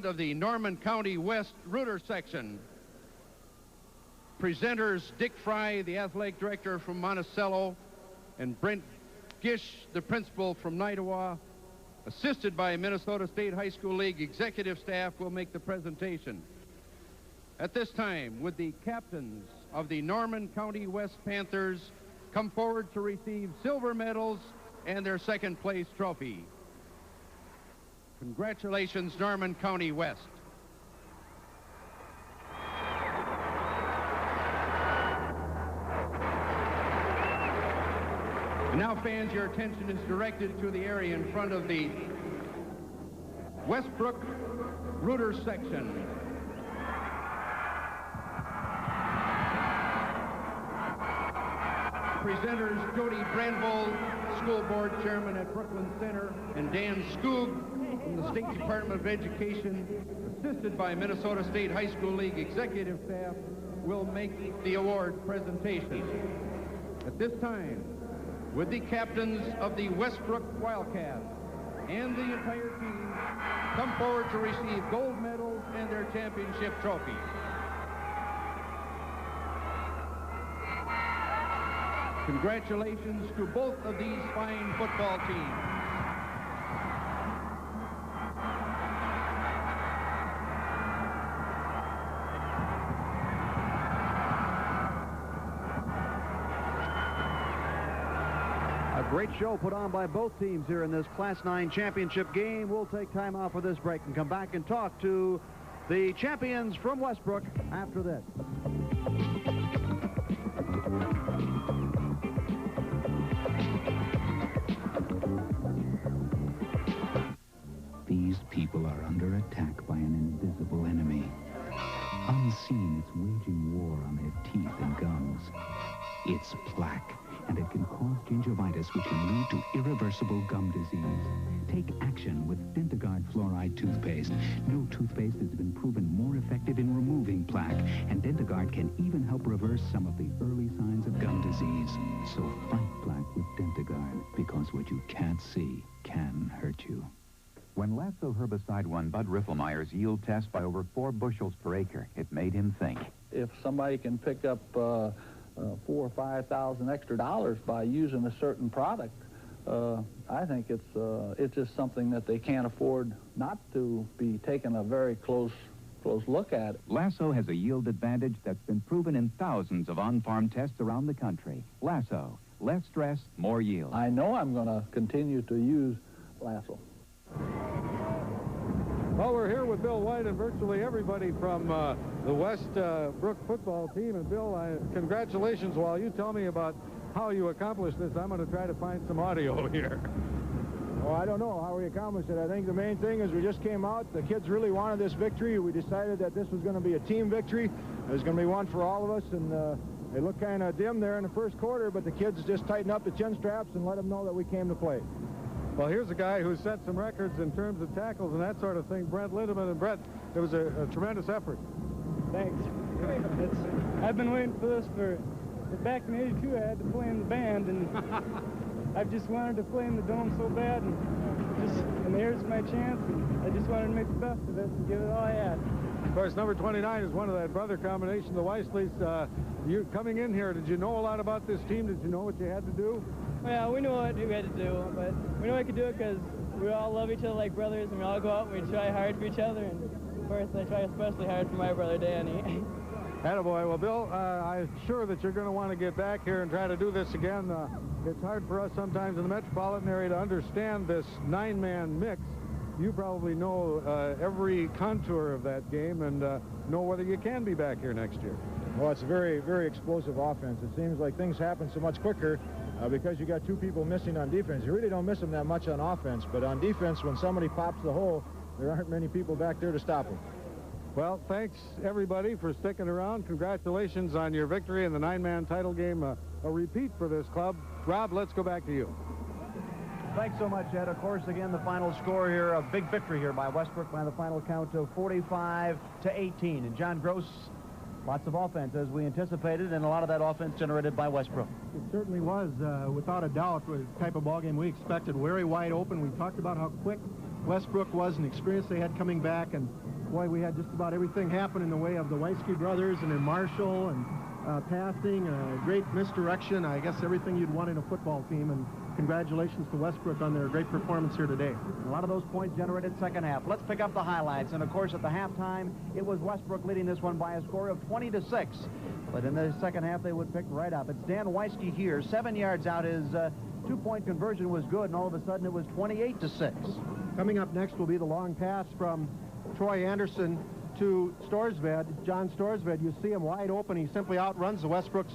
of the Norman County West Rooter section. Presenters Dick Fry, the athletic director from Monticello, and Brent Gish, the principal from Nidawa, assisted by Minnesota State High School League executive staff, will make the presentation. At this time, would the captains of the Norman County West Panthers come forward to receive silver medals and their second place trophy. Congratulations, Norman County West. And now, fans, your attention is directed to the area in front of the Westbrook Rooter section. Presenters Jody Brandvold, School Board Chairman at Brooklyn Center, and Dan Skoog from the State Department of Education, assisted by Minnesota State High School League executive staff, will make the award presentation. At this time, would the captains of the Westbrook Wildcats and the entire team come forward to receive gold medals and their championship trophy. Congratulations to both of these fine football teams. A great show put on by both teams here in this Class 9 championship game. We'll take time out for this break and come back and talk to the champions from Westbrook after this. These people are under attack by an invisible enemy. Unseen, it's waging war on their teeth and gums. It's plaque, and it can cause gingivitis, which can lead to irreversible gum disease. Take action with Dentagard fluoride toothpaste. No toothpaste has been proven more effective in removing plaque, and Dentagard can even help reverse some of the early signs of gum disease. So fight plaque with Dentagard, because what you can't see can hurt you. When Lasso herbicide won Bud Riffelmeyer's yield test by over 4 bushels per acre, it made him think. If somebody can pick up 4,000 or 5,000 extra dollars by using a certain product, I think it's just something that they can't afford not to be taking a very close look at. Lasso has a yield advantage that's been proven in thousands of on-farm tests around the country. Lasso, less stress, more yield. I know I'm going to continue to use Lasso. Well, we're here with Bill White and virtually everybody from the Westbrook football team. And Bill, congratulations. While you tell me about how you accomplished this, I'm going to try to find some audio here. Well, I don't know how we accomplished it. I think the main thing is we just came out. The kids really wanted this victory. We decided that this was going to be a team victory. It was going to be one for all of us. And they looked kind of dim there in the first quarter, but the kids just tightened up the chin straps and let them know that we came to play. Well, here's a guy who set some records in terms of tackles and that sort of thing, Brent Lindemann. And Brent, it was a tremendous effort. Thanks. I've been waiting for this back in '82. I had to play in the band, and I've just wanted to play in the Dome so bad, and here's my chance. And I just wanted to make the best of it and give it all I had. Of course, number 29 is one of that brother combination, the Weisleys. You coming in here, did you know a lot about this team? Did you know what you had to do? Well, we knew what we had to do, but we know we could do it because we all love each other like brothers, and we all go out and we try hard for each other. And of course, I try especially hard for my brother Danny. Attaboy. Well, Bill, I'm sure that you're going to want to get back here and try to do this again. It's hard for us sometimes in the metropolitan area to understand this 9-man mix. You probably know every contour of that game and know whether you can be back here next year. Well, it's a very, very explosive offense. It seems like things happen so much quicker because you got 2 people missing on defense. You really don't miss them that much on offense, but on defense, when somebody pops the hole, there aren't many people back there to stop them. Well, thanks, everybody, for sticking around. Congratulations on your victory in the 9-man title game, a repeat for this club. Rob, let's go back to you. Thanks so much, Ed. Of course, again, the final score here, a big victory here by Westbrook by the final count of 45-18. And John Gross, lots of offense, as we anticipated, and a lot of that offense generated by Westbrook. It certainly was, without a doubt, the type of ballgame we expected. Very wide open. We talked about how quick Westbrook was and the experience they had coming back. And boy, we had just about everything happen in the way of the Weisky brothers and then Marshall and passing, great misdirection. I guess everything you'd want in a football team. And congratulations to Westbrook on their great performance here today. A lot of those points generated second half. Let's pick up the highlights. And of course, at the halftime, it was Westbrook leading this one by a score of 20-6. But in the second half, they would pick right up. It's Dan Weisky here, 7 yards out. His two-point conversion was good, and all of a sudden it was 28-6. Coming up next will be the long pass from Troy Anderson to Storsved. John Storsved, you see him wide open. He simply outruns the Westbrooks.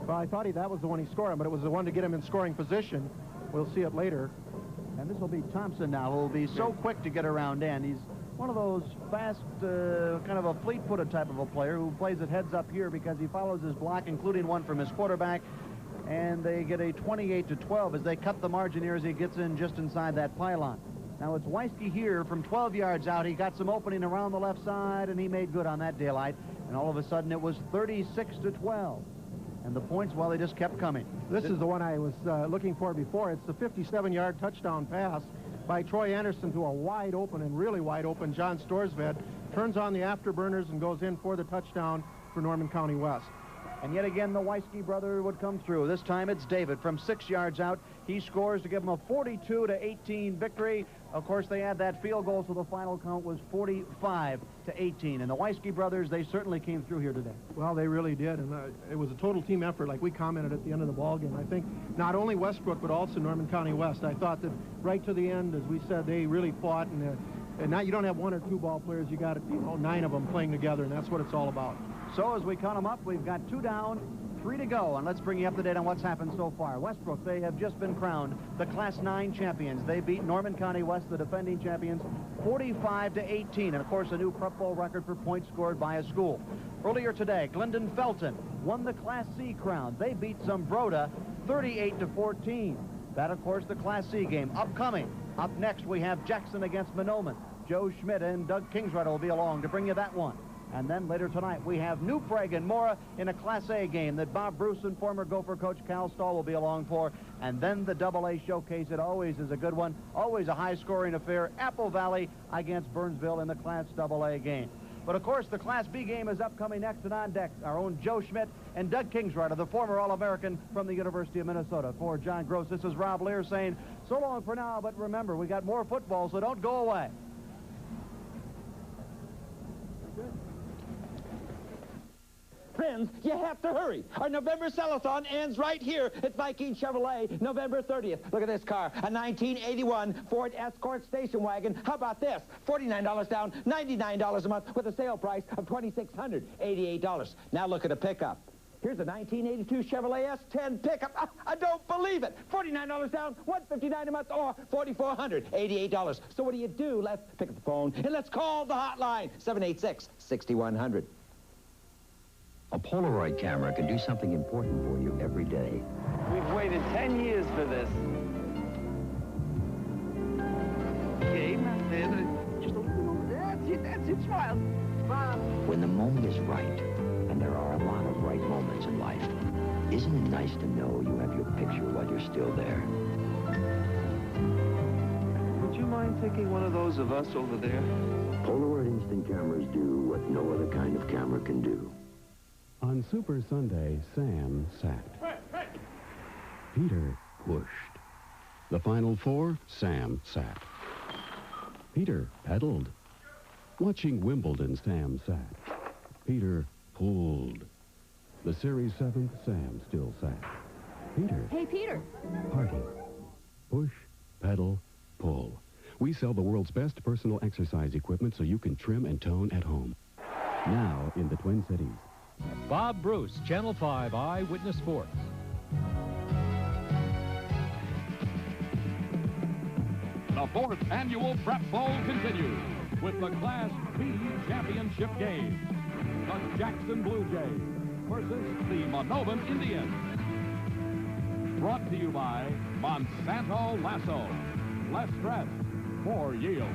Well, I thought that was the one he scored, but it was the one to get him in scoring position. We'll see it later. And this will be Thompson now, who will be so quick to get around Dan. He's one of those fast, kind of a fleet-footed type of a player who plays it heads up here because he follows his block, including one from his quarterback. And they get a 28-12 as they cut the margin here as he gets in just inside that pylon. Now it's Weisky here from 12 yards out. He got some opening around the left side, and he made good on that daylight. And all of a sudden it was 36-12. And the points, well, they just kept coming. This is the one I was looking for before. It's the 57-yard touchdown pass by Troy Anderson to a wide open and really wide open John Storsved. Turns on the afterburners and goes in for the touchdown for Norman County West. And yet again, the Weisky brother would come through. This time it's David from 6 yards out. He scores to give them a 42-18 victory. Of course, they had that field goal, so the final count was 45-18. And the Weisky brothers, they certainly came through here today. Well, they really did, and it was a total team effort, like we commented at the end of the ball game. I think not only Westbrook, but also Norman County West. I thought that right to the end, as we said, they really fought, and now you don't have one or two ball players. You got 9 of them playing together, and that's what it's all about. So as we count them up, we've got 2 down, 3 to go, and let's bring you up to date on what's happened so far. Westbrook, they have just been crowned the Class 9 champions. They beat Norman County West, the defending champions, 45-18, and of course a new Prep Bowl record for points scored by a school. Earlier today, Glendon Felton won the Class C crown. They beat Zumbrota 38-14. That, of course, the Class C game. Upcoming. Up next, we have Jackson against Mahnomen. Joe Schmidt and Doug Kingsrider will be along to bring you that one. And then later tonight, we have New Prague and Mora in a Class A game that Bob Bruce and former Gopher coach Cal Stahl will be along for. And then the AA showcase. It always is a good one, always a high-scoring affair. Apple Valley against Burnsville in the Class AA game. But, of course, the Class B game is upcoming next, and on deck, our own Joe Schmidt and Doug Kingsrider, the former All-American from the University of Minnesota. For John Gross, this is Rob Lear saying so long for now, but remember, we got more football, so don't go away. Friends, you have to hurry. Our November sell-a-thon ends right here at Viking Chevrolet, November 30th. Look at this car, a 1981 Ford Escort station wagon. How about this? $49 down, $99 a month with a sale price of $2,688. Now look at a pickup. Here's a 1982 Chevrolet S10 pickup. I don't believe it. $49 down, $159 a month, or $4,488. So what do? Let's pick up the phone and let's call the hotline, 786-6100. A Polaroid camera can do something important for you every day. We've waited 10 years for this. Okay, just a little more. That's it, smile. Smile. When the moment is right, and there are a lot of right moments in life, isn't it nice to know you have your picture while you're still there? Would you mind taking one of those of us over there? Polaroid instant cameras do what no other kind of camera can do. On Super Sunday, Sam sat. Peter pushed. The Final Four, Sam sat. Peter pedaled. Watching Wimbledon, Sam sat. Peter pulled. The Series 7th, Sam still sat. Peter. Hey, Peter. Party. Push, pedal, pull. We sell the world's best personal exercise equipment so you can trim and tone at home. Now in the Twin Cities. Bob Bruce, Channel 5 Eyewitness Sports. The 4th annual Prep Bowl continues with the Class B championship game. The Jackson Blue Jays versus the Mahnomen Indians. Brought to you by Monsanto Lasso. Less stress, more yield.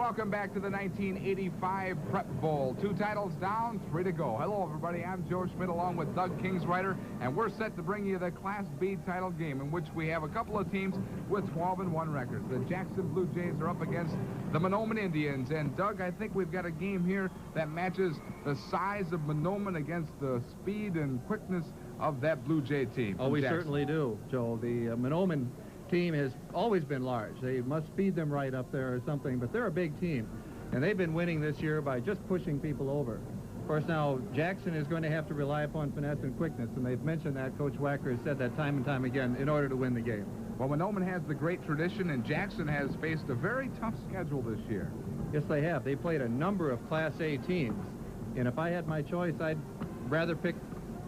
Welcome back to the 1985 Prep Bowl. 2 titles down, 3 to go. Hello, everybody. I'm Joe Schmidt along with Doug Kingsrider, and we're set to bring you the Class B title game in which we have a couple of teams with 12-1 records. The Jackson Blue Jays are up against the Mahnomen Indians. And, Doug, I think we've got a game here that matches the size of Mahnomen against the speed and quickness of that Blue Jay team. Oh, we Jackson. certainly do, Joe. The Mahnomen team has always been large. They must feed them right up there or something, but they're a big team. And they've been winning this year by just pushing people over. Of course, now Jackson is going to have to rely upon finesse and quickness, and they've mentioned that. Coach Wacker has said that time and time again in order to win the game. Well, Mahnomen has the great tradition, and Jackson has faced a very tough schedule this year. Yes, they have. They played a number of Class A teams, and if I had my choice, I'd rather pick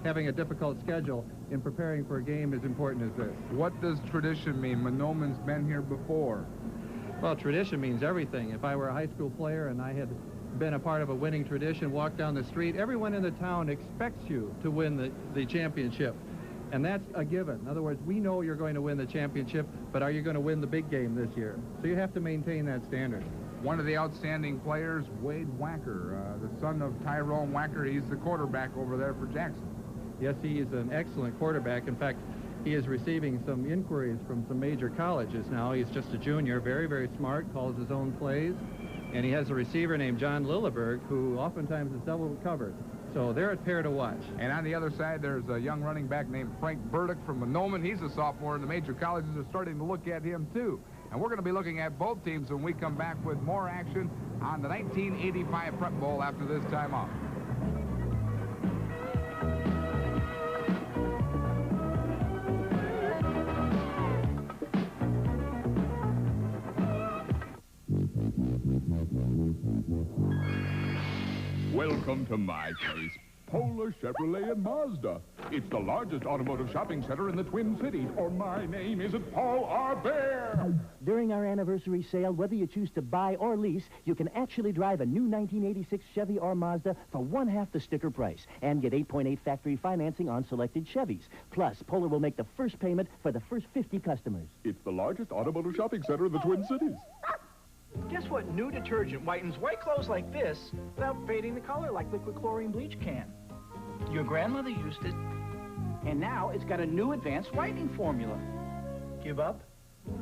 having a difficult schedule in preparing for a game as important as this. What does tradition mean? Mahnomen's been here before. Well, tradition means everything. If I were a high school player and I had been a part of a winning tradition, walked down the street, everyone in the town expects you to win the championship. And that's a given. In other words, we know you're going to win the championship, but are you going to win the big game this year? So you have to maintain that standard. One of the outstanding players, Wade Wacker, the son of Tyrone Wacker. He's the quarterback over there for Jackson. Yes, he is an excellent quarterback. In fact, he is receiving some inquiries from some major colleges now. He's just a junior, very, very smart, calls his own plays. And he has a receiver named John Lilleberg, who oftentimes is double covered. So they're a pair to watch. And on the other side, there's a young running back named Frank Burdick from Mahnomen. He's a sophomore, and the major colleges are starting to look at him, too. And we're going to be looking at both teams when we come back with more action on the 1985 Prep Bowl after this time off. Welcome to my place, Polar Chevrolet and Mazda. It's the largest automotive shopping center in the Twin Cities, or my name isn't Paul R. Bear. During our anniversary sale, whether you choose to buy or lease, you can actually drive a new 1986 Chevy or Mazda for 1/2 the sticker price and get 8.8 factory financing on selected Chevys. Plus, Polar will make the first payment for the first 50 customers. It's the largest automotive shopping center in the Twin Cities. Guess what new detergent whitens white clothes like this without fading the color like liquid chlorine bleach can? Your grandmother used it, and now it's got a new advanced whitening formula. Give up?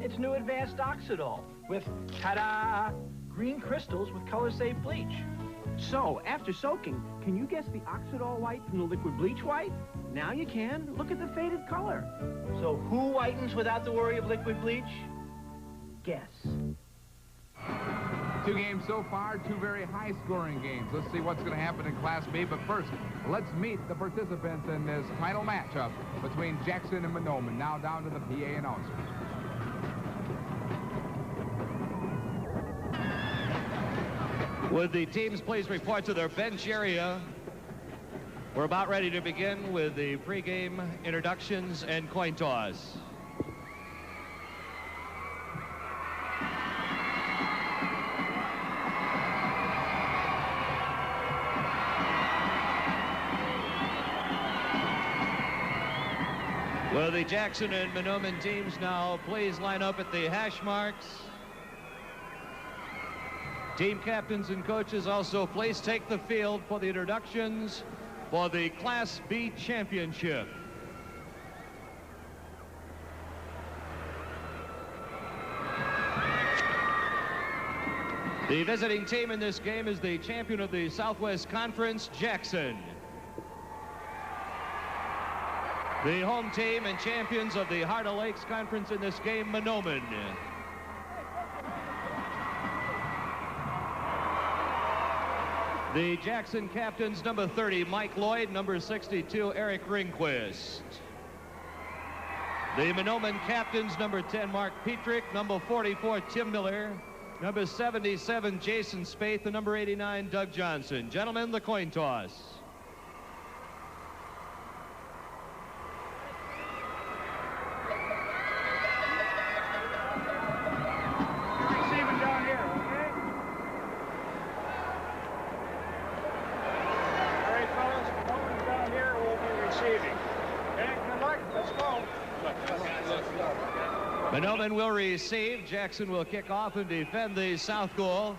It's new advanced Oxidol with, ta-da, green crystals with color-safe bleach. So, after soaking, can you guess the Oxidol white from the liquid bleach white? Now you can. Look at the faded color. So who whitens without the worry of liquid bleach? Guess. 2 games so far, 2 very high-scoring games. Let's see what's going to happen in Class B. But first, let's meet the participants in this final matchup between Jackson and Mahnomen. Now down to the PA announcers. Would the teams please report to their bench area? We're about ready to begin with the pregame introductions and coin toss. Will the Jackson and Mahnomen teams now please line up at the hash marks? Team captains and coaches also please take the field for the introductions for the Class B championship. The visiting team in this game is the champion of the Southwest Conference, Jackson. The home team and champions of the Heart of Lakes Conference in this game, Mahnomen. The Jackson captains, number 30, Mike Lloyd, number 62, Eric Ringquist. The Mahnomen captains, number 10, Mark Petrick, number 44, Tim Miller, number 77, Jason Spaeth, and number 89, Doug Johnson. Gentlemen, the coin toss. Mahnomen will receive. Jackson will kick off and defend the south goal.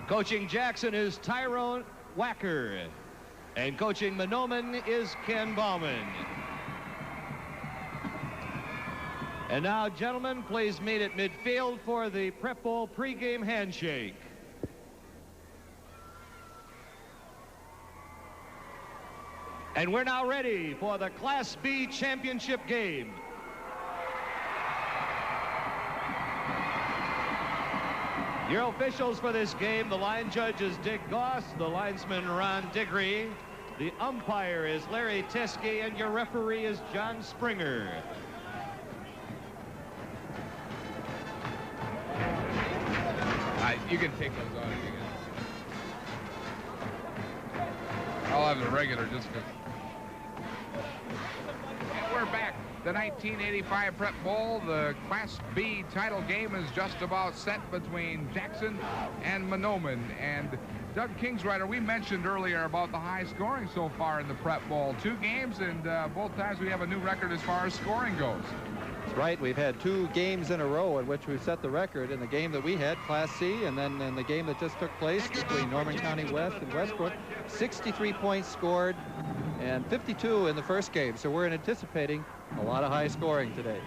Coaching Jackson is Tyrone Wacker. And coaching Mahnomen is Ken Bauman. And now, gentlemen, please meet at midfield for the Prep Bowl pregame handshake. And we're now ready for the Class B championship game. Your officials for this game, the line judge is Dick Goss, the linesman Ron Diggory, the umpire is Larry Teskey, and your referee is John Springer. You can take those out again. I'll have the regular just because. And we're back. The 1985 Prep Bowl, the Class B title game is just about set between Jackson and Mahnomen. And Doug Kingsrider, we mentioned earlier about the high scoring so far in the Prep Bowl. 2 games, and both times we have a new record as far as scoring goes. That's right. We've had 2 games in a row in which we've set the record. In the game that we had, Class C, and then in the game that just took place between Norman County West and Westbrook, 63 points scored and 52 in the first game. So we're anticipating a lot of high scoring today.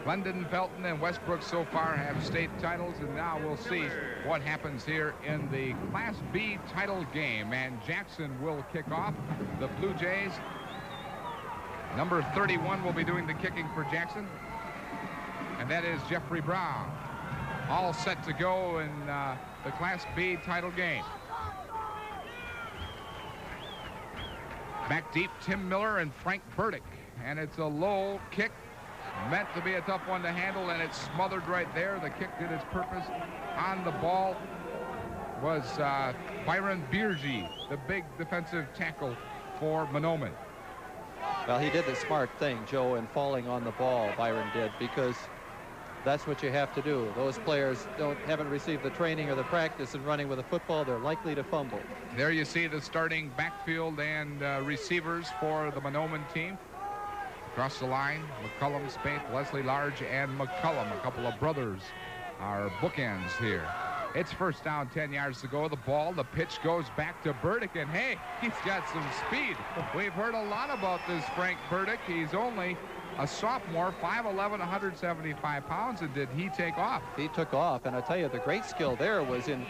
Glendon, Felton, and Westbrook so far have state titles, and now we'll see what happens here in the Class B title game. And Jackson will kick off. The Blue Jays, number 31, will be doing the kicking for Jackson. And that is Jeffrey Brown. All set to go in the Class B title game. Back deep, Tim Miller and Frank Burdick. And it's a low kick, meant to be a tough one to handle, and it's smothered right there. The kick did its purpose. On the ball was Byron Bierge, the big defensive tackle for Mahnomen. Well, he did the smart thing, Joe, in falling on the ball, Byron did, because that's what you have to do. Those players haven't received the training or the practice in running with a football. They're likely to fumble. There you see the starting backfield and receivers for the Mahnomen team. Across the line, McCullum, Spaeth, Leslie Large, and McCullum. A couple of brothers are bookends here. It's first down, 10 yards to go. The ball, the pitch goes back to Burdick, and hey, he's got some speed. We've heard a lot about this Frank Burdick. He's only a sophomore, 5'11", 175 pounds, and did he take off? He took off, and I tell you, the great skill there was in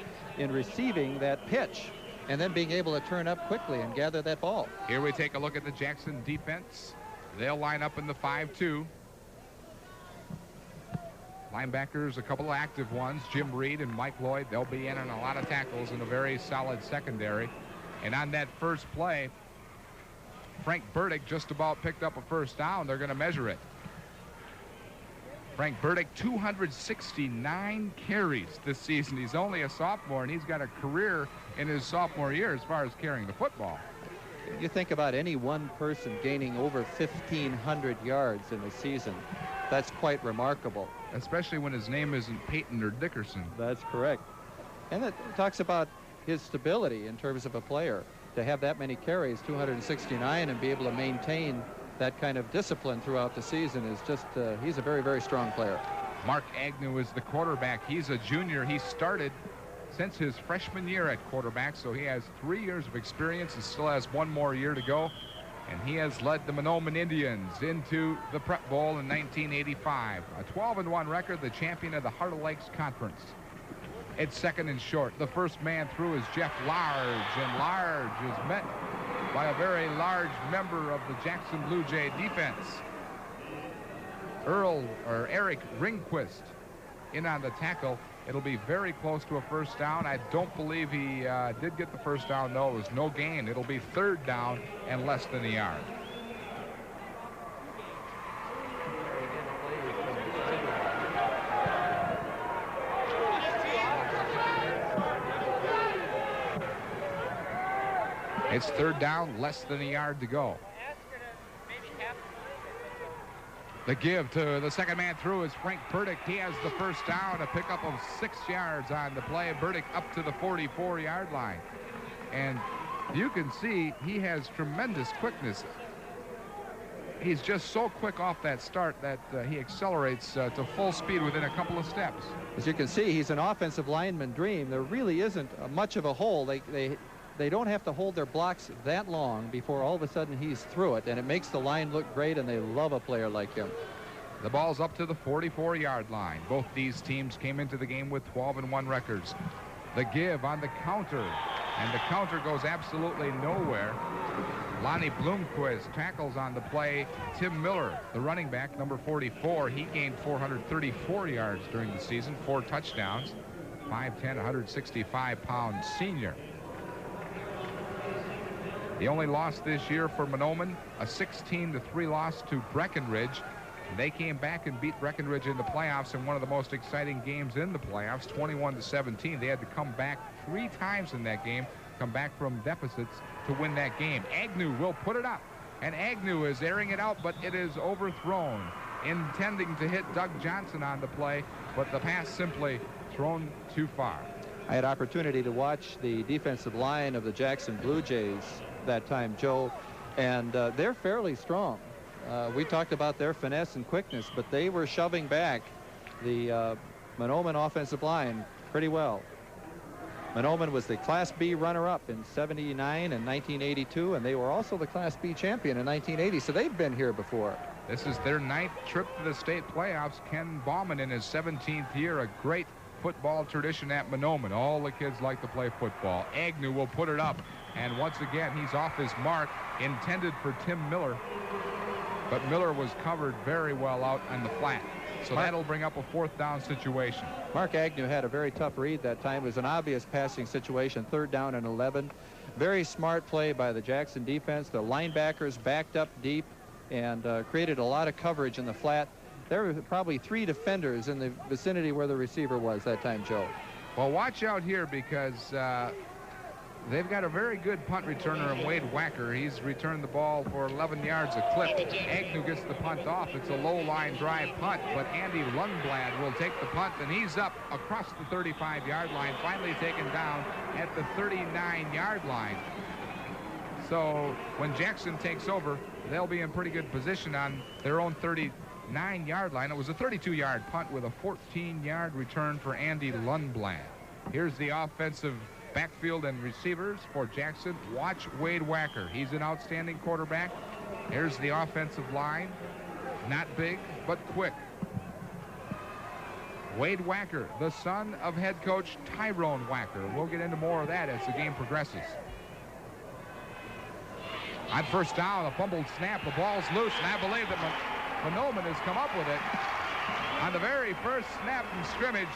receiving that pitch and then being able to turn up quickly and gather that ball. Here we take a look at the Jackson defense. They'll line up in the 5-2. Linebackers, a couple of active ones, Jim Reed and Mike Lloyd. They'll be in on a lot of tackles in a very solid secondary. And on that first play, Frank Burdick just about picked up a first down. They're going to measure it. Frank Burdick, 269 carries this season. He's only a sophomore, and he's got a career in his sophomore year as far as carrying the football. You think about any one person gaining over 1,500 yards in a season. That's quite remarkable. Especially when his name isn't Peyton or Dickerson. That's correct. And it talks about his stability in terms of a player. To have that many carries, 269, and be able to maintain that kind of discipline throughout the season is just, he's a very, very strong player. Mark Agnew is the quarterback. He's a junior. He started since his freshman year at quarterback, so he has 3 years of experience and still has 1 more year to go. And he has led the Mahnomen Indians into the Prep Bowl in 1985. A 12-1 record, the champion of the Heart of Lakes Conference. It's second and short. The first man through is Jeff Large, and Large is met by a very large member of the Jackson Blue Jay defense. Eric Ringquist in on the tackle. It'll be very close to a first down. I don't believe he did get the first down, though. It was no gain. It'll be third down and less than a yard. It's third down, less than a yard to go. The give to the second man through is Frank Burdick. He has the first down, a pickup of 6 yards on the play. Burdick up to the 44-yard line. And you can see he has tremendous quickness. he's just so quick off that start that he accelerates to full speed within a couple of steps. As you can see, he's an offensive lineman dream. There really isn't much of a hole. They don't have to hold their blocks that long before all of a sudden he's through it, and it makes the line look great, and they love a player like him. The ball's up to the 44-yard line. Both these teams came into the game with 12-1 records. The give on the counter, and the counter goes absolutely nowhere. Lonnie Bloomquist tackles on the play Tim Miller, the running back, number 44. He gained 434 yards during the season, 4 touchdowns, 5'10", 165-pound senior. The only loss this year for Mahnomen, a 16-3 loss to Breckenridge. They came back and beat Breckenridge in the playoffs in one of the most exciting games in the playoffs, 21-17. They had to come back 3 times in that game, come back from deficits to win that game. Agnew will put it up, and Agnew is airing it out, but it is overthrown, intending to hit Doug Johnson on the play, but the pass simply thrown too far. I had opportunity to watch the defensive line of the Jackson Blue Jays that time, Joe, and they're fairly strong. We talked about their finesse and quickness, but they were shoving back the Mahnomen offensive line pretty well. Mahnomen was the Class B runner-up in '79 and 1982, and they were also the Class B champion in 1980, so they've been here before. This is their 9th trip to the state playoffs. Ken Bauman in his 17th year, a great football tradition at Mahnomen. All the kids like to play football. Agnew will put it up, and once again, he's off his mark, intended for Tim Miller. But Miller was covered very well out on the flat. So that'll bring up a 4th down situation. Mark Agnew had a very tough read that time. It was an obvious passing situation, 3rd down and 11. Very smart play by the Jackson defense. The linebackers backed up deep and created a lot of coverage in the flat. There were probably 3 defenders in the vicinity where the receiver was that time, Joe. Well, watch out here because they've got a very good punt returner in Wade Wacker. He's returned the ball for 11 yards a clip. Agnew gets the punt off. It's a low-line drive punt, but Andy Lundblad will take the punt, and he's up across the 35-yard line, finally taken down at the 39-yard line. So when Jackson takes over, they'll be in pretty good position on their own 39-yard line. It was a 32-yard punt with a 14-yard return for Andy Lundblad. Here's the offensive backfield and receivers for Jackson. Watch Wade Wacker. He's an outstanding quarterback. Here's the offensive line. Not big, but quick. Wade Wacker, the son of head coach Tyrone Wacker. We'll get into more of that as the game progresses. On 1st down, a fumbled snap. The ball's loose, and I believe that Mahnomen has come up with it on the very first snap from scrimmage.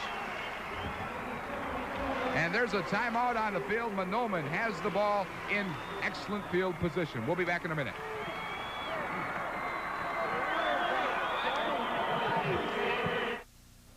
And there's a timeout on the field. Mahnomen has the ball in excellent field position. We'll be back in a minute.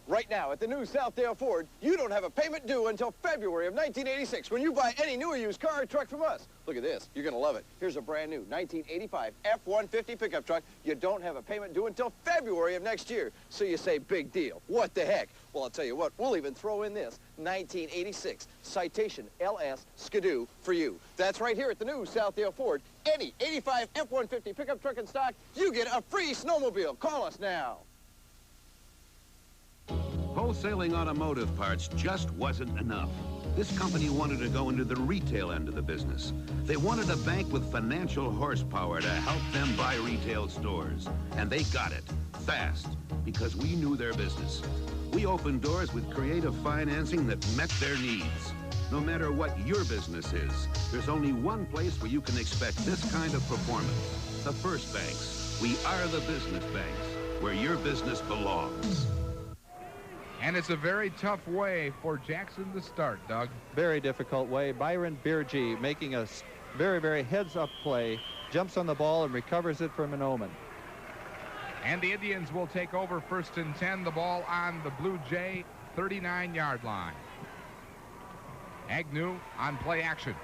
Right now at the new Southdale Ford, you don't have a payment due until February of 1986 when you buy any new or used car or truck from us. Look at this. You're going to love it. Here's a brand new 1985 F-150 pickup truck. You don't have a payment due until February of next year. So you say, big deal. What the heck? Well, I'll tell you what. We'll even throw in this 1986 Citation LS Skidoo for you. That's right here at the new Southdale Ford. Any 85 F-150 pickup truck in stock, you get a free snowmobile. Call us now. Wholesaling automotive parts just wasn't enough. This company wanted to go into the retail end of the business. They wanted a bank with financial horsepower to help them buy retail stores. And they got it, fast, because we knew their business. We opened doors with creative financing that met their needs. No matter what your business is, there's only one place where you can expect this kind of performance. The First Banks. We are the business banks, where your business belongs. And it's a very tough way for Jackson to start, Doug. Very difficult way. Byron Birgey making a very, very heads-up play, jumps on the ball and recovers it for Mahnomen. And the Indians will take over 1st and 10, the ball on the Blue Jay 39-yard line. Agnew on play action.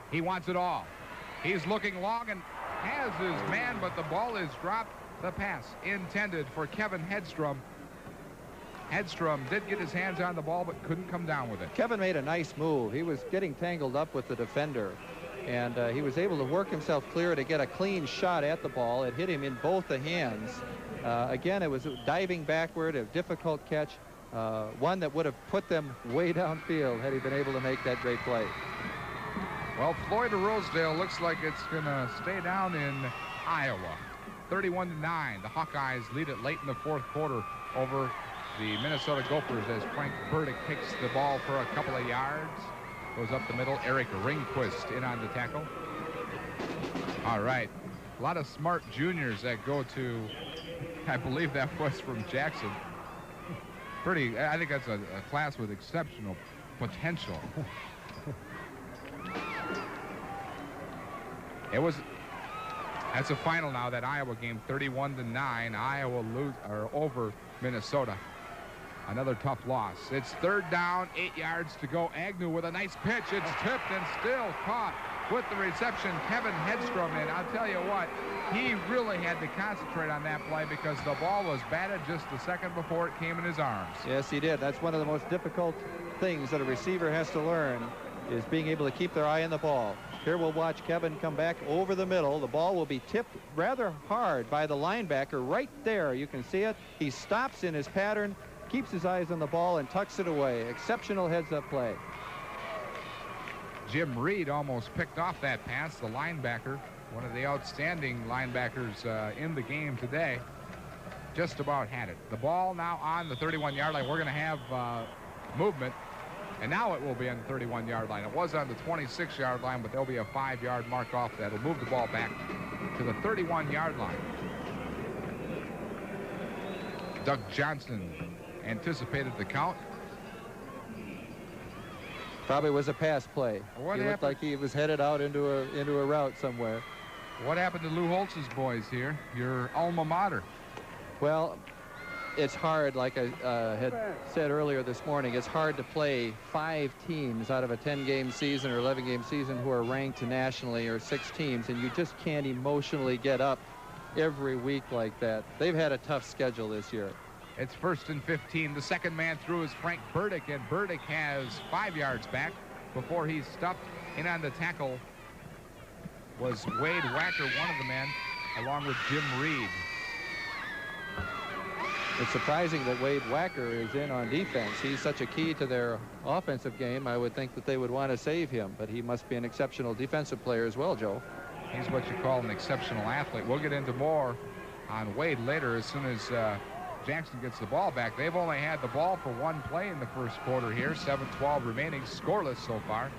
He wants it all. He's looking long and has his man, but the ball is dropped. The pass intended for Kevin Hedstrom. Hedstrom did get his hands on the ball, but couldn't come down with it. Kevin made a nice move. He was getting tangled up with the defender. and he was able to work himself clear to get a clean shot at the ball. It hit him in both the hands. Again, it was diving backward, a difficult catch, one that would have put them way downfield had he been able to make that great play. Well, Floyd of Rosedale looks like it's going to stay down in Iowa. 31-9. The Hawkeyes lead it late in the fourth quarter over the Minnesota Gophers as Frank Burdick kicks the ball for a couple of yards. Goes up the middle. Eric Ringquist in on the tackle. All right. A lot of smart juniors that go to, I believe that was from Jackson. I think that's a class with exceptional potential. That's a final now, that Iowa game, 31-9. Iowa over Minnesota. Another tough loss. It's third down, 8 yards to go. Agnew with a nice pitch. It's tipped and still caught with the reception. Kevin Hedstrom in. I'll tell you what, he really had to concentrate on that play because the ball was batted just a second before it came in his arms. Yes, he did. That's one of the most difficult things that a receiver has to learn, is being able to keep their eye on the ball. Here we'll watch Kevin come back over the middle. The ball will be tipped rather hard by the linebacker right there. You can see it. He stops in his pattern, keeps his eyes on the ball, and tucks it away. Exceptional heads-up play. Jim Reed almost picked off that pass. The linebacker, one of the outstanding linebackers in the game today, just about had it. The ball now on the 31-yard line. We're going to have movement. And now it will be on the 31-yard line. It was on the 26-yard line, but there'll be a 5-yard mark off that. It'll move the ball back to the 31-yard line. Doug Johnson anticipated the count. Probably was a pass play. He looked like he was headed out into a route somewhere. What happened to Lou Holtz's boys here, your alma mater? Well, it's hard, like I had said earlier this morning, it's hard to play 5 teams out of a 10-game season or 11-game season who are ranked nationally, or 6 teams, and you just can't emotionally get up every week like that. They've had a tough schedule this year. It's 1st and 15. The second man through is Frank Burdick, and Burdick has 5 yards back before he's stuffed. In on the tackle was Wade Wacker, one of the men, along with Jim Reed. It's surprising that Wade Wacker is in on defense. He's such a key to their offensive game. I would think that they would want to save him, but he must be an exceptional defensive player as well, Joe. He's what you call an exceptional athlete. We'll get into more on Wade later as soon as Jackson gets the ball back. They've only had the ball for 1 play in the first quarter here. 7-12 remaining, scoreless so far.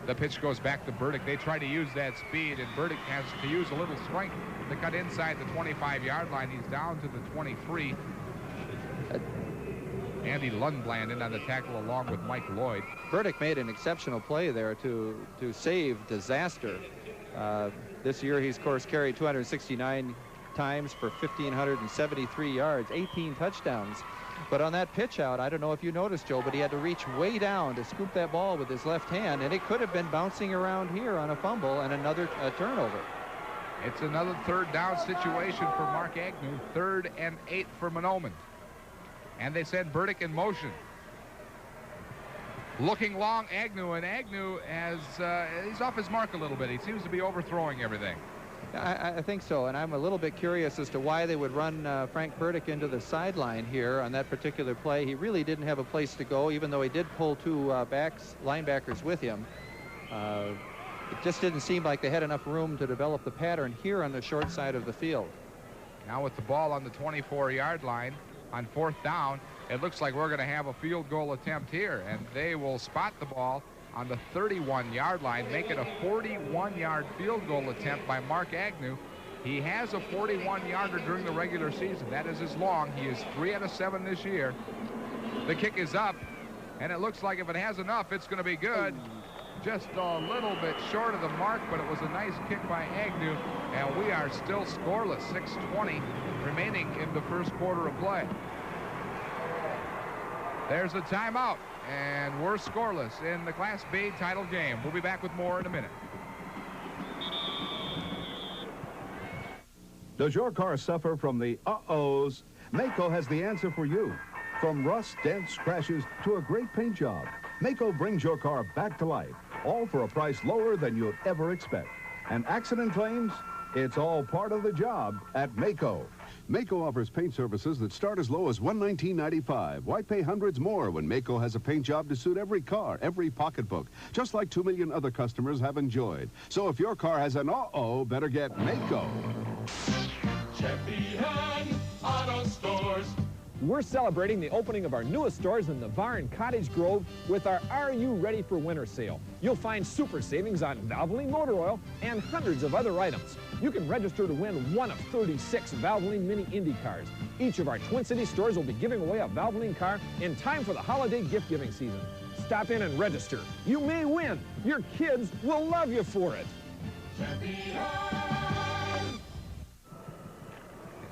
The pitch goes back to Burdick. They try to use that speed, and Burdick has to use a little strength to cut inside the 25-yard line. He's down to the 23. Andy Lundbland in on the tackle along with Mike Lloyd. Burdick made an exceptional play there to save disaster. This year he's, of course, carried 269 times for 1,573 yards, 18 touchdowns. But on that pitch out, I don't know if you noticed, Joe, but he had to reach way down to scoop that ball with his left hand, and it could have been bouncing around here on a fumble and another turnover. It's another third down situation for Mark Agnew. 3rd and 8 for Mahnomen. And they send Burdick in motion. Looking long, Agnew, and Agnew he's off his mark a little bit. He seems to be overthrowing everything. I think so, and I'm a little bit curious as to why they would run Frank Burdick into the sideline here on that particular play. He really didn't have a place to go, even though he did pull 2 linebackers with him. It just didn't seem like they had enough room to develop the pattern here on the short side of the field. Now with the ball on the 24-yard line on 4th down, it looks like we're going to have a field goal attempt here, and they will spot the ball on the 31-yard line, make it a 41-yard field goal attempt by Mark Agnew. He has a 41-yarder during the regular season. That is his long. He is 3 out of 7 this year. The kick is up, and it looks like if it has enough, it's going to be good. Just a little bit short of the mark, but it was a nice kick by Agnew, and we are still scoreless. 6:20 remaining in the first quarter of play. There's a timeout, and we're scoreless in the Class B title game. We'll be back with more in a minute. Does your car suffer from the uh-ohs? Maaco has the answer for you. From rust, dents, scratches, to a great paint job, Maaco brings your car back to life. all for a price lower than you'd ever expect. And accident claims? It's all part of the job at Maaco. Maaco offers paint services that start as low as $119.95. Why pay hundreds more when Maaco has a paint job to suit every car, every pocketbook, just like 2 million other customers have enjoyed. So if your car has an uh-oh, better get Maaco. Champion Auto Stores. We're celebrating the opening of our newest stores in Navarre and Cottage Grove with our Are You Ready for Winter sale. You'll find super savings on Valvoline motor oil and hundreds of other items. You can register to win one of 36 Valvoline Mini Indy cars. Each of our Twin Cities stores will be giving away a Valvoline car in time for the holiday gift-giving season. Stop in and register. You may win. Your kids will love you for it.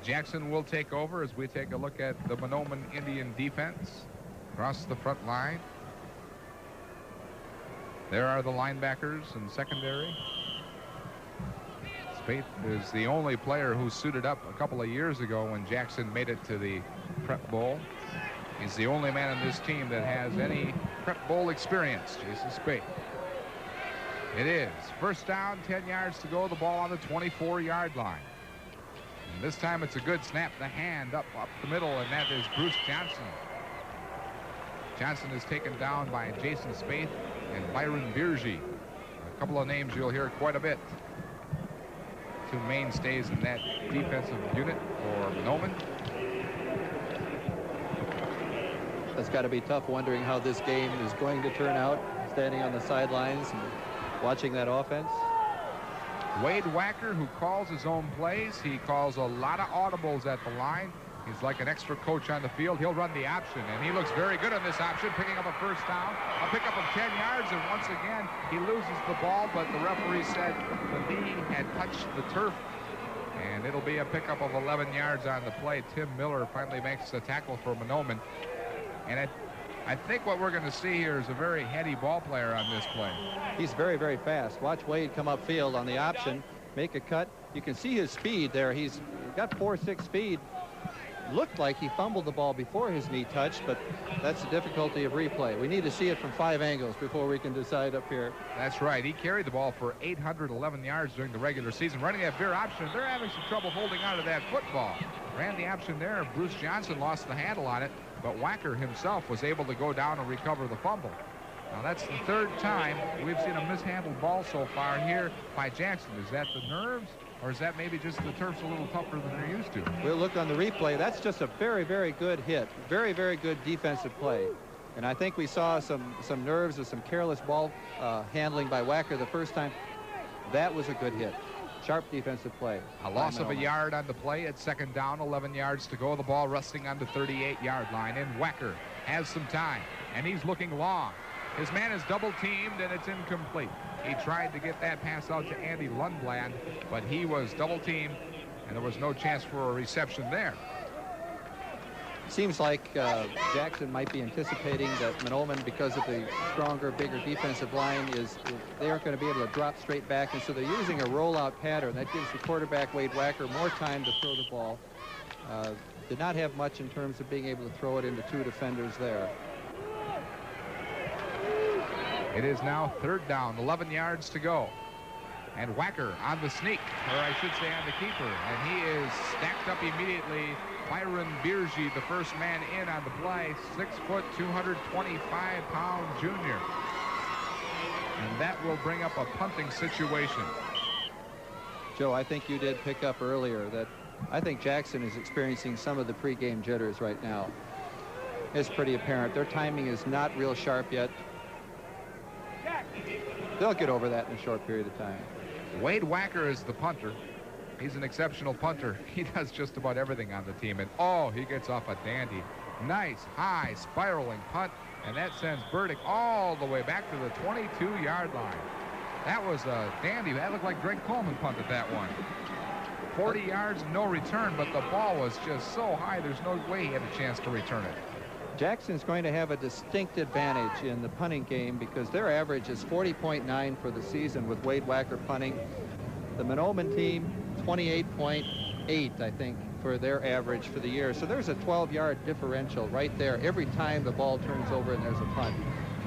Jackson will take over as we take a look at the Mahnomen Indian defense across the front line. There are the linebackers and secondary. Spaeth is the only player who suited up a couple of years ago when Jackson made it to the Prep Bowl. He's the only man on this team that has any Prep Bowl experience, Jason Spaeth. It is first down, 10 yards to go, the ball on the 24-yard line. And this time it's a good snap, the hand up the middle, and that is Bruce Johnson. Johnson is taken down by Jason Spaeth and Byron Bierge. A couple of names you'll hear quite a bit. Two mainstays in that defensive unit for Mahnomen. That's got to be tough, wondering how this game is going to turn out, standing on the sidelines and watching that offense. Wade Wacker, who calls his own plays. He calls a lot of audibles at the line. He's like an extra coach on the field. He'll run the option, and he looks very good on this option, picking up a first down, a pickup of 10 yards, and once again, he loses the ball, but the referee said the knee had touched the turf, and it'll be a pickup of 11 yards on the play. Tim Miller finally makes the tackle for Mahnomen, and I think what we're going to see here is a very heady ball player on this play. He's very, very fast. Watch Wade come upfield on the option, make a cut. You can see his speed there. He's got 4.6 speed. Looked like he fumbled the ball before his knee touched, but that's the difficulty of replay. We need to see it from 5 angles before we can decide up here. That's right. He carried the ball for 811 yards during the regular season, running that veer option. They're having some trouble holding on to that football. Ran the option there. Bruce Johnson lost the handle on it, but Wacker himself was able to go down and recover the fumble. Now, that's the third time we've seen a mishandled ball so far here by Jackson. Is that the nerves, or is that maybe just the turf's a little tougher than they're used to? We'll look on the replay. That's just a very, very good hit. Very, very good defensive play. And I think we saw some nerves or some careless ball handling by Wacker the first time. That was a good hit. Sharp defensive play. A loss of a yard on the play at second down, 11 yards to go. The ball resting on the 38-yard line, and Wacker has some time, and he's looking long. His man is double-teamed, and it's incomplete. He tried to get that pass out to Andy Lundblad, but he was double-teamed, and there was no chance for a reception there. Seems like Jackson might be anticipating that Mahnomen, because of the stronger, bigger defensive line, they aren't going to be able to drop straight back, and so they're using a rollout pattern. That gives the quarterback, Wade Wacker, more time to throw the ball. Did not have much in terms of being able to throw it into 2 defenders there. It is now third down, 11 yards to go. And Wacker on the sneak, or I should say on the keeper, and he is stacked up immediately. Byron Bierge, the first man in on the play, 6 foot, 225-pound junior. And that will bring up a punting situation. Joe, I think you did pick up earlier that I think Jackson is experiencing some of the pregame jitters right now. It's pretty apparent. Their timing is not real sharp yet. They'll get over that in a short period of time. Wade Wacker is the punter. He's an exceptional punter. He does just about everything on the team. And, oh, he gets off a dandy. Nice, high, spiraling punt. And that sends Burdick all the way back to the 22-yard line. That was a dandy. That looked like Greg Coleman punted that one. 40 yards, no return, but the ball was just so high, there's no way he had a chance to return it. Jackson's going to have a distinct advantage in the punting game because their average is 40.9 for the season with Wade Wacker punting. The Mahnomen team, 28.8, I think, for their average for the year. So there's a 12-yard differential right there every time the ball turns over and there's a punt.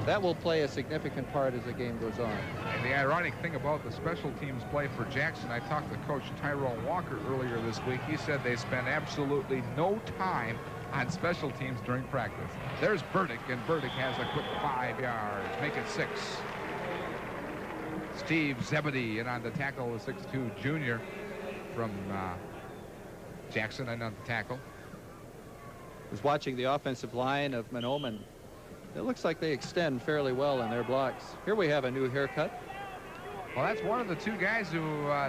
that will play a significant part as the game goes on. And the ironic thing about the special teams play for Jackson, I talked to Coach Tyrone Walker earlier this week. He said they spend absolutely no time on special teams during practice. There's Burdick, and Burdick has a quick 5 yards, make it 6. Steve Zebedee in on the tackle, the 6'2" junior from Jackson, and on the tackle. Was watching the offensive line of Mahnomen. It looks like they extend fairly well in their blocks. Here we have a new haircut. Well, that's one of the two guys who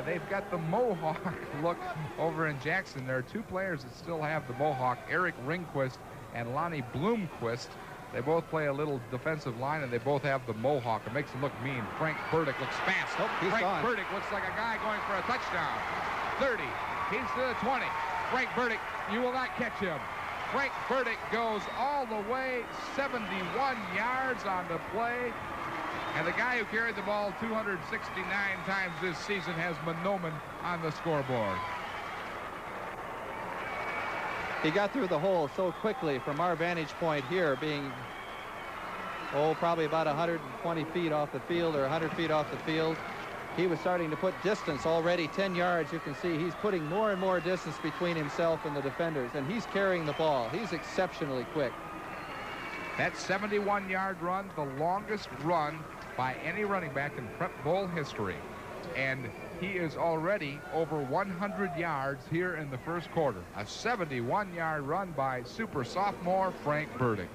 they've got the mohawk look over in Jackson. There are two players that still have the mohawk, Eric Ringquist and Lonnie Bloomquist. They both play a little defensive line, and they both have the mohawk. It makes them look mean. Frank Burdick looks fast. Oh, Frank Burdick looks like a guy going for a touchdown. 30. He's to the 20. Frank Burdick, you will not catch him. Frank Burdick goes all the way 71 yards on the play. And the guy who carried the ball 269 times this season has Mahnomen on the scoreboard. He got through the hole so quickly from our vantage point here, being, probably about 120 feet off the field or 100 feet off the field. He was starting to put distance already, 10 yards. You can see he's putting more and more distance between himself and the defenders, and he's carrying the ball. He's exceptionally quick. That 71-yard run, the longest run by any running back in Prep Bowl history. And he is already over 100 yards here in the first quarter. A 71-yard run by super sophomore Frank Burdick.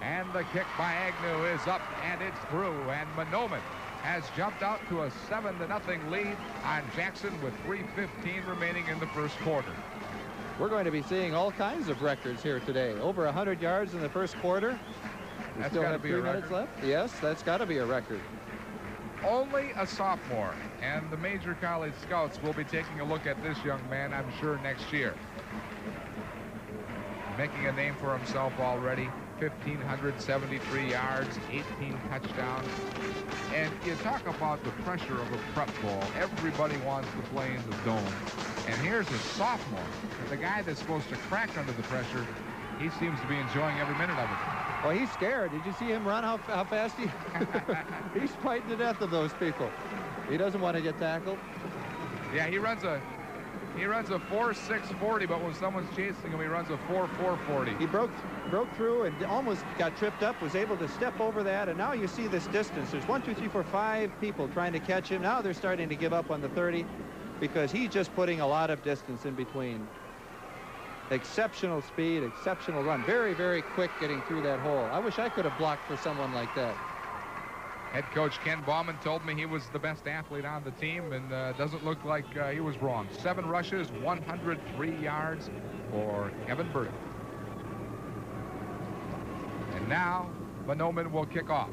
And the kick by Agnew is up, and it's through. And Mahnomen has jumped out to a 7-0 lead on Jackson with 3:15 remaining in the first quarter. We're going to be seeing all kinds of records here today. Over 100 yards in the first quarter. We That's still got to have be 3 a minutes record. left. Yes, that's got to be a record. Only a sophomore, and the major college scouts will be taking a look at this young man, I'm sure, next year. Making a name for himself already. 1,573 yards, 18 touchdowns. And you talk about the pressure of a prep ball. Everybody wants to play in the dome. And here's a sophomore. The guy that's supposed to crack under the pressure, he seems to be enjoying every minute of it. Well, he's scared. Did you see him run? How fast he... He's fighting to death of those people. He doesn't want to get tackled. Yeah, he runs a 4.640, but when someone's chasing him, he runs a 4.440. He broke through and almost got tripped up, was able to step over that, and now you see this distance. There's 1, 2, 3, 4, 5 people trying to catch him. Now they're starting to give up on the 30 because he's just putting a lot of distance in between. Exceptional speed, exceptional run. Very, very quick getting through that hole. I wish I could have blocked for someone like that. Head coach Ken Bauman told me he was the best athlete on the team, and doesn't look like he was wrong. 7 rushes, 103 yards for Kevin Burdick. And now Mahnomen will kick off.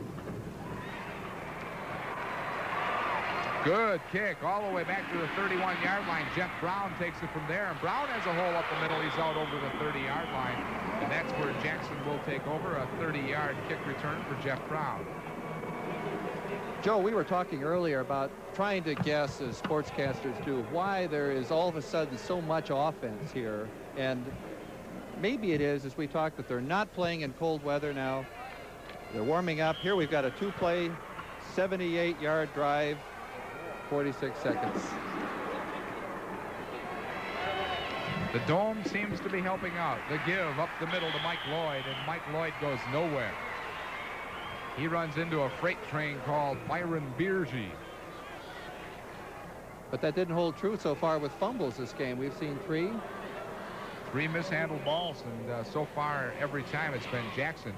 Good kick all the way back to the 31-yard line. Jeff Brown takes it from there, and Brown has a hole up the middle. He's out over the 30-yard line, and that's where Jackson will take over. A 30-yard kick return for Jeff Brown. Joe, we were talking earlier about trying to guess, as sportscasters do, why there is all of a sudden so much offense here. And maybe it is, as we talked, that they're not playing in cold weather now. They're warming up. Here we've got a 2-play, 78-yard drive, 46 seconds. The dome seems to be helping out. The give up the middle to Mike Lloyd, and Mike Lloyd goes nowhere. He runs into a freight train called Byron Bierge. But that didn't hold true so far with fumbles this game. We've seen 3. 3 mishandled balls, and so far every time it's been Jackson.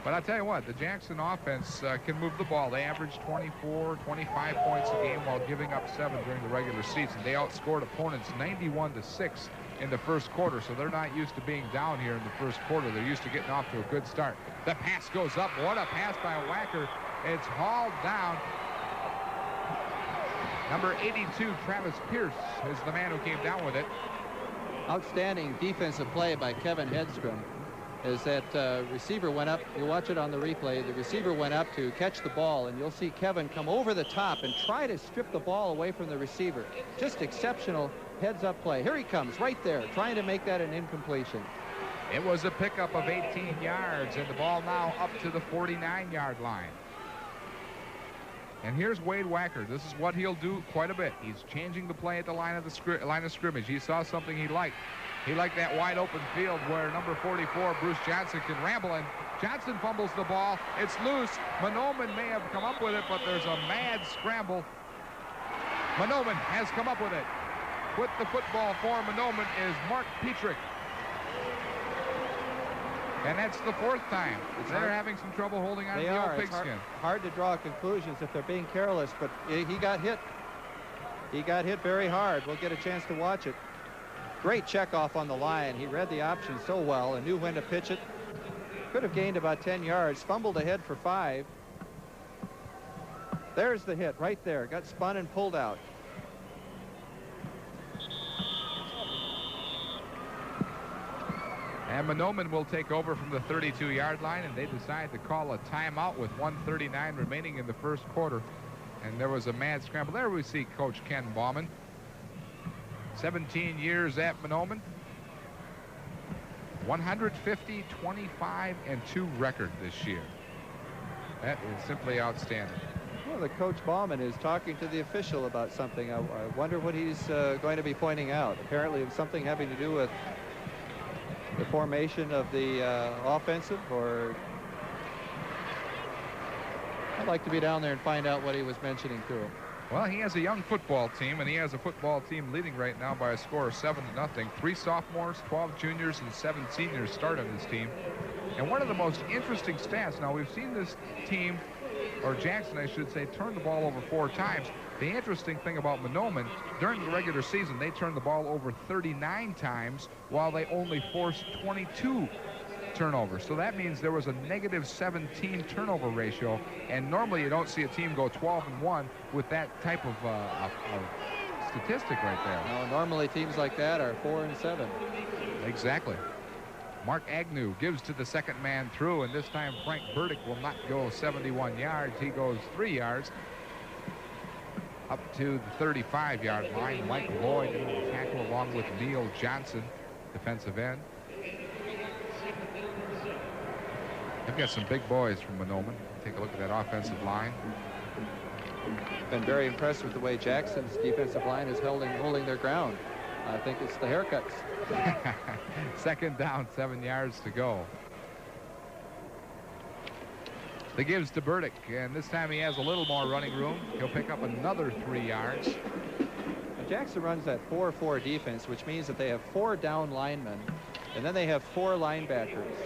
But I'll tell you what, the Jackson offense can move the ball. They average 24, 25 points a game while giving up 7 during the regular season. They outscored opponents 91-6 in the first quarter, so they're not used to being down here in the first quarter. They're used to getting off to a good start. The pass goes up. What a pass by Wacker. It's hauled down. Number 82, Travis Pierce, is the man who came down with it. Outstanding defensive play by Kevin Hedstrom. As that receiver went up, you watch it on the replay, the receiver went up to catch the ball, and you'll see Kevin come over the top and try to strip the ball away from the receiver. Just exceptional heads-up play. Here he comes, right there, trying to make that an incompletion. It was a pickup of 18 yards, and the ball now up to the 49-yard line. And here's Wade Wacker. This is what he'll do quite a bit. He's changing the play at the line of scrimmage. He saw something he liked. He liked that wide open field where number 44, Bruce Johnson, can ramble, and Johnson fumbles the ball. It's loose. Mahnomen may have come up with it, but there's a mad scramble. Mahnomen has come up with it. With the football for Mahnomen is Mark Petrick. And that's the fourth time. They're having some trouble holding on to the old pigskin. Hard to draw conclusions if they're being careless, but he got hit. He got hit very hard. We'll get a chance to watch it. Great checkoff on the line. He read the option so well and knew when to pitch it. Could have gained about 10 yards. Fumbled ahead for 5. There's the hit right there. Got spun and pulled out. And Mahnomen will take over from the 32-yard line, and they decide to call a timeout with 1:39 remaining in the first quarter. And there was a mad scramble. There we see Coach Ken Bauman. 17 years at Mahnomen. 150, 25, and 2 record this year. That is simply outstanding. Well, the Coach Bauman is talking to the official about something. I wonder what he's going to be pointing out. Apparently it's something having to do with the formation of the offensive, or I'd like to be down there and find out what he was mentioning to him. Well, he has a young football team, and he has a football team leading right now by a score of 7-0. 3 sophomores, 12 juniors, and 7 seniors start on this team. And one of the most interesting stats, now we've seen this team, or Jackson, I should say, turn the ball over 4 times. The interesting thing about Mahnomen, during the regular season, they turned the ball over 39 times, while they only forced 22 turnovers. So that means there was a negative 17 turnover ratio, and normally you don't see a team go 12-1 with that type of statistic right there. No, normally teams like that are 4-7. Exactly. Mark Agnew gives to the second man through, and this time Frank Burdick will not go 71 yards. He goes 3 yards up to the 35-yard line. Mike Lloyd in the tackle along with Neil Johnson, defensive end. They've got some big boys from Mahnomen. Take a look at that offensive line. Been very impressed with the way Jackson's defensive line is holding their ground. I think it's the haircuts. Second down, 7 yards to go. The gives to Burdick, and this time he has a little more running room. He'll pick up another 3 yards. Now, Jackson runs that 4-4 defense, which means that they have 4 down linemen, and then they have 4 linebackers.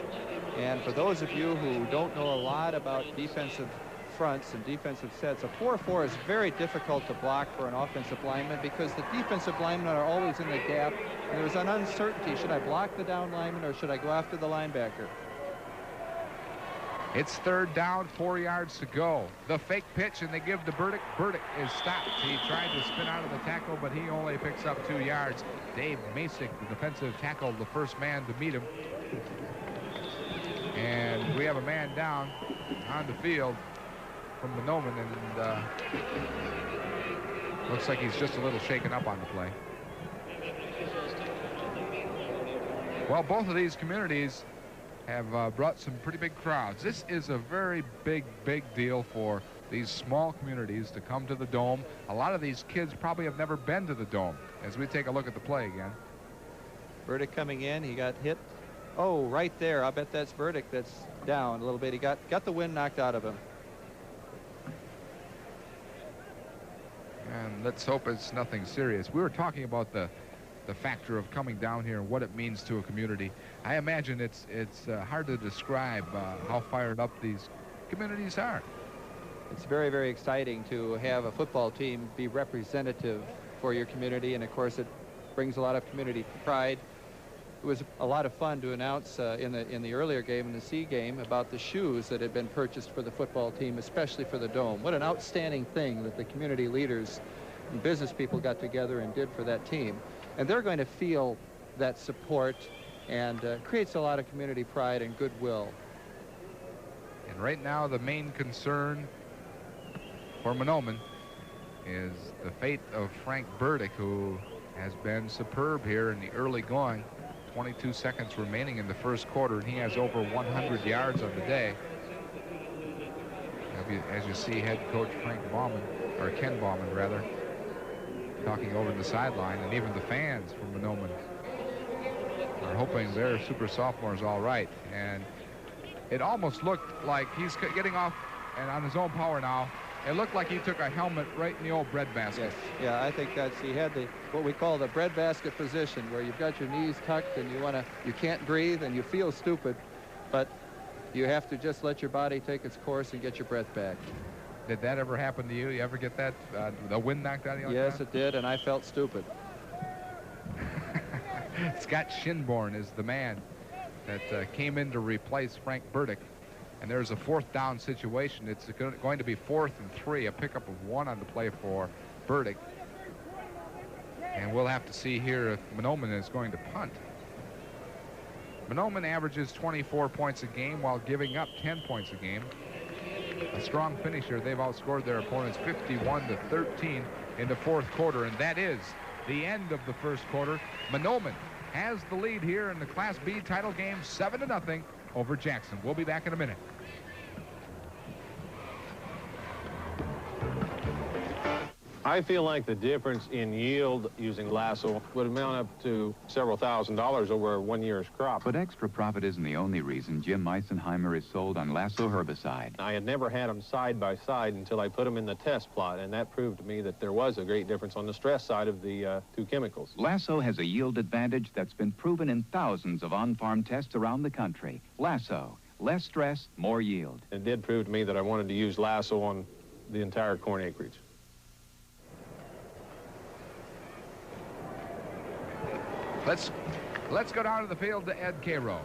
And for those of you who don't know a lot about defensive fronts and defensive sets, a 4-4 is very difficult to block for an offensive lineman because the defensive linemen are always in the gap, and there's an uncertainty. Should I block the down lineman or should I go after the linebacker? It's third down, 4 yards to go. The fake pitch, and they give to Burdick. Burdick is stopped. He tried to spin out of the tackle, but he only picks up 2 yards. Dave Masick, the defensive tackle, the first man to meet him. And we have a man down on the field from Mahnomen, and looks like he's just a little shaken up on the play. Well, both of these communities have brought some pretty big crowds. This is a very big deal for these small communities to come to the Dome. A lot of these kids probably have never been to the Dome. As we take a look at the play again. Burdick coming in, he got hit. Oh, right there. I bet that's Burdick that's down a little bit. He got the wind knocked out of him. And let's hope it's nothing serious. We were talking about the factor of coming down here and what it means to a community. I imagine it's hard to describe how fired up these communities are. It's very, very exciting to have a football team be representative for your community, and of course it brings a lot of community pride. It was a lot of fun to announce in the earlier game, in the C game, about the shoes that had been purchased for the football team, especially for the Dome. What an outstanding thing that the community leaders and business people got together and did for that team. And they're going to feel that support, and creates a lot of community pride and goodwill. And right now the main concern for Mahnomen is the fate of Frank Burdick, who has been superb here in the early going. 22 seconds remaining in the first quarter, and he has over 100 yards on the day. As you see, head coach Frank Bauman, or Ken Bauman rather, talking over the sideline, and even the fans from Mahnomen are hoping their super sophomore is all right. And it almost looked like he's getting off and on his own power now. It looked like he took a helmet right in the old breadbasket. Yes. Yeah, I think he had what we call the breadbasket position, where you've got your knees tucked and you can't breathe and you feel stupid, but you have to just let your body take its course and get your breath back. Did that ever happen to you? You ever get that, the wind knocked out of you like Yes, that? it did, and I felt stupid. Scott Shinborn is the man that came in to replace Frank Burdick. And there's a 4th down situation. It's going to be 4th and 3, a pickup of 1 on the play for Burdick. And we'll have to see here if Mahnomen is going to punt. Mahnomen averages 24 points a game while giving up 10 points a game. A strong finisher. They've outscored their opponents 51-13 in the 4th quarter, and that is the end of the first quarter. Mahnomen has the lead here in the Class B title game, 7-0 over Jackson. We'll be back in a minute. I feel like the difference in yield using lasso would amount up to several $1,000s over 1 year's crop. But extra profit isn't the only reason Jim Meisenheimer is sold on Lasso herbicide. I had never had them side by side until I put them in the test plot, and that proved to me that there was a great difference on the stress side of the two chemicals. Lasso has a yield advantage that's been proven in thousands of on-farm tests around the country. Lasso, less stress, more yield. It did prove to me that I wanted to use lasso on the entire corn acreage. Let's go down to the field to Ed Cairo.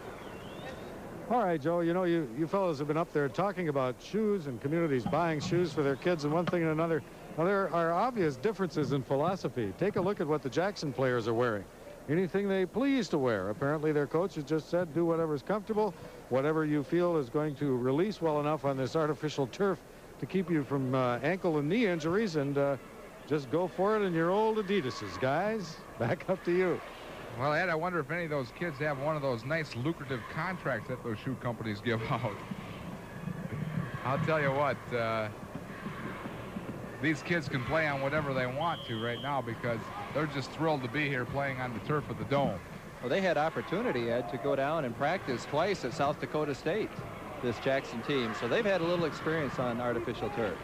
All right, Joe, you know, you fellows have been up there talking about shoes and communities buying shoes for their kids and one thing and another. Now, there are obvious differences in philosophy. Take a look at what the Jackson players are wearing. Anything they please to wear. Apparently, their coach has just said, do whatever's comfortable, whatever you feel is going to release well enough on this artificial turf to keep you from ankle and knee injuries, and just go for it in your old Adidases, guys. Back up to you. Well, Ed, I wonder if any of those kids have one of those nice lucrative contracts that those shoe companies give out. I'll tell you what, these kids can play on whatever they want to right now because they're just thrilled to be here playing on the turf of the Dome. Well, they had opportunity, Ed, to go down and practice twice at South Dakota State, this Jackson team. So they've had a little experience on artificial turf.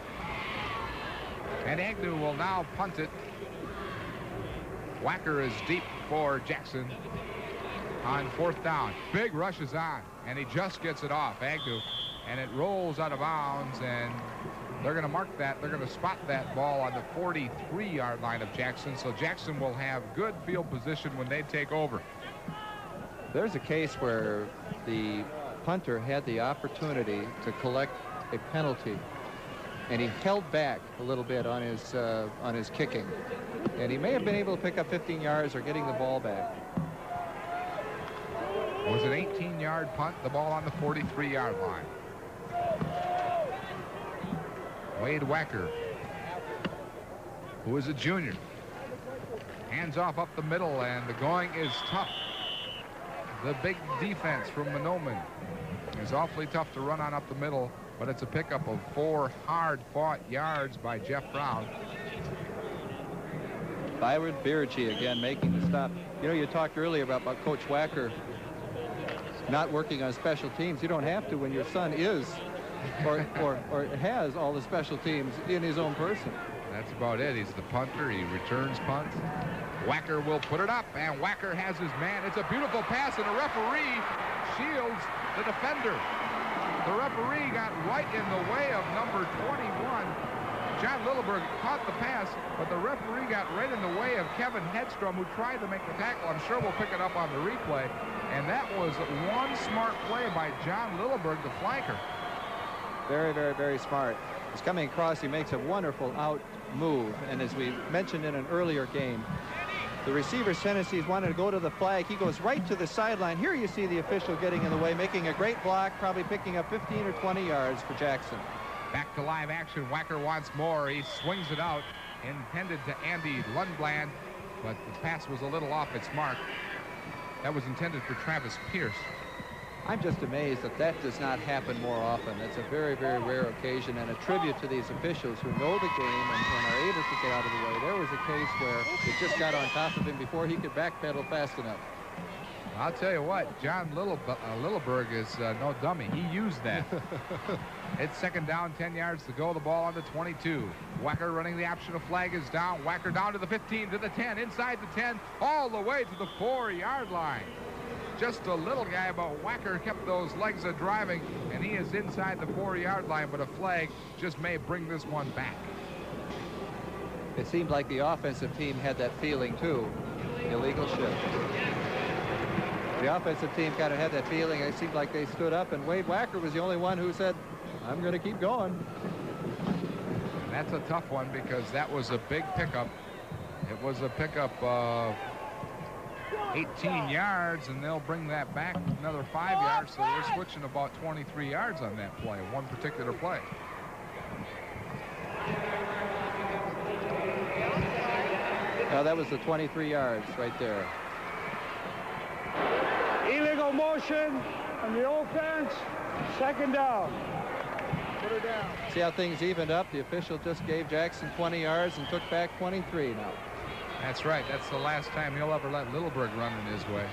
And Agnew will now punt it. Wacker is deep for Jackson on 4th down. Big rush is on, and he just gets it off, Agnew, and it rolls out of bounds, and they're going to mark that. They're going to spot that ball on the 43-yard line of Jackson, so Jackson will have good field position when they take over. There's a case where the punter had the opportunity to collect a penalty, and he held back a little bit on his kicking, and he may have been able to pick up 15 yards or getting the ball back. It was an 18-yard punt, the ball on the 43-yard line. Wade Wacker, who is a junior, hands off up the middle, and the going is tough. The big defense from Mahnomen is awfully tough to run on up the middle, but it's a pickup of 4 hard-fought yards by Jeff Brown. Byron Birchie again making the stop. You know, you talked earlier about Coach Wacker not working on special teams. You don't have to when your son is or has all the special teams in his own person. That's about it. He's the punter. He returns punts. Wacker will put it up, and Wacker has his man. It's a beautiful pass, and the referee shields the defender. The referee got right in the way of number 21. John Lilleberg caught the pass, but the referee got right in the way of Kevin Hedstrom, who tried to make the tackle. I'm sure we'll pick it up on the replay. And that was one smart play by John Lilleberg, the flanker. Very, very, very smart. He's coming across. He makes a wonderful out move. And as we mentioned in an earlier game, the receiver's tendencies wanted to go to the flag. He goes right to the sideline. Here you see the official getting in the way, making a great block, probably picking up 15 or 20 yards for Jackson. Back to live action. Wacker wants more. He swings it out, intended to Andy Lundblad, but the pass was a little off its mark. That was intended for Travis Pierce. I'm just amazed that that does not happen more often. It's a very, very rare occasion, and a tribute to these officials who know the game and are able to get out of the way. There was a case where it just got on top of him before he could backpedal fast enough. I'll tell you what, John Littleberg is no dummy. He used that. It's second down, 10 yards to go. The ball on the 22. Wacker running the option. A flag is down. Wacker down to the 15, to the 10, inside the 10, all the way to the 4-yard line. Just a little guy, but Wacker kept those legs a driving, and he is inside the 4-yard line, but a flag just may bring this one back. It seemed like the offensive team had that feeling, too. Illegal shift. The offensive team kind of had that feeling. It seemed like they stood up, and Wade Wacker was the only one who said, I'm going to keep going. And that's a tough one because that was a big pickup. It was a pickup of 18 yards, and they'll bring that back another 5 yards, so they're switching about 23 yards on that play, one particular play. Now that was the 23 yards right there. Illegal motion on the offense. Second down. Put her down. See how things evened up? The official just gave Jackson 20 yards and took back 23 now. That's right. That's the last time he'll ever let Littleberg run in his way.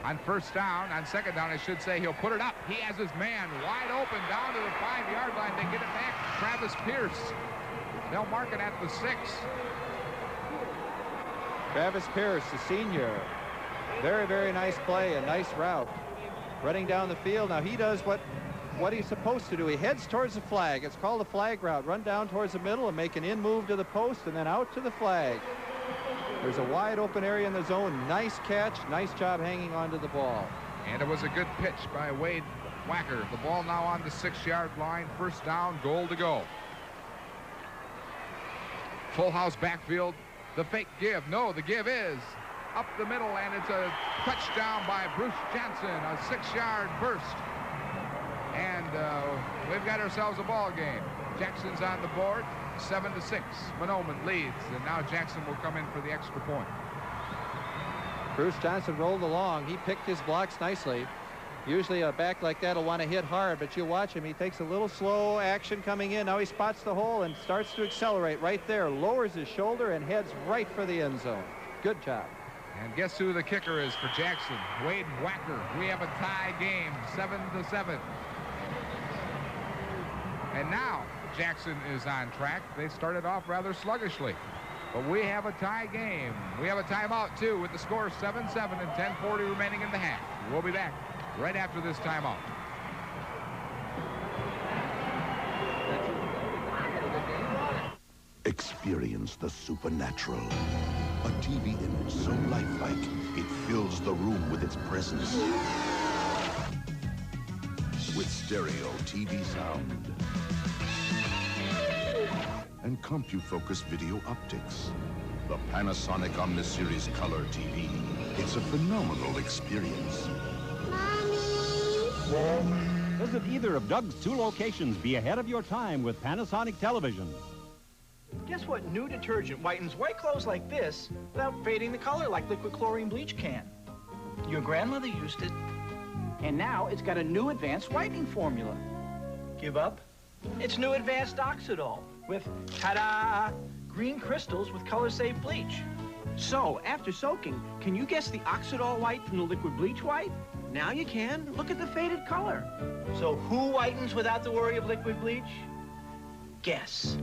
On first down, on second down, I should say, he'll put it up. He has his man wide open down to the 5-yard line. They get it back. Travis Pierce. They'll mark it at the 6. Travis Pierce, the senior. Very, very nice play, a nice route. Running down the field. Now he does what he's supposed to do. He heads towards the flag. It's called a flag route. Run down towards the middle and make an in move to the post and then out to the flag. There's a wide open area in the zone. Nice catch. Nice job hanging onto the ball. And it was a good pitch by Wade Wacker. The ball now on the 6-yard line. First down, goal to go. Full house backfield. The fake give. No, the give is up the middle, and it's a touchdown by Bruce Johnson, a 6-yard burst. And we've got ourselves a ball game. Jackson's on the board, 7-6. Mahnomen leads, and now Jackson will come in for the extra point. Bruce Johnson rolled along. He picked his blocks nicely. Usually a back like that will want to hit hard, but you watch him. He takes a little slow action coming in. Now he spots the hole and starts to accelerate right there. Lowers his shoulder and heads right for the end zone. Good job. And guess who the kicker is for Jackson? Wade Wacker. We have a tie game, 7-7. And now Jackson is on track. They started off rather sluggishly, but we have a tie game. We have a timeout, too, with the score 7-7 and 10:40 remaining in the half. We'll be back right after this timeout. Experience the supernatural. A TV image so lifelike, it fills the room with its presence. With stereo TV sound and CompuFocus video optics. The Panasonic Omniseries Color TV. It's a phenomenal experience. Visit either of Doug's 2 locations. Be ahead of your time with Panasonic television. Guess what new detergent whitens white clothes like this without fading the color like liquid chlorine bleach can? Your grandmother used it, and now it's got a new advanced whitening formula. Give up? It's new advanced Oxidol with, ta-da, green crystals with color-safe bleach. So, after soaking, can you guess the Oxidol white from the liquid bleach white? Now you can. Look at the faded color. So who whitens without the worry of liquid bleach? Guess.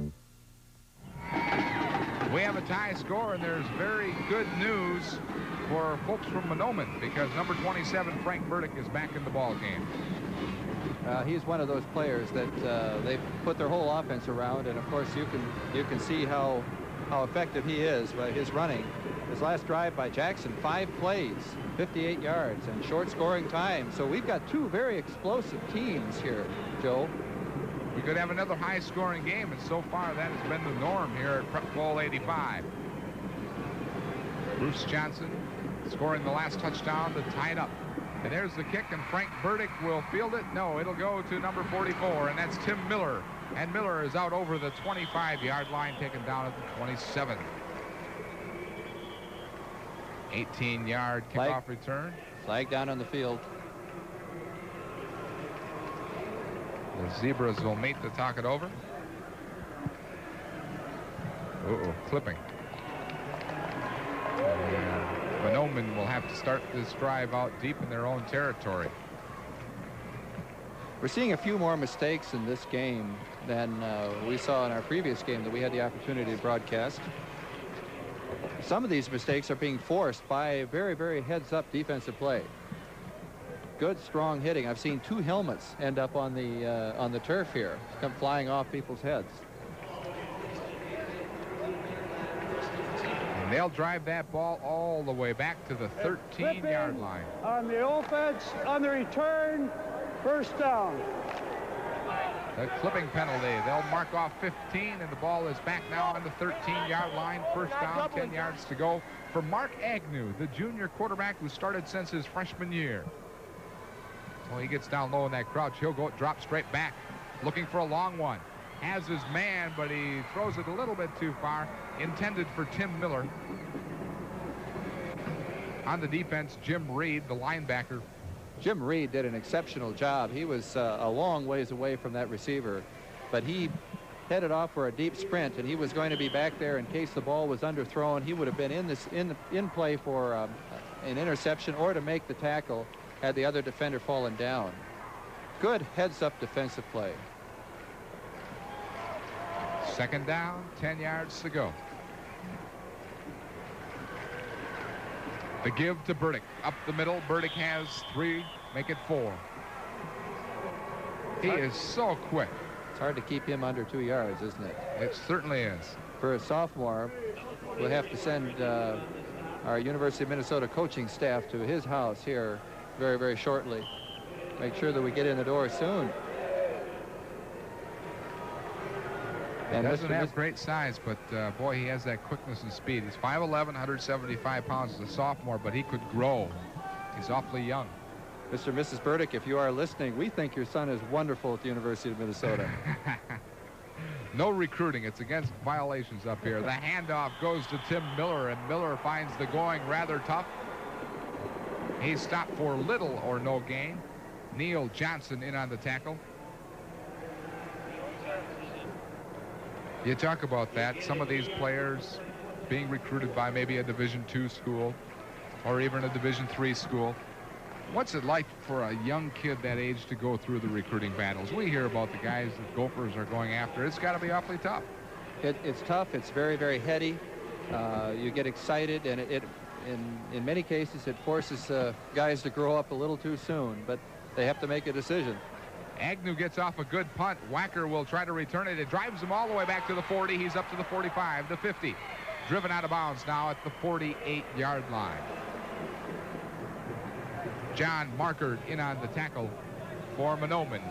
We have a tie score, and there's very good news for folks from Mahnomen because number 27, Frank Burdick, is back in the ball game. He's one of those players that they put their whole offense around, and of course you can see how effective he is by his running. His last drive by Jackson, 5 plays, 58 yards, and short scoring time. So we've got 2 very explosive teams here, Joe. We could have another high-scoring game, and so far that has been the norm here at Prep Bowl 85. Bruce Johnson scoring the last touchdown to tie it up. And there's the kick, and Frank Burdick will field it. No, it'll go to number 44, and that's Tim Miller. And Miller is out over the 25-yard line, taken down at the 27. 18-yard kickoff return. Flag down on the field. The Zebras will meet to talk it over. Clipping. And Mahnomen will have to start this drive out deep in their own territory. We're seeing a few more mistakes in this game than we saw in our previous game that we had the opportunity to broadcast. Some of these mistakes are being forced by very, very heads-up defensive play. Good, strong hitting. I've seen 2 helmets end up on the turf here, come flying off people's heads. And they'll drive that ball all the way back to the 13-yard line. On the offense, on the return, first down. The clipping penalty. They'll mark off 15, and the ball is back now on the 13-yard line. First down, 10 yards to go for Mark Agnew, the junior quarterback who started since his freshman year. Well, he gets down low in that crouch. He'll go drop straight back, looking for a long one. Has his man, but he throws it a little bit too far. Intended for Tim Miller. On the defense, Jim Reed, the linebacker. Jim Reed did an exceptional job. He was a long ways away from that receiver, but he headed off for a deep sprint, and he was going to be back there in case the ball was underthrown. He would have been in play for an interception or to make the tackle had the other defender fallen down. Good heads-up defensive play. Second down, 10 yards to go. The give to Burdick. Up the middle. Burdick has 3. Make it 4. He is so quick. It's hard to keep him under 2 yards, isn't it? It certainly is. For a sophomore, we'll have to send our University of Minnesota coaching staff to his house here very, very shortly. Make sure that we get in the door soon. He doesn't have great size, but boy, he has that quickness and speed. He's 5'11", 175 pounds as a sophomore, but he could grow. He's awfully young. Mr. and Mrs. Burdick, if you are listening, we think your son is wonderful at the University of Minnesota. No recruiting. It's against violations up here. The handoff goes to Tim Miller, and Miller finds the going rather tough. He's stopped for little or no gain. Neil Johnson in on the tackle. You talk about that. Some of these players being recruited by maybe a Division II school or even a Division III school. What's it like for a young kid that age to go through the recruiting battles? We hear about the guys that Gophers are going after. It's got to be awfully tough. It's tough. It's very, very heady. You get excited, and in many cases it forces guys to grow up a little too soon, but they have to make a decision. Agnew gets off a good punt. Wacker will try to return it. It drives him all the way back to the 40. He's up to the 45, the 50. Driven out of bounds now at the 48-yard line. John Markert in on the tackle for Mahnomen.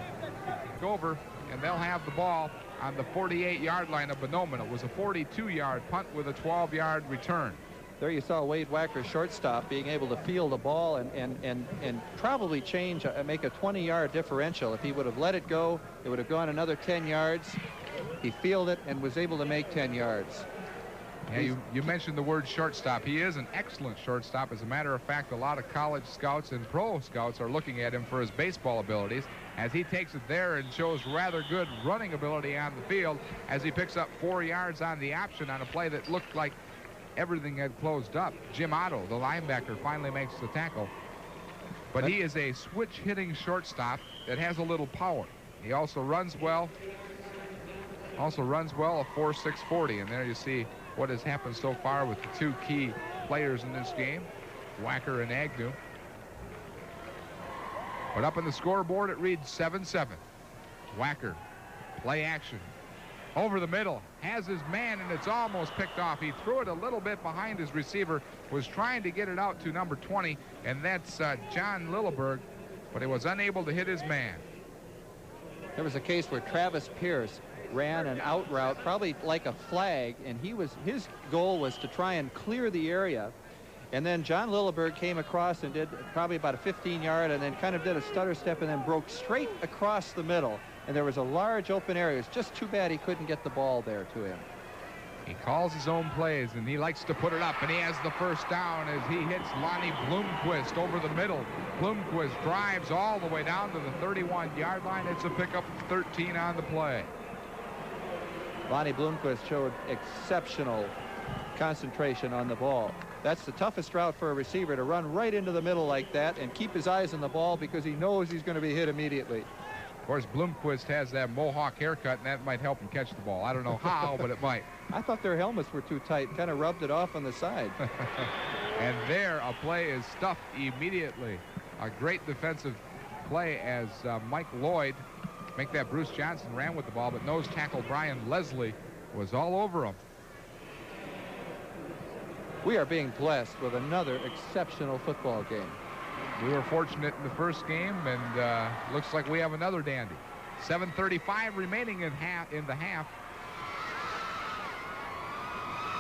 Over, and they'll have the ball on the 48-yard line of Mahnomen. It was a 42-yard punt with a 12-yard return. There you saw Wade Wacker, shortstop, being able to field the ball and probably make a 20-yard differential. If he would have let it go, it would have gone another 10 yards. He fielded it and was able to make 10 yards. Yeah, you mentioned the word shortstop. He is an excellent shortstop. As a matter of fact, a lot of college scouts and pro scouts are looking at him for his baseball abilities as he takes it there and shows rather good running ability on the field as he picks up 4 yards on the option on a play that looked like everything had closed up. Jim Otto, the linebacker, finally makes the tackle. But he is a switch-hitting shortstop that has a little power. He also runs well. A 4.6 40, and there you see what has happened so far with the 2 key players in this game, Wacker and Agnew. But up on the scoreboard, it reads 7-7. Wacker, play action. Over the middle, has his man, and it's almost picked off. He threw it a little bit behind his receiver, was trying to get it out to number 20, and that's John Lilleberg, but he was unable to hit his man. There was a case where Travis Pierce ran an out route, probably like a flag, and his goal was to try and clear the area. And then John Lilleberg came across and did probably about a 15-yard and then kind of did a stutter step and then broke straight across the middle. And there was a large open area. It's just too bad he couldn't get the ball there to him. He calls his own plays, and he likes to put it up, and he has the first down as he hits Lonnie Bloomquist over the middle. Bloomquist drives all the way down to the 31-yard line. It's a pickup of 13 on the play. Lonnie Bloomquist showed exceptional concentration on the ball. That's the toughest route for a receiver, to run right into the middle like that and keep his eyes on the ball because he knows he's going to be hit immediately. Of course, Bloomquist has that mohawk haircut, and that might help him catch the ball. I don't know how, but it might. I thought their helmets were too tight, kind of rubbed it off on the side. And there, a play is stuffed immediately. A great defensive play as Mike Lloyd, make that Bruce Johnson, ran with the ball, but nose tackle Brian Leslie was all over him. We are being blessed with another exceptional football game. We were fortunate in the first game, and looks like we have another dandy. 7:35 remaining in the half.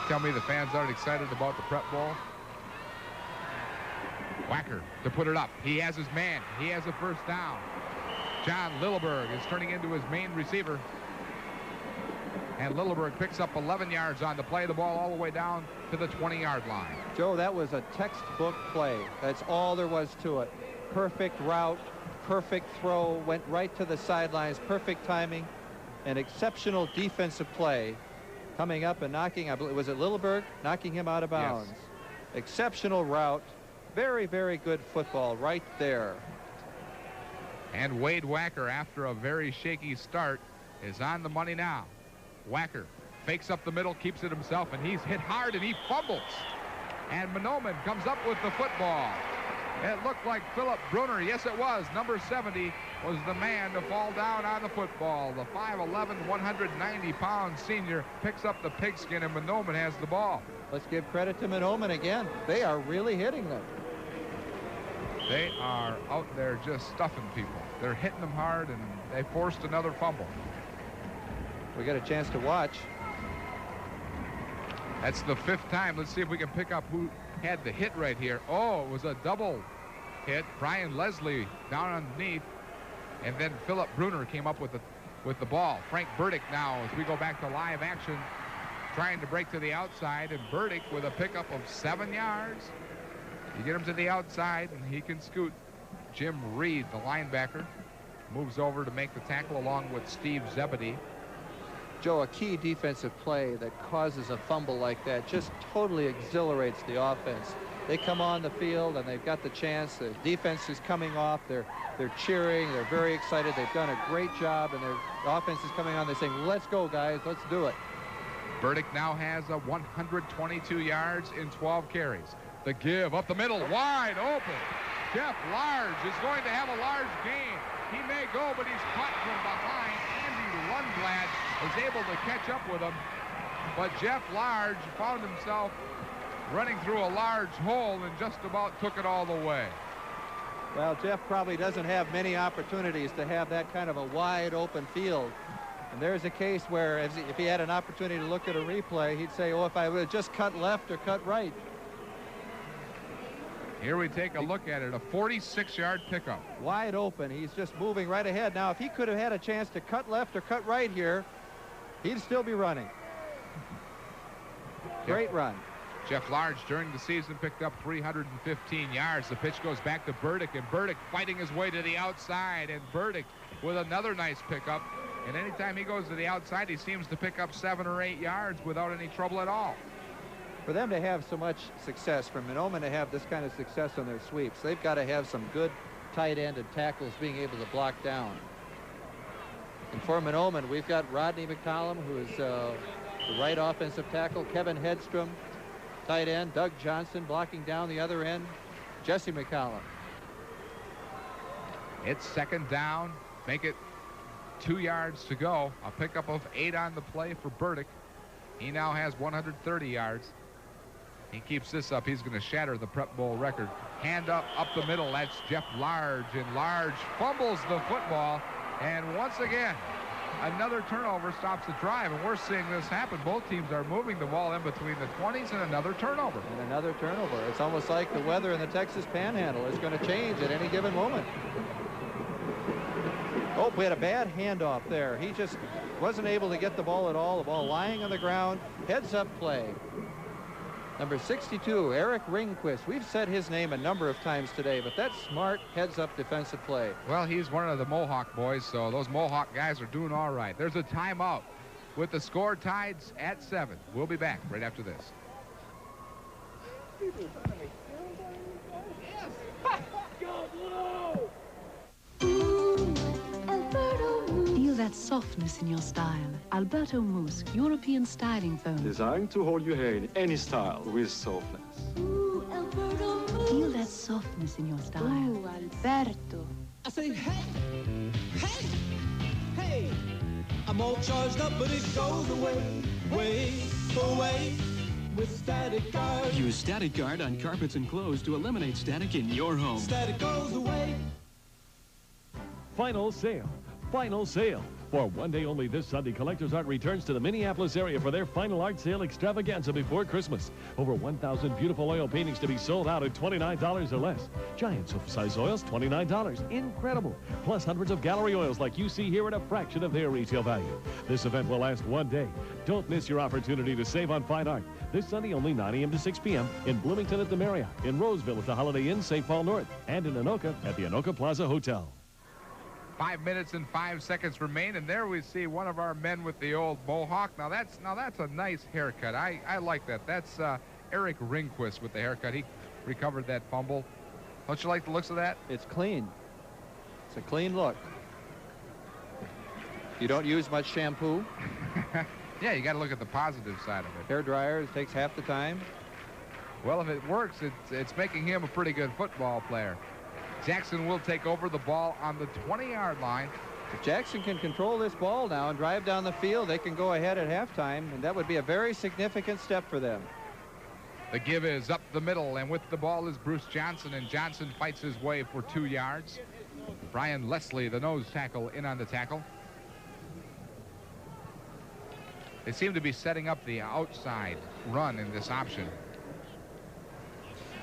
Tell me the fans aren't excited about the Prep Bowl. Wacker to put it up. He has his man. He has a first down. John Lilleberg is turning into his main receiver. And Lilleberg picks up 11 yards on the play, the ball all the way down to the 20-yard line. Joe, that was a textbook play. That's all there was to it. Perfect route, perfect throw, went right to the sidelines, perfect timing, an exceptional defensive play. Coming up and knocking, I believe, was it Lilleberg? Knocking him out of bounds. Yes. Exceptional route. Very, very good football right there. And Wade Wacker, after a very shaky start, is on the money now. Wacker fakes up the middle, keeps it himself, and he's hit hard, and he fumbles. And Mahnomen comes up with the football. It looked like Philip Brunner. Yes, it was. Number 70 was the man to fall down on the football. The 5'11", 190-pound senior picks up the pigskin, and Mahnomen has the ball. Let's give credit to Mahnomen again. They are really hitting them. They are out there just stuffing people. They're hitting them hard, and they forced another fumble. We got a chance to watch. That's the 5th time. Let's see if we can pick up who had the hit right here. Oh, it was a double hit. Brian Leslie down underneath, and then Philip Brunner came up with the ball. Frank Burdick now, as we go back to live action, trying to break to the outside, and Burdick with a pickup of 7 yards. You get him to the outside, and he can scoot. Jim Reed, the linebacker, moves over to make the tackle along with Steve Zebedee. Joe, a key defensive play that causes a fumble like that just totally exhilarates the offense. They come on the field, and they've got the chance. The defense is coming off. They're cheering. They're very excited. They've done a great job, and their offense is coming on. They're saying, let's go, guys. Let's do it. Burdick now has 122 yards in 12 carries. The give up the middle, wide open. Jeff Large is going to have a large gain. He may go, but he's caught from behind. Andy Lundblad is able to catch up with him, but Jeff Large found himself running through a large hole and just about took it all the way. Well, Jeff probably doesn't have many opportunities to have that kind of a wide open field. And there's a case where if he had an opportunity to look at a replay, he'd say, oh, if I would have just cut left or cut right. Here we take a look at it, a 46-yard pickup. Wide open. He's just moving right ahead. Now, if he could have had a chance to cut left or cut right here, he'd still be running. Great run. Jeff Large, during the season, picked up 315 yards. The pitch goes back to Burdick, and Burdick fighting his way to the outside, and Burdick with another nice pickup. And anytime he goes to the outside, he seems to pick up 7 or 8 yards without any trouble at all. For them to have so much success, for Mahnomen to have this kind of success on their sweeps, they've got to have some good tight end and tackles being able to block down. And for Mahnomen, we've got Rodney McCollum, who is the right offensive tackle, Kevin Hedstrom, tight end, Doug Johnson blocking down the other end, Jesse McCollum. It's second down, make it 2 yards to go. A pickup of 8 on the play for Burdick. He now has 130 yards. He keeps this up, he's going to shatter the Prep Bowl record. Hand up the middle, that's Jeff Large, and Large fumbles the football, and once again another turnover stops the drive, and we're seeing this happen. Both teams are moving the ball in between the 20s, and another turnover. And another turnover. It's almost like the weather in the Texas Panhandle is going to change at any given moment. Oh, we had a bad handoff there. He just wasn't able to get the ball at all. The ball lying on the ground. Heads-up play. Number 62, Eric Ringquist. We've said his name a number of times today, but that's smart heads-up defensive play. Well, he's one of the Mohawk boys, so those Mohawk guys are doing all right. There's a timeout with the score tied at 7. We'll be back right after this. Feel that softness in your style. Alberto Mousse, European styling foam. Designed to hold your hair in any style with softness. Feel that softness in your style. Ooh, Alberto. I say, hey, hey, hey. I'm all charged up, but it goes away, away with Static Guard. Use Static Guard on carpets and clothes to eliminate static in your home. Static goes away. Final sale. Final sale. For one day only this Sunday, Collectors Art returns to the Minneapolis area for their final art sale extravaganza before Christmas. Over 1,000 beautiful oil paintings to be sold out at $29 or less. Giant sofa-size oils, $29. Incredible. Plus hundreds of gallery oils like you see here at a fraction of their retail value. This event will last one day. Don't miss your opportunity to save on fine art. This Sunday only 9 a.m. to 6 p.m. in Bloomington at the Marriott, in Roseville at the Holiday Inn, St. Paul North, and in Anoka at the Anoka Plaza Hotel. 5 minutes and 5 seconds remain, and there we see one of our men with the old Mohawk. Now that's a nice haircut. I like that. That's Eric Ringquist with the haircut. He recovered that fumble. Don't you like the looks of that? It's clean. It's a clean look. You don't use much shampoo. Yeah, you got to look at the positive side of it. Hair dryer takes half the time. Well, if it works, it's making him a pretty good football player. Jackson will take over the ball on the 20-yard line. If Jackson can control this ball now and drive down the field, they can go ahead at halftime, and that would be a very significant step for them. The give is up the middle, and with the ball is Bruce Johnson, and Johnson fights his way for 2 yards. Brian Leslie, the nose tackle, in on the tackle. They seem to be setting up the outside run in this option.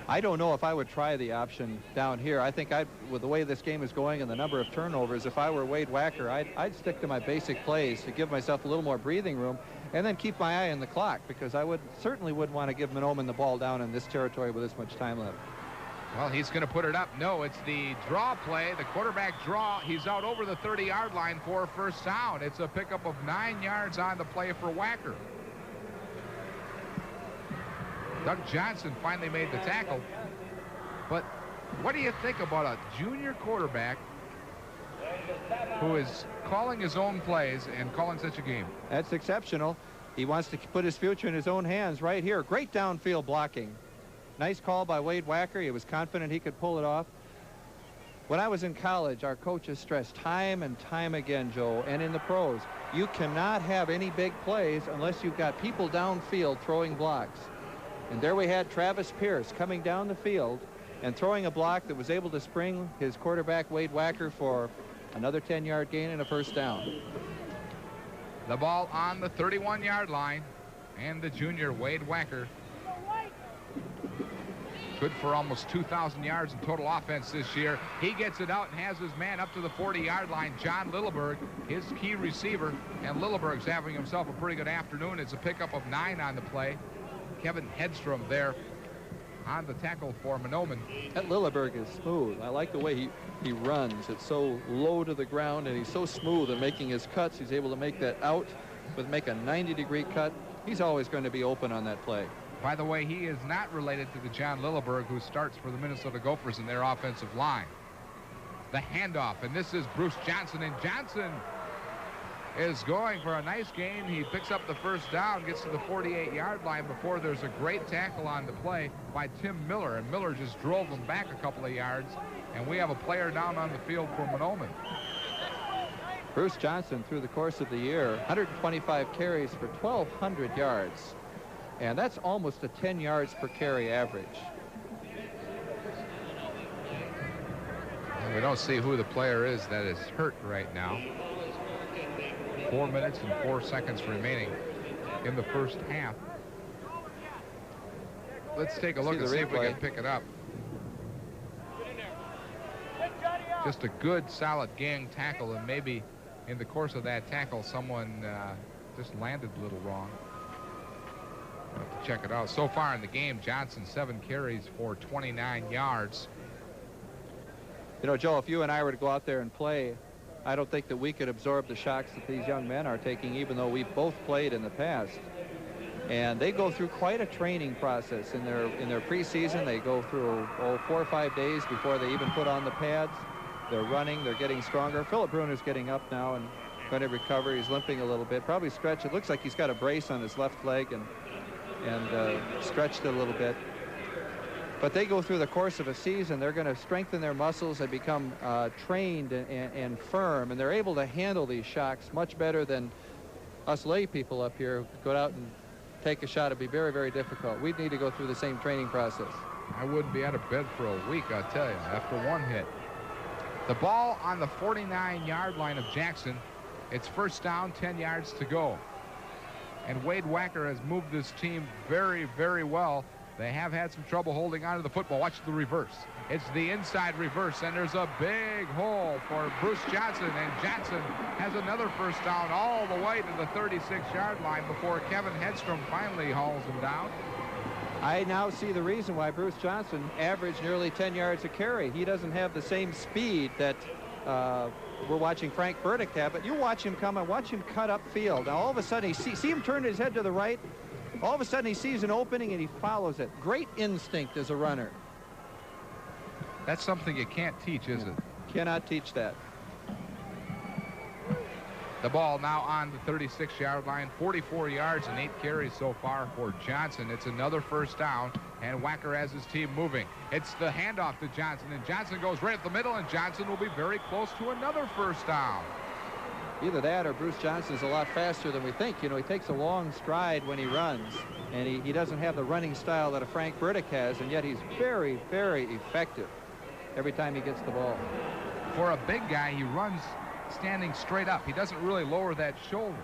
I don't know if I would try the option down here. I think with the way this game is going and the number of turnovers, if I were Wade Wacker, I'd stick to my basic plays to give myself a little more breathing room and then keep my eye on the clock, because I certainly wouldn't want to give Mahnomen the ball down in this territory with this much time left. Well, he's going to put it up. No, it's the draw play, the quarterback draw. He's out over the 30-yard line for a first down. It's a pickup of 9 yards on the play for Wacker. Doug Johnson finally made the tackle. But what do you think about a junior quarterback who is calling his own plays and calling such a game? That's exceptional. He wants to put his future in his own hands right here. Great downfield blocking. Nice call by Wade Wacker. He was confident he could pull it off. When I was in college, our coaches stressed time and time again, Joe, and in the pros, you cannot have any big plays unless you've got people downfield throwing blocks. And there we had Travis Pierce coming down the field and throwing a block that was able to spring his quarterback, Wade Wacker, for another 10-yard gain and a first down. The ball on the 31-yard line, and the junior, Wade Wacker, good for almost 2,000 yards in total offense this year. He gets it out and has his man up to the 40-yard line, John Lilleberg, his key receiver, and Lilleberg's having himself a pretty good afternoon. It's a pickup of 9 on the play. Kevin Hedstrom there on the tackle for Mahnomen. That Lilleberg is smooth. I like the way he runs. It's so low to the ground, and he's so smooth in making his cuts. He's able to make that out, but make a 90-degree cut. He's always going to be open on that play. By the way, he is not related to the John Lilleberg who starts for the Minnesota Gophers in their offensive line. The handoff, and this is Bruce Johnson, and Johnson is going for a nice gain. He picks up the first down, gets to the 48-yard line before there's a great tackle on the play by Tim Miller, and Miller just drove him back a couple of yards, and we have a player down on the field for Mahnomen. Bruce Johnson, through the course of the year, 125 carries for 1,200 yards, and that's almost a 10 yards per carry average. And we don't see who the player is that is hurt right now. 4 minutes and 4 seconds remaining in the first half. Let's take a look and see if we can pick it up. Just a good, solid gang tackle, and maybe in the course of that tackle, someone just landed a little wrong. We'll have to check it out. So far in the game, Johnson 7 carries for 29 yards. You know, Joe, if you and I were to go out there and play, I don't think that we could absorb the shocks that these young men are taking, even though we've both played in the past. And they go through quite a training process in their preseason. They go through 4 or 5 days before they even put on the pads. They're running, they're getting stronger. Philip Bruner's getting up now and going to recover. He's limping a little bit, probably stretched. It looks like he's got a brace on his left leg and stretched it a little bit. But they go through the course of a season. They're going to strengthen their muscles and become trained and firm, and they're able to handle these shocks much better than us lay people up here who go out and take a shot. It'd be very, very difficult. We'd need to go through the same training process. I wouldn't be out of bed for a week, I'll tell you, after one hit. The ball on the 49-yard line of Jackson. It's first down, 10 yards to go. And Wade Wacker has moved this team very, very well. They have had some trouble holding on to the football. Watch the reverse. It's the inside reverse, and there's a big hole for Bruce Johnson, and Johnson has another first down all the way to the 36-yard line before Kevin Hedstrom finally hauls him down. I now see the reason why Bruce Johnson averaged nearly 10 yards a carry. He doesn't have the same speed that we're watching Frank Burdick have, but you watch him come and watch him cut upfield. Now all of a sudden, he see him turn his head to the right. All of a sudden, he sees an opening and he follows it. Great instinct as a runner. That's something you can't teach, is it? Cannot teach that. The ball now on the 36-yard line. 44 yards and 8 carries so far for Johnson. It's another first down, and Wacker has his team moving. It's the handoff to Johnson, and Johnson goes right at the middle, and Johnson will be very close to another first down. Either that or Bruce Johnson is a lot faster than we think. You know, he takes a long stride when he runs, and he doesn't have the running style that a Frank Burdick has, and yet he's very, very effective every time he gets the ball. For a big guy, he runs standing straight up. He doesn't really lower that shoulder.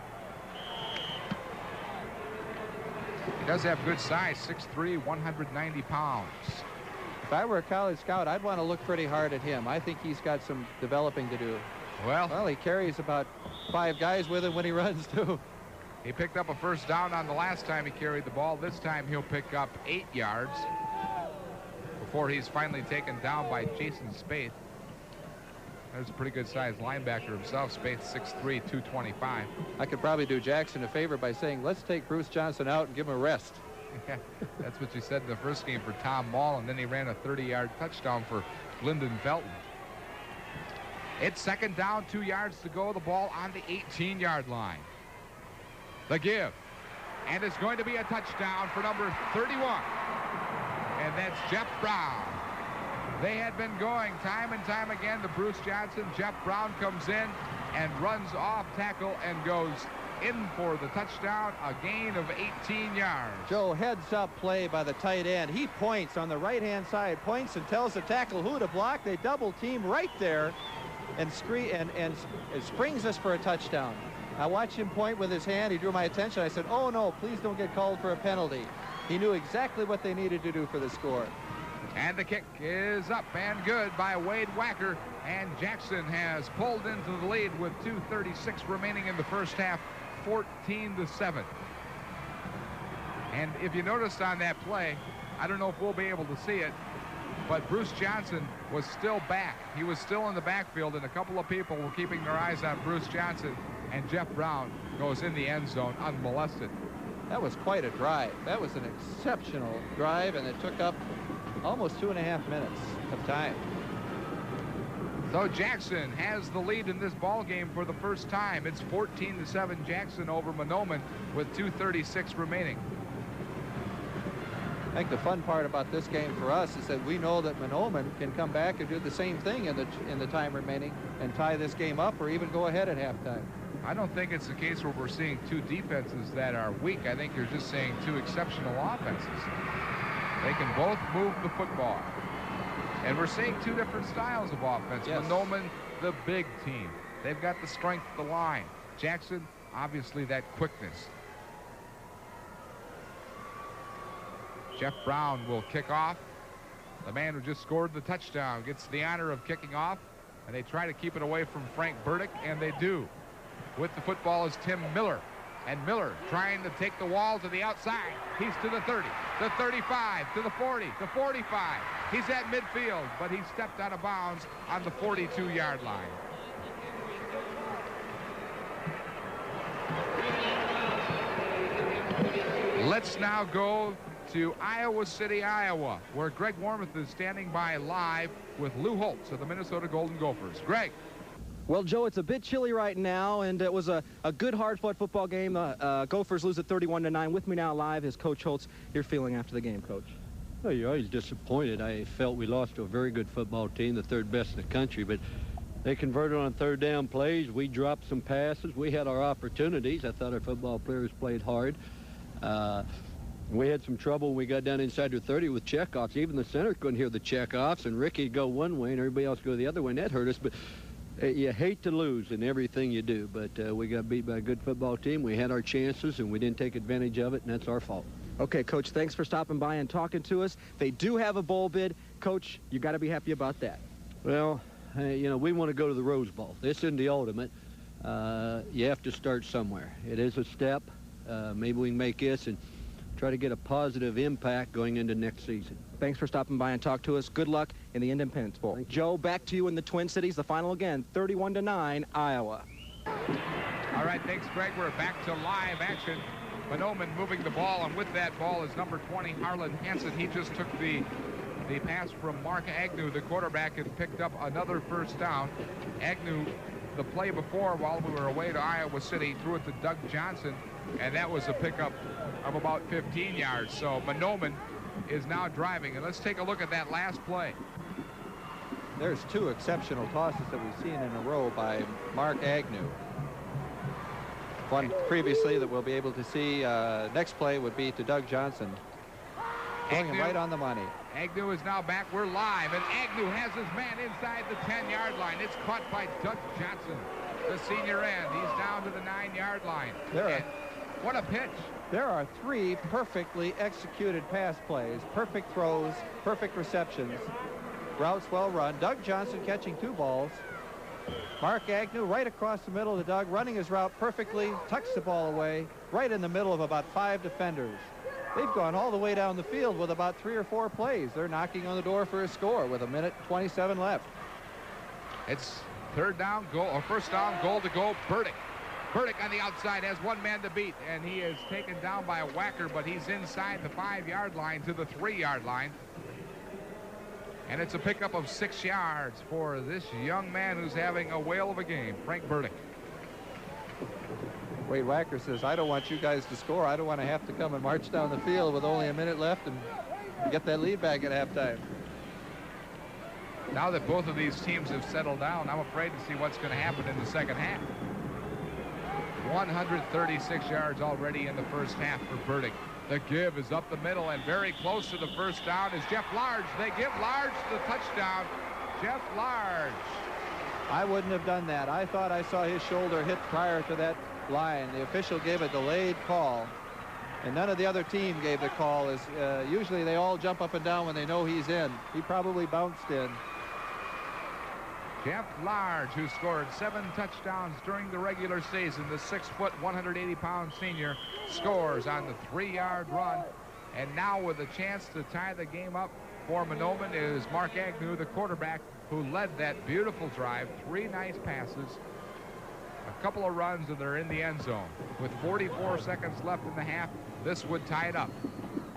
He does have good size, 6'3", 190 pounds. If I were a college scout, I'd want to look pretty hard at him. I think he's got some developing to do. Well, he carries about 5 guys with him when he runs, too. He picked up a first down on the last time he carried the ball. This time he'll pick up 8 yards before he's finally taken down by Jason Spaeth. There's a pretty good-sized linebacker himself. Spaeth, 6'3", 225. I could probably do Jackson a favor by saying, let's take Bruce Johnson out and give him a rest. Yeah, that's what you said in the first game for Tom Mall, and then he ran a 30-yard touchdown for Lyndon Felton. It's second down, 2 yards to go. The ball on the 18-yard line. The give. And it's going to be a touchdown for number 31. And that's Jeff Brown. They had been going time and time again to Bruce Johnson. Jeff Brown comes in and runs off tackle and goes in for the touchdown, a gain of 18 yards. Joe, heads-up play by the tight end. He points on the right-hand side, points and tells the tackle who to block. They double team right there and springs us for a touchdown. I watched him point with his hand. He drew my attention. I said, oh, no, please don't get called for a penalty. He knew exactly what they needed to do for the score. And the kick is up and good by Wade Wacker. And Jackson has pulled into the lead with 2:36 remaining in the first half, 14-7. And if you noticed on that play, I don't know if we'll be able to see it, but Bruce Johnson was still back. He was still in the backfield, and a couple of people were keeping their eyes on Bruce Johnson, and Jeff Brown goes in the end zone unmolested. That was quite a drive. That was an exceptional drive, and it took up almost 2.5 minutes of time. So Jackson has the lead in this ball game for the first time. It's 14-7 Jackson over Mahnomen with 2:36 remaining. I think the fun part about this game for us is that we know that Mahnomen can come back and do the same thing in the time remaining and tie this game up or even go ahead at halftime. I don't think it's the case where we're seeing two defenses that are weak. I think you're just seeing two exceptional offenses. They can both move the football. And we're seeing two different styles of offense. Yes. Mahnomen, the big team. They've got the strength of the line. Jackson, obviously that quickness. Jeff Brown will kick off. The man who just scored the touchdown gets the honor of kicking off. And they try to keep it away from Frank Burdick, and they do. With the football is Tim Miller. And Miller trying to take the wall to the outside. He's to the 30, the 35, to the 40, the 45. He's at midfield, but he stepped out of bounds on the 42-yard line. Let's now go to Iowa City, Iowa, where Greg Warmoth is standing by live with Lou Holtz of the Minnesota Golden Gophers. Greg. Well, Joe, it's a bit chilly right now, and it was a good, hard-fought football game. Gophers lose at 31-9. With me now live is Coach Holtz. Your feeling after the game, Coach? Well, you're always disappointed. I felt we lost to a very good football team, the third best in the country, but they converted on third down plays. We dropped some passes. We had our opportunities. I thought our football players played hard. We had some trouble when we got down inside their 30 with checkoffs. Even the center couldn't hear the checkoffs, and Ricky'd go one way and everybody else go the other way, and that hurt us. But you hate to lose in everything you do, but we got beat by a good football team. We had our chances, and we didn't take advantage of it, and that's our fault. Okay, Coach, thanks for stopping by and talking to us. They do have a bowl bid. Coach, you got to be happy about that. Well, you know, we want to go to the Rose Bowl. This isn't the ultimate. You have to start somewhere. It is a step. Maybe we can make this and try to get a positive impact going into next season. Thanks for stopping by and talk to us. Good luck in the Independence Bowl. Joe, back to you in the Twin Cities. The final again, 31-9, Iowa. All right, thanks, Greg. We're back to live action. Mahnomen moving the ball, and with that ball is number 20, Harlan Hansen. He just took the pass from Mark Agnew, the quarterback, and picked up another first down. Agnew, the play before, while we were away to Iowa City, threw it to Doug Johnson, and that was a pickup of about 15 yards. So Mahnomen is now driving, and let's take a look at that last play. There's two exceptional tosses that we've seen in a row by Mark Agnew. One previously that we'll be able to see. Next play would be to Doug Johnson. Going him right on the money. Agnew is now back. We're live, and Agnew has his man inside the 10-yard line. It's caught by Doug Johnson, the senior end. He's down to the 9-yard line. What a pitch. There are three perfectly executed pass plays, perfect throws, perfect receptions, routes well run. Doug Johnson catching two balls. Mark Agnew right across the middle of Doug, running his route perfectly, tucks the ball away, right in the middle of about 5 defenders. They've gone all the way down the field with about 3 or 4 plays. They're knocking on the door for a score with 1:27 left. It's third down goal, or first down goal to go. Burdick. Burdick on the outside has one man to beat, and he is taken down by a whacker, but he's inside the 5-yard line to the 3-yard line. And it's a pickup of 6 yards for this young man who's having a whale of a game, Frank Burdick. Wade Wacker says, I don't want you guys to score. I don't want to have to come and march down the field with only a minute left and get that lead back at halftime. Now that both of these teams have settled down, I'm afraid to see what's going to happen in the second half. 136 yards already in the first half for Burdick. The give is up the middle, and very close to the first down is Jeff Large. They give Large the touchdown. Jeff Large. I wouldn't have done that. I thought I saw his shoulder hit prior to that line. The official gave a delayed call, and none of the other team gave the call. Usually they all jump up and down when they know he's in. He probably bounced in. Jeff Large, who scored 7 touchdowns during the regular season, the 6-foot, 180-pound senior, scores on the 3-yard run. And now with a chance to tie the game up for Mahnomen is Mark Agnew, the quarterback, who led that beautiful drive. 3 nice passes, a couple of runs, and they're in the end zone. With 44 seconds left in the half, this would tie it up.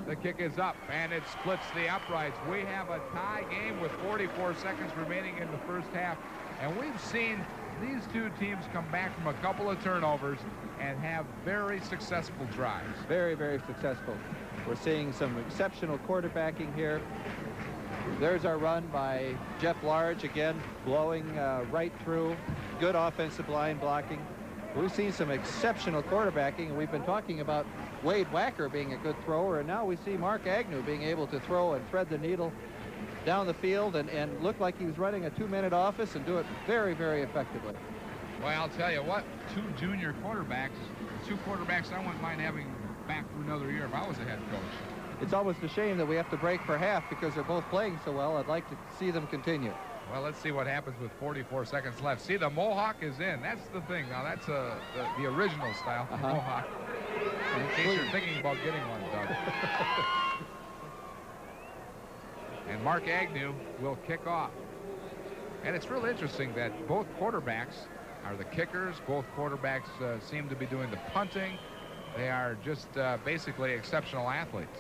The kick is up, and it splits the uprights. We have a tie game with 44 seconds remaining in the first half, and we've seen these two teams come back from a couple of turnovers and have very successful drives. Very, very successful. We're seeing some exceptional quarterbacking here. There's our run by Jeff Large, again, blowing right through. Good offensive line blocking. We've seen some exceptional quarterbacking, and we've been talking about Wade Wacker being a good thrower, and now we see Mark Agnew being able to throw and thread the needle down the field and look like he was running a 2-minute office and do it very, very effectively. Well, I'll tell you what, 2 junior quarterbacks, 2 quarterbacks I wouldn't mind having back for another year if I was a head coach. It's almost a shame that we have to break for half because they're both playing so well. I'd like to see them continue. Well, let's see what happens with 44 seconds left. See, the Mohawk is in. That's the thing. Now, that's the original style, Mohawk. In case you're thinking about getting one, Doug. And Mark Agnew will kick off. And it's real interesting that both quarterbacks are the kickers. Both quarterbacks seem to be doing the punting. They are just basically exceptional athletes.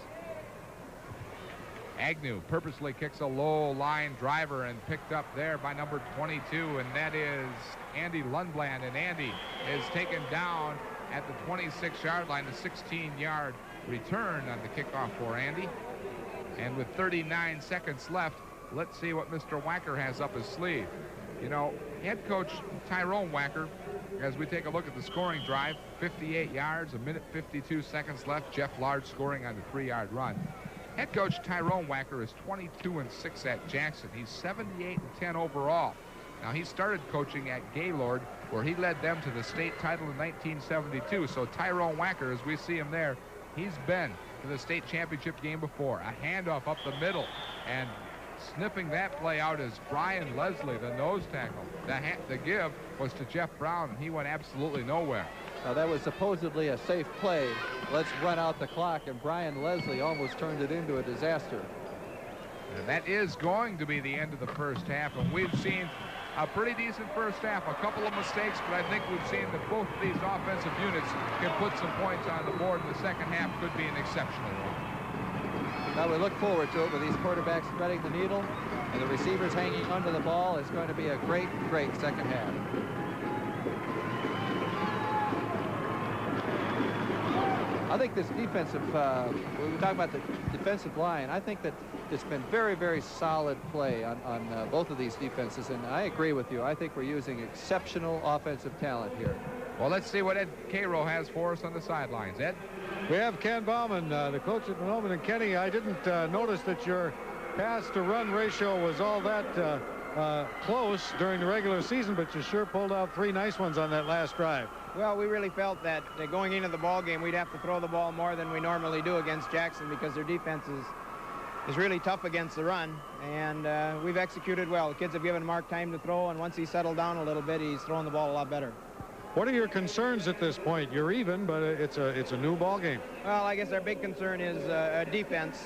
Agnew purposely kicks a low line driver and picked up there by number 22, and that is Andy Lundblad. And Andy is taken down at the 26-yard line, the 16-yard return on the kickoff for Andy. And with 39 seconds left, let's see what Mr. Wacker has up his sleeve. You know, head coach Tyrone Wacker, as we take a look at the scoring drive, 58 yards, a minute 52 seconds left. Jeff Large scoring on the 3-yard run. Head coach Tyrone Wacker is 22-6 at Jackson. He's 78-10 overall. Now, he started coaching at Gaylord, where he led them to the state title in 1972. So Tyrone Wacker, as we see him there, he's been to the state championship game before. A handoff up the middle, and sniffing that play out is Brian Leslie, the nose tackle. The give was to Jeff Brown, and he went absolutely nowhere. Now, that was supposedly a safe play. Let's run out the clock, and Brian Leslie almost turned it into a disaster. And that is going to be the end of the first half, and we've seen a pretty decent first half. A couple of mistakes, but I think we've seen that both of these offensive units can put some points on the board, and the second half could be an exceptional one. Now, we look forward to it with these quarterbacks threading the needle and the receivers hanging onto the ball. It's going to be a great, great second half. I think this defensive, we were talking about the defensive line, I think that it's been very, very solid play on both of these defenses, and I agree with you. I think we're using exceptional offensive talent here. Well, let's see what Ed Cairo has for us on the sidelines. Ed? We have Ken Bauman, the coach at Mahnomen. And Kenny, I didn't notice that your pass-to-run ratio was all that close during the regular season, but you sure pulled out 3 nice ones on that last drive. Well, we really felt that going into the ball game, we'd have to throw the ball more than we normally do against Jackson because their defense is really tough against the run, and we've executed well. The kids have given Mark time to throw, and once he settled down a little bit, he's throwing the ball a lot better. What are your concerns at this point? You're even, but it's a new ball game. Well, I guess our big concern is defense.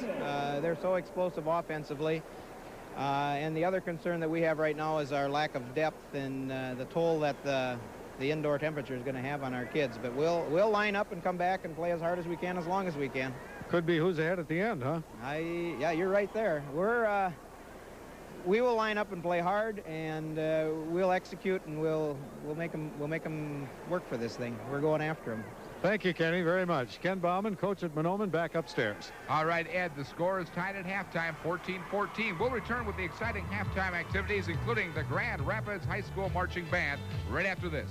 They're so explosive offensively. And the other concern that we have right now is our lack of depth and the toll that the indoor temperature is going to have on our kids. But we'll line up and come back and play as hard as we can, as long as we can. Could be who's ahead at the end, huh? Yeah, you're right there. We will line up and play hard, and we'll execute, and we'll make them work for this thing. We're going after them. Thank you, Kenny, very much. Ken Bauman, coach at Mahnomen, back upstairs. All right, Ed, the score is tied at halftime, 14-14. We'll return with the exciting halftime activities, including the Grand Rapids High School Marching Band, right after this.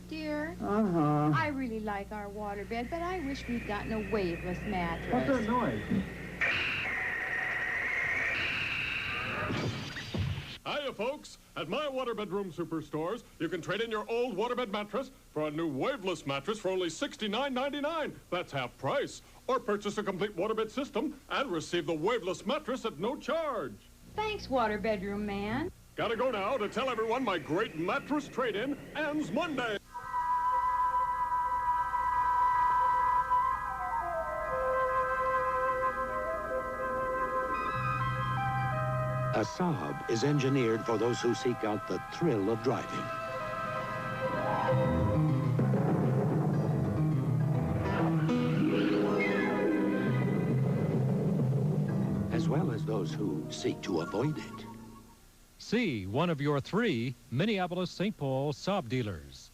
Dear, I really like our waterbed, but I wish we'd gotten a waveless mattress. What's that noise? Hiya, folks. At my Waterbedroom Superstores, you can trade in your old waterbed mattress for a new waveless mattress for only $69.99. That's half price. Or purchase a complete waterbed system and receive the waveless mattress at no charge. Thanks, Waterbedroom Man. Gotta go now to tell everyone my great mattress trade-in ends Monday. A Saab is engineered for those who seek out the thrill of driving. As well as those who seek to avoid it. See one of your 3 Minneapolis-St. Paul Saab dealers.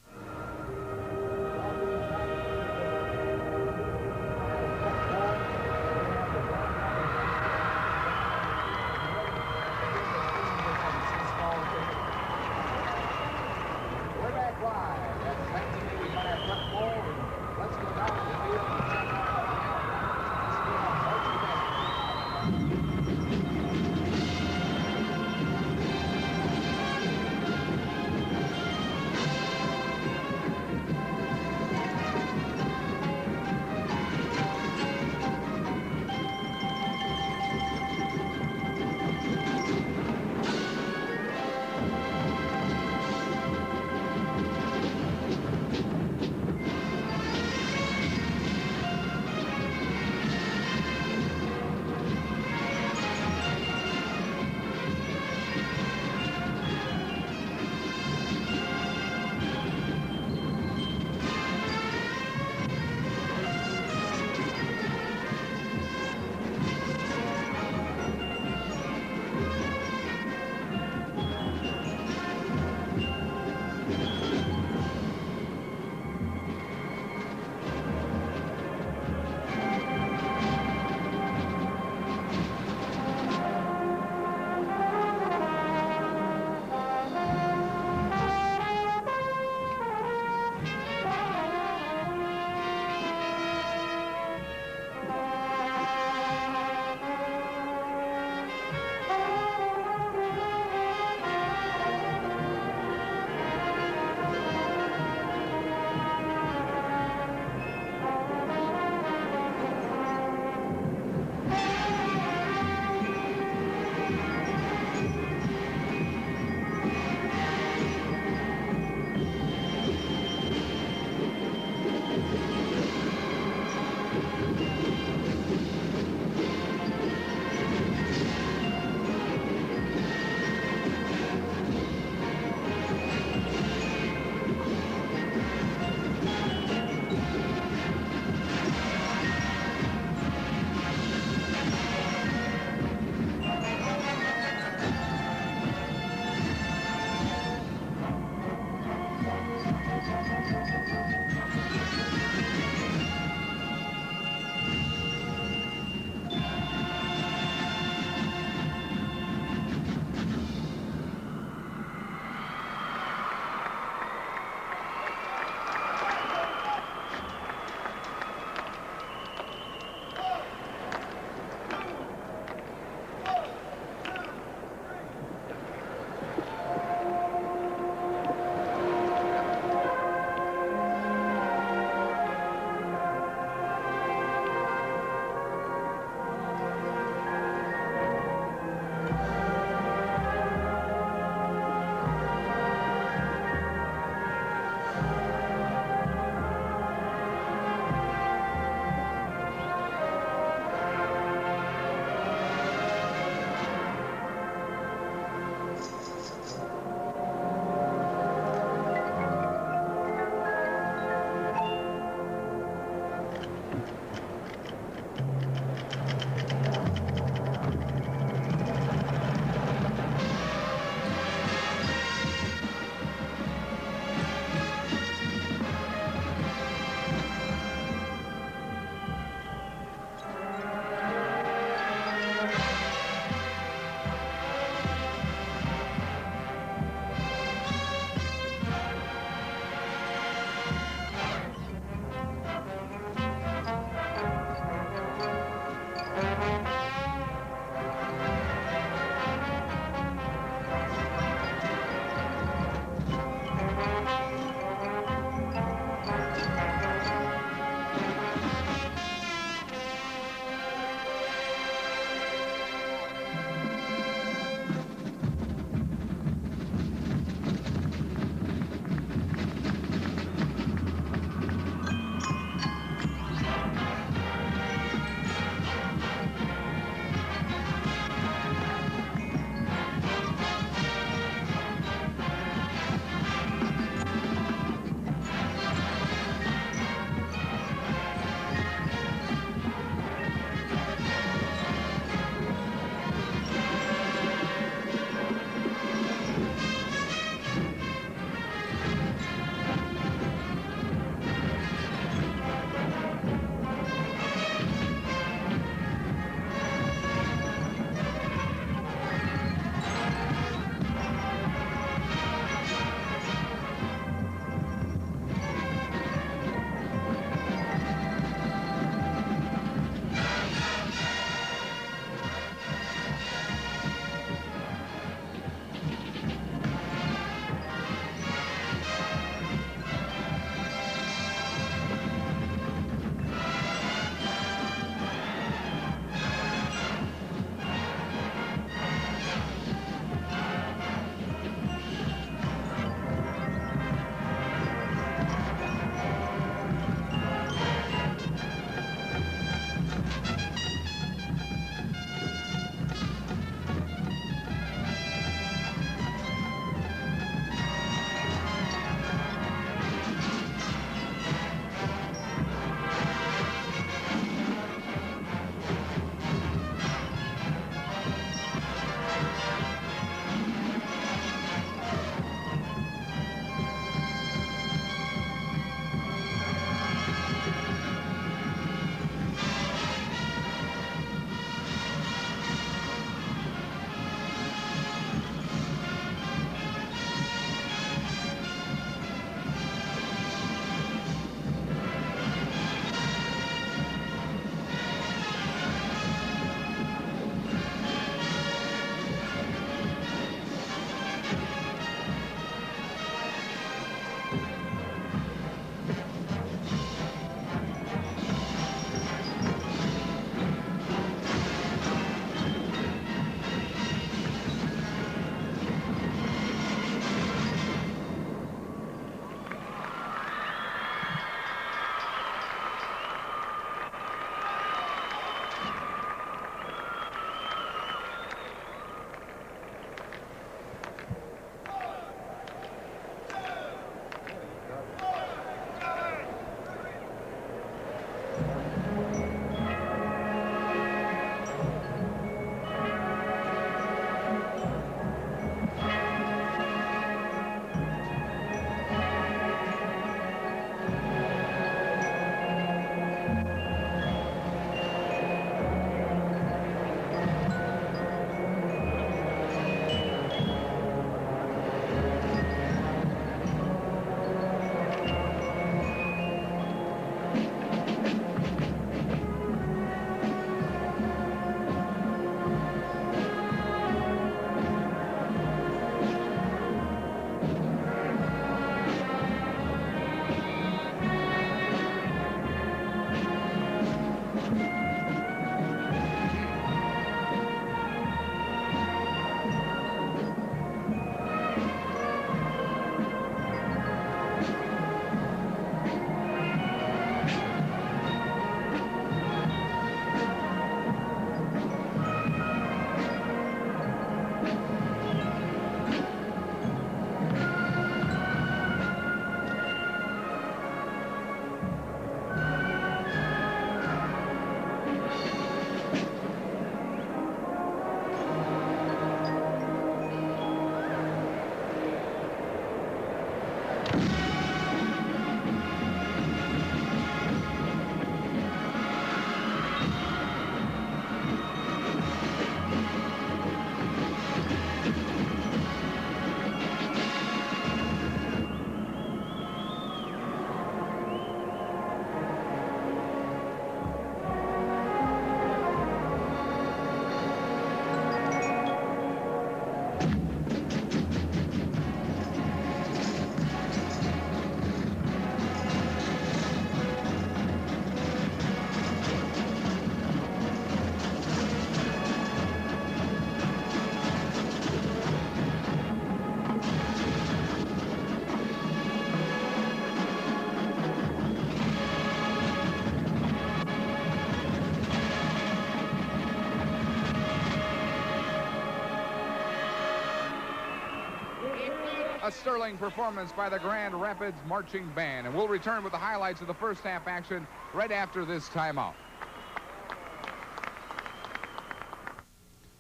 A sterling performance by the Grand Rapids Marching Band. And we'll return with the highlights of the first half action right after this timeout.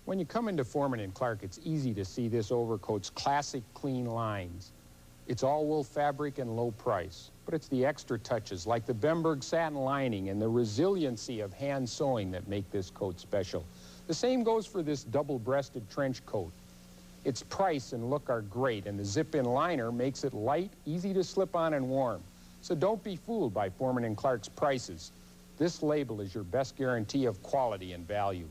When you come into Foreman and Clark, it's easy to see this overcoat's classic clean lines. It's all wool fabric and low price, but it's the extra touches like the Bemberg satin lining and the resiliency of hand sewing that make this coat special. The same goes for this double-breasted trench coat. Its price and look are great, and the zip-in liner makes it light, easy to slip on and warm. So don't be fooled by Foreman and Clark's prices. This label is your best guarantee of quality and value.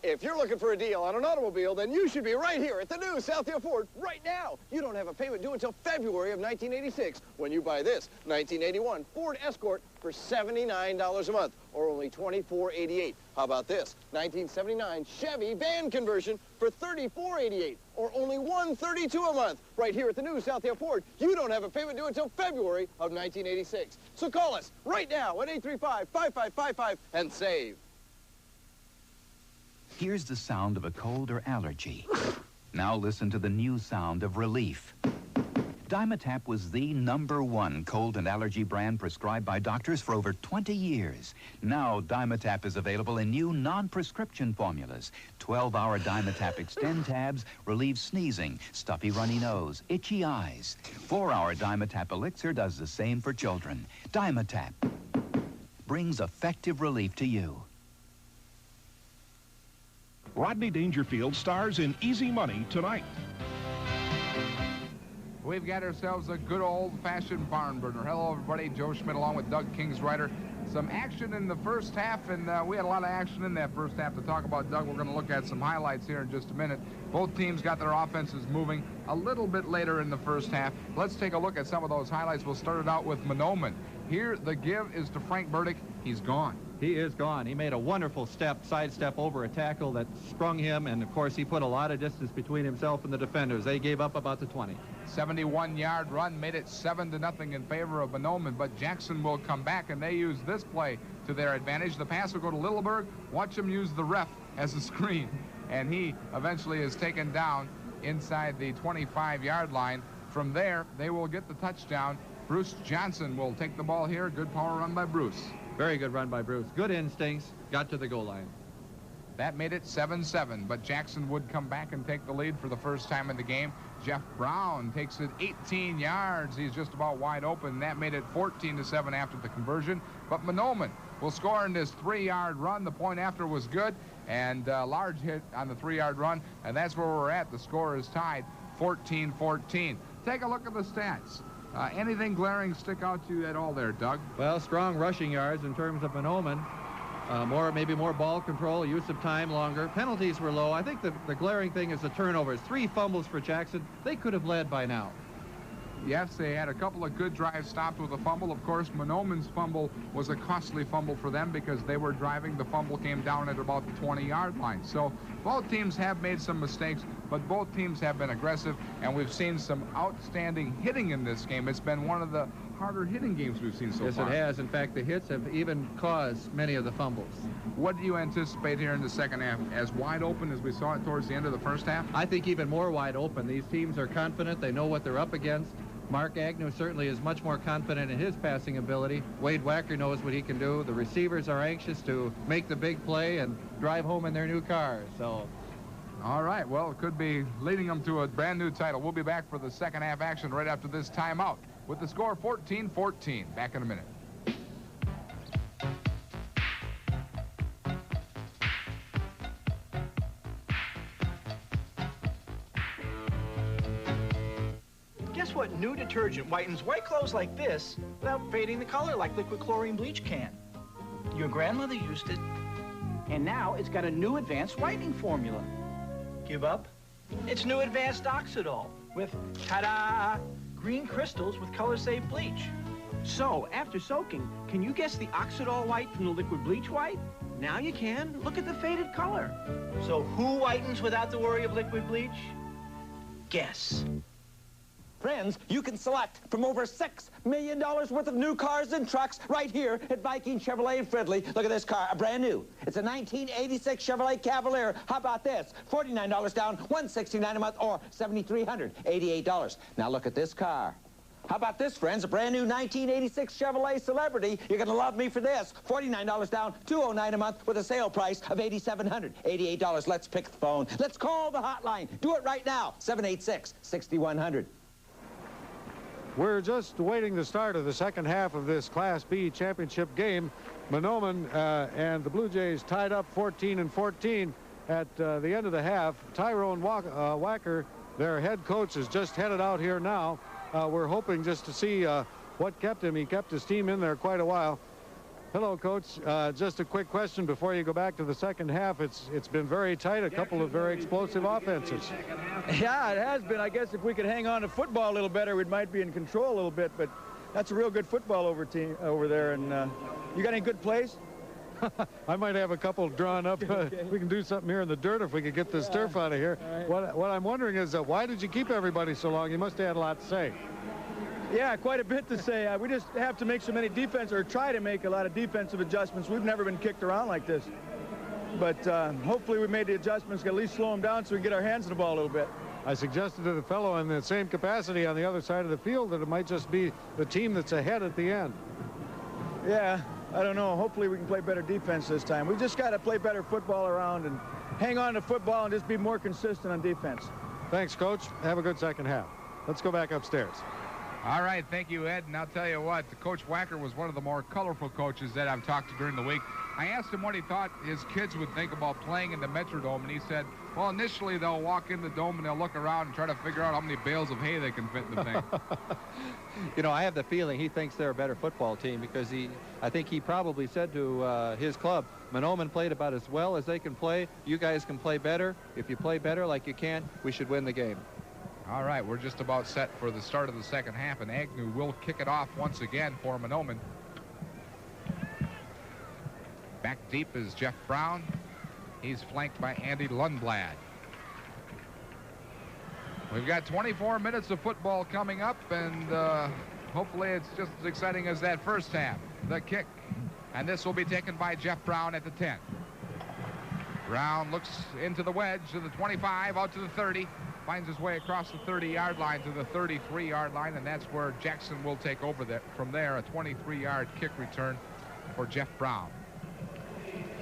If you're looking for a deal on an automobile, then you should be right here at the new Southdale Ford right now. You don't have a payment due until February of 1986 when you buy this 1981 Ford Escort for $79 a month, or only $24.88. How about this 1979 Chevy van conversion for $34.88, or only $132 a month? Right here at the new Southdale Ford, you don't have a payment due until February of 1986. So call us right now at 835-5555 and save. Here's the sound of a cold or allergy. Now listen to the new sound of relief. Dimetap was the #1 cold and allergy brand prescribed by doctors for over 20 years. Now Dimetap is available in new non-prescription formulas. 12-hour Dimetap Extend tabs relieve sneezing, stuffy runny nose, itchy eyes. 4-hour Dimetap Elixir does the same for children. Dimetap brings effective relief to you. Rodney Dangerfield stars in Easy Money tonight. We've got ourselves a good old-fashioned barn burner. Hello, everybody. Joe Schmidt along with Doug Kingsrider. Some action in the first half, and we had a lot of action in that first half to talk about. Doug, we're going to look at some highlights here in just a minute. Both teams got their offenses moving a little bit later in the first half. Let's take a look at some of those highlights. We'll start it out with Mahnomen. Here, the give is to Frank Burdick. He's gone. He is gone. He made a wonderful sidestep over a tackle that sprung him, and of course he put a lot of distance between himself and the defenders. They gave up about the 20. 71-yard run made it 7-0 in favor of Mahnomen, but Jackson will come back, and they use this play to their advantage. The pass will go to Littleberg. Watch him use the ref as a screen, and he eventually is taken down inside the 25-yard line. From there, they will get the touchdown. Bruce Johnson will take the ball here. Good power run by Bruce. Very good run by Bruce. Good instincts. Got to the goal line. That made it 7-7, but Jackson would come back and take the lead for the first time in the game. Jeff Brown takes it 18 yards. He's just about wide open. That made it 14-7 after the conversion. But Mahnomen will score in this 3-yard run. The point after was good, and a large hit on the 3-yard run, and that's where we're at. The score is tied 14-14. Take a look at the stats. Anything glaring stick out to you at all there, Doug? Well, strong rushing yards in terms of Mahnomen. Maybe more ball control, use of time longer. Penalties were low. I think the glaring thing is the turnovers. 3 fumbles for Jackson. They could have led by now. Yes, they had a couple of good drives stopped with a fumble. Of course, Mahnomen's fumble was a costly fumble for them because they were driving. The fumble came down at about the 20-yard line. So both teams have made some mistakes, but both teams have been aggressive, and we've seen some outstanding hitting in this game. It's been one of the harder hitting games we've seen so far. Yes, it has. In fact, the hits have even caused many of the fumbles. What do you anticipate here in the second half? As wide open as we saw it towards the end of the first half? I think even more wide open. These teams are confident. They know what they're up against. Mark Agnew certainly is much more confident in his passing ability. Wade Wacker knows what he can do. The receivers are anxious to make the big play and drive home in their new cars. So, all right, well, it could be leading them to a brand new title. We'll be back for the second half action right after this timeout with the score 14-14. Back in a minute. Guess what new detergent whitens white clothes like this without fading the color like liquid chlorine bleach can? Your grandmother used it, and now it's got a new advanced whitening formula. Give up? It's new advanced Oxidol with, ta-da, green crystals with color-safe bleach. So, after soaking, can you guess the Oxidol white from the liquid bleach white? Now you can. Look at the faded color. So who whitens without the worry of liquid bleach? Guess. Friends, you can select from over $6 million worth of new cars and trucks right here at Viking Chevrolet in Fridley. Look at this car, a brand new. It's a 1986 Chevrolet Cavalier. How about this? $49 down, $169 a month, or $7,388. Now look at this car. How about this, friends? A brand new 1986 Chevrolet Celebrity. You're going to love me for this. $49 down, $209 a month with a sale price of $8,788. Let's pick the phone. Let's call the hotline. Do it right now. 786-6100. We're just waiting the start of the second half of this Class B championship game. Mahnomen and the Blue Jays tied up 14-14 at the end of the half. Tyrone Wacker, their head coach, is just headed out here now. We're hoping just to see what kept him. He kept his team in there quite a while. Hello, Coach. Just a quick question before you go back to the second half. It's been very tight, a couple of very explosive offenses. Yeah, it has been. I guess if we could hang on to football a little better, we might be in control a little bit, but that's a real good football team over there. And you got any good plays? I might have a couple drawn up. Okay. We can do something here in the dirt if we could get this turf out of here. Right. What I'm wondering is why did you keep everybody so long? You must have had a lot to say. Yeah, quite a bit to say. We just have to make so many try to make a lot of defensive adjustments. We've never been kicked around like this. But hopefully we made the adjustments to at least slow them down so we can get our hands on the ball a little bit. I suggested to the fellow in the same capacity on the other side of the field that it might just be the team that's ahead at the end. Yeah, I don't know. Hopefully we can play better defense this time. We just got to play better football around and hang on to football and just be more consistent on defense. Thanks, Coach. Have a good second half. Let's go back upstairs. All right, thank you, Ed. And I'll tell you what, Coach Wacker was one of the more colorful coaches that I've talked to during the week. I asked him what he thought his kids would think about playing in the Metrodome, and he said, well, initially they'll walk in the dome and they'll look around and try to figure out how many bales of hay they can fit in the thing. You know, I have the feeling he thinks they're a better football team because I think he probably said to his club, Mahnomen played about as well as they can play. You guys can play better. If you play better like you can, we should win the game. All right, we're just about set for the start of the second half, and Agnew will kick it off once again for Mahnomen. Back deep is Jeff Brown. He's flanked by Andy Lundblad. We've got 24 minutes of football coming up, and hopefully it's just as exciting as that first half. The kick, and this will be taken by Jeff Brown at the 10. Brown looks into the wedge to the 25, out to the 30. Finds his way across the 30-yard line to the 33-yard line, and that's where Jackson will take over from there. A 23-yard kick return for Jeff Brown.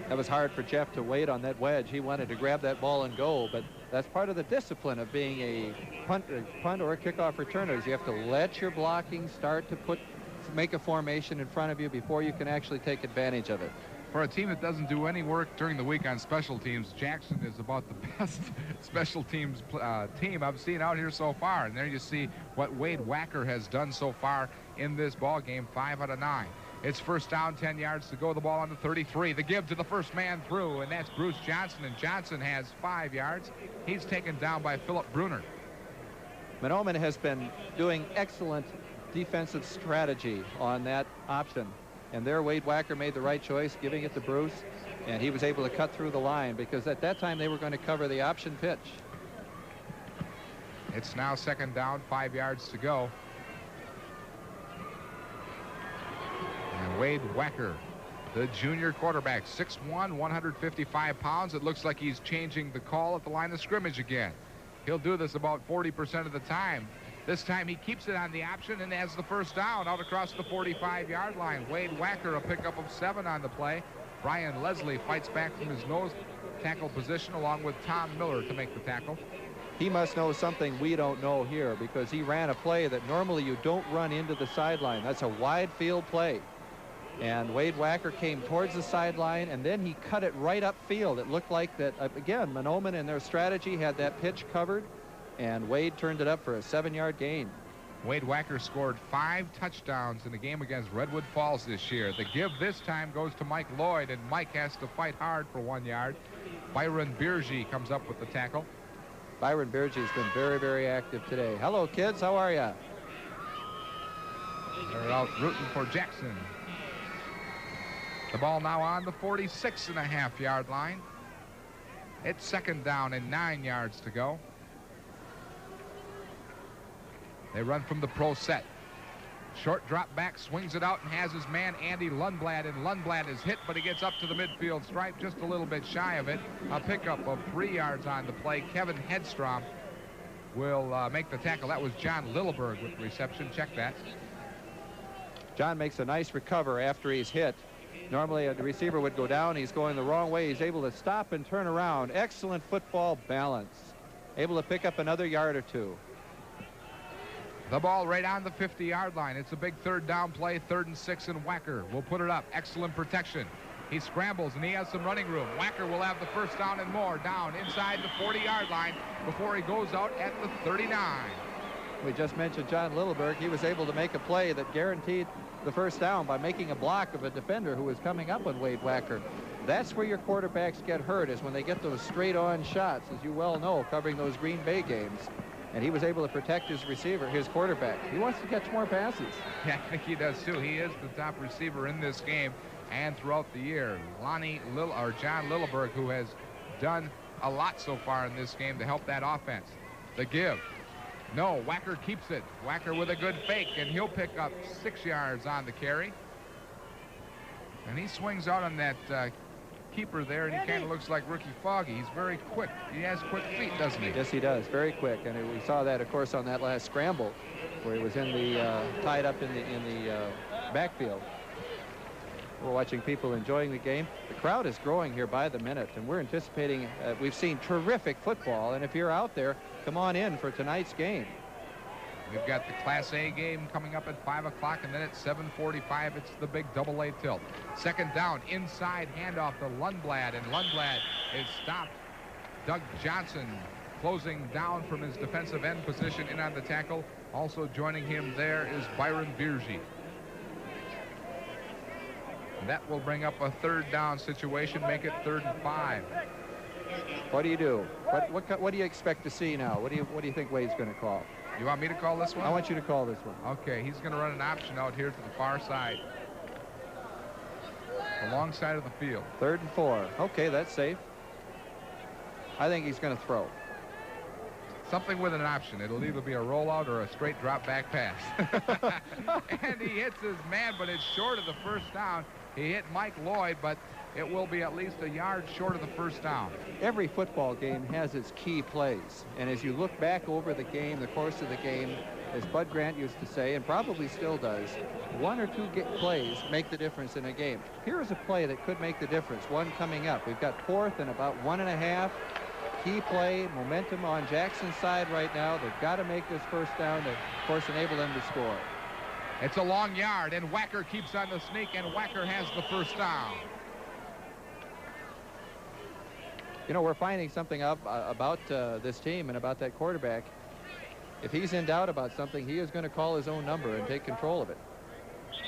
That was hard for Jeff to wait on that wedge. He wanted to grab that ball and go, but that's part of the discipline of being a punt or a kickoff returner is you have to let your blocking start to make a formation in front of you before you can actually take advantage of it. For a team that doesn't do any work during the week on special teams, Jackson is about the best special teams team I've seen out here so far. And there you see what Wade Wacker has done so far in this ball game, 5 out of 9. It's first down, 10 yards to go. The ball on the 33. The give to the first man through, and that's Bruce Johnson. And Johnson has 5 yards. He's taken down by Philip Bruner. Mahnomen has been doing excellent defensive strategy on that option. And there, Wade Wacker made the right choice, giving it to Bruce, and he was able to cut through the line because at that time they were going to cover the option pitch. It's now second down, 5 yards to go. And Wade Wacker, the junior quarterback, 6'1", 155 pounds. It looks like he's changing the call at the line of scrimmage again. He'll do this about 40% of the time. This time he keeps it on the option and has the first down out across the 45-yard line. Wade Wacker, a pickup of 7 on the play. Brian Leslie fights back from his nose tackle position along with Tom Miller to make the tackle. He must know something we don't know here because he ran a play that normally you don't run into the sideline. That's a wide field play. And Wade Wacker came towards the sideline, and then he cut it right upfield. It looked like that, again, Mahnomen and their strategy had that pitch covered. And Wade turned it up for a 7-yard gain. Wade Wacker scored 5 touchdowns in the game against Redwood Falls this year. The give this time goes to Mike Lloyd, and Mike has to fight hard for 1 yard. Byron Bierge comes up with the tackle. Byron Bierge has been very, very active today. Hello, kids. How are you? They're out rooting for Jackson. The ball now on the 46.5-yard line. It's second down and 9 yards to go. They run from the pro set. Short drop back, swings it out, and has his man Andy Lundblad, and Lundblad is hit, but he gets up to the midfield stripe, just a little bit shy of it. A pickup of 3 yards on the play. Kevin Hedstrom will make the tackle. That was John Lilleberg with the reception. Check that. John makes a nice recover after he's hit. Normally the receiver would go down. He's going the wrong way. He's able to stop and turn around. Excellent football balance. Able to pick up another yard or two. The ball right on the 50-yard line. It's a big third down play, 3rd and 6, and Wacker will put it up. Excellent protection. He scrambles, and he has some running room. Wacker will have the first down and more down inside the 40-yard line before he goes out at the 39. We just mentioned John Lilleberg. He was able to make a play that guaranteed the first down by making a block of a defender who was coming up on Wade Wacker. That's where your quarterbacks get hurt, is when they get those straight-on shots, as you well know, covering those Green Bay games. And he was able to protect his receiver, his quarterback. He wants to catch more passes. Yeah, I think he does too. He is the top receiver in this game and throughout the year. John Lilleberg, who has done a lot so far in this game to help that offense. The give. No, Wacker keeps it. Wacker with a good fake, and he'll pick up 6 yards on the carry. And he swings out on that keeper there, and he kind of looks like Rookie Foggy. He's very quick. He has quick feet, doesn't he? Yes, he does. Very quick. And we saw that, of course, on that last scramble where he was in the tied up in the backfield. We're watching people enjoying the game. The crowd is growing here by the minute, and we're anticipating. We've seen terrific football, and if you're out there, come on in for tonight's game. We've got the Class A game coming up at 5 o'clock, and then at 7:45, it's the big AA tilt. Second down, inside handoff to Lundblad, and Lundblad is stopped. Doug Johnson closing down from his defensive end position in on the tackle. Also joining him there is Byron Virgie. And that will bring up a third down situation, make it 3rd and 5. What do you do? What do you expect to see now? What do you think Wade's going to call? You want me to call this one? I want you to call this one. Okay, he's going to run an option out here to the far side. The long side of the field. 3rd and 4. Okay, that's safe. I think he's going to throw. Something with an option. It'll either be a rollout or a straight drop back pass. And he hits his man, but it's short of the first down. He hit Mike Lloyd, but it will be at least a yard short of the first down. Every football game has its key plays. And as you look back over the game, the course of the game, as Bud Grant used to say, and probably still does, 1 or 2 plays make the difference in a game. Here is a play that could make the difference, one coming up. We've got 4th and about 1.5. Key play, momentum on Jackson's side right now. They've got to make this first down to, of course, enable them to score. It's a long yard, and Wacker keeps on the sneak, and Wacker has the first down. You know, we're finding something up about this team and about that quarterback. If he's in doubt about something, he is going to call his own number and take control of it.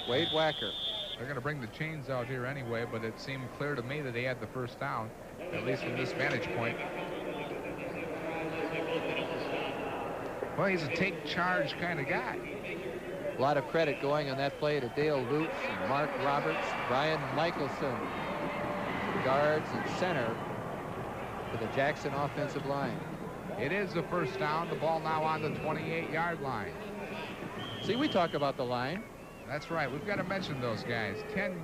Wade Wacker. They're going to bring the chains out here anyway, but it seemed clear to me that he had the first down, at least from this vantage point. Well, he's a take charge kind of guy. A lot of credit going on that play to Dale Lutz and Mark Roberts, Brian Michelson, guards and center for the Jackson offensive line. It is the first down. The ball now on the 28-yard line. See, we talk about the line. That's right. We've got to mention those guys. 10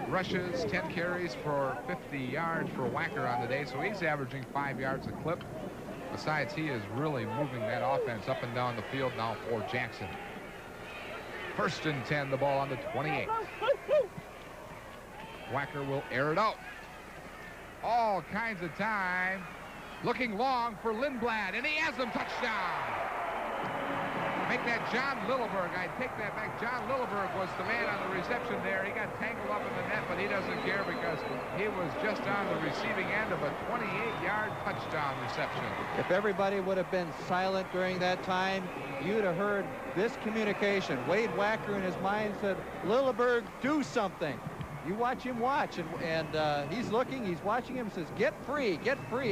rushes, 10 carries for 50 yards for Wacker on the day, so he's averaging 5 yards a clip. Besides, he is really moving that offense up and down the field now for Jackson. 1st and 10, the ball on the 28. Wacker will air it out. All kinds of time. Looking long for Lindblad, and he has him. Touchdown. Make that John Lilleberg. I take that back. John Lilleberg was the man on the reception there. He got tangled up in the net, but he doesn't care because he was just on the receiving end of a 28-yard touchdown reception. If everybody would have been silent during that time, you'd have heard this communication. Wade Wacker in his mind said, Lilleberg, do something. You watch him watch, and he's looking, he's watching him, says, get free,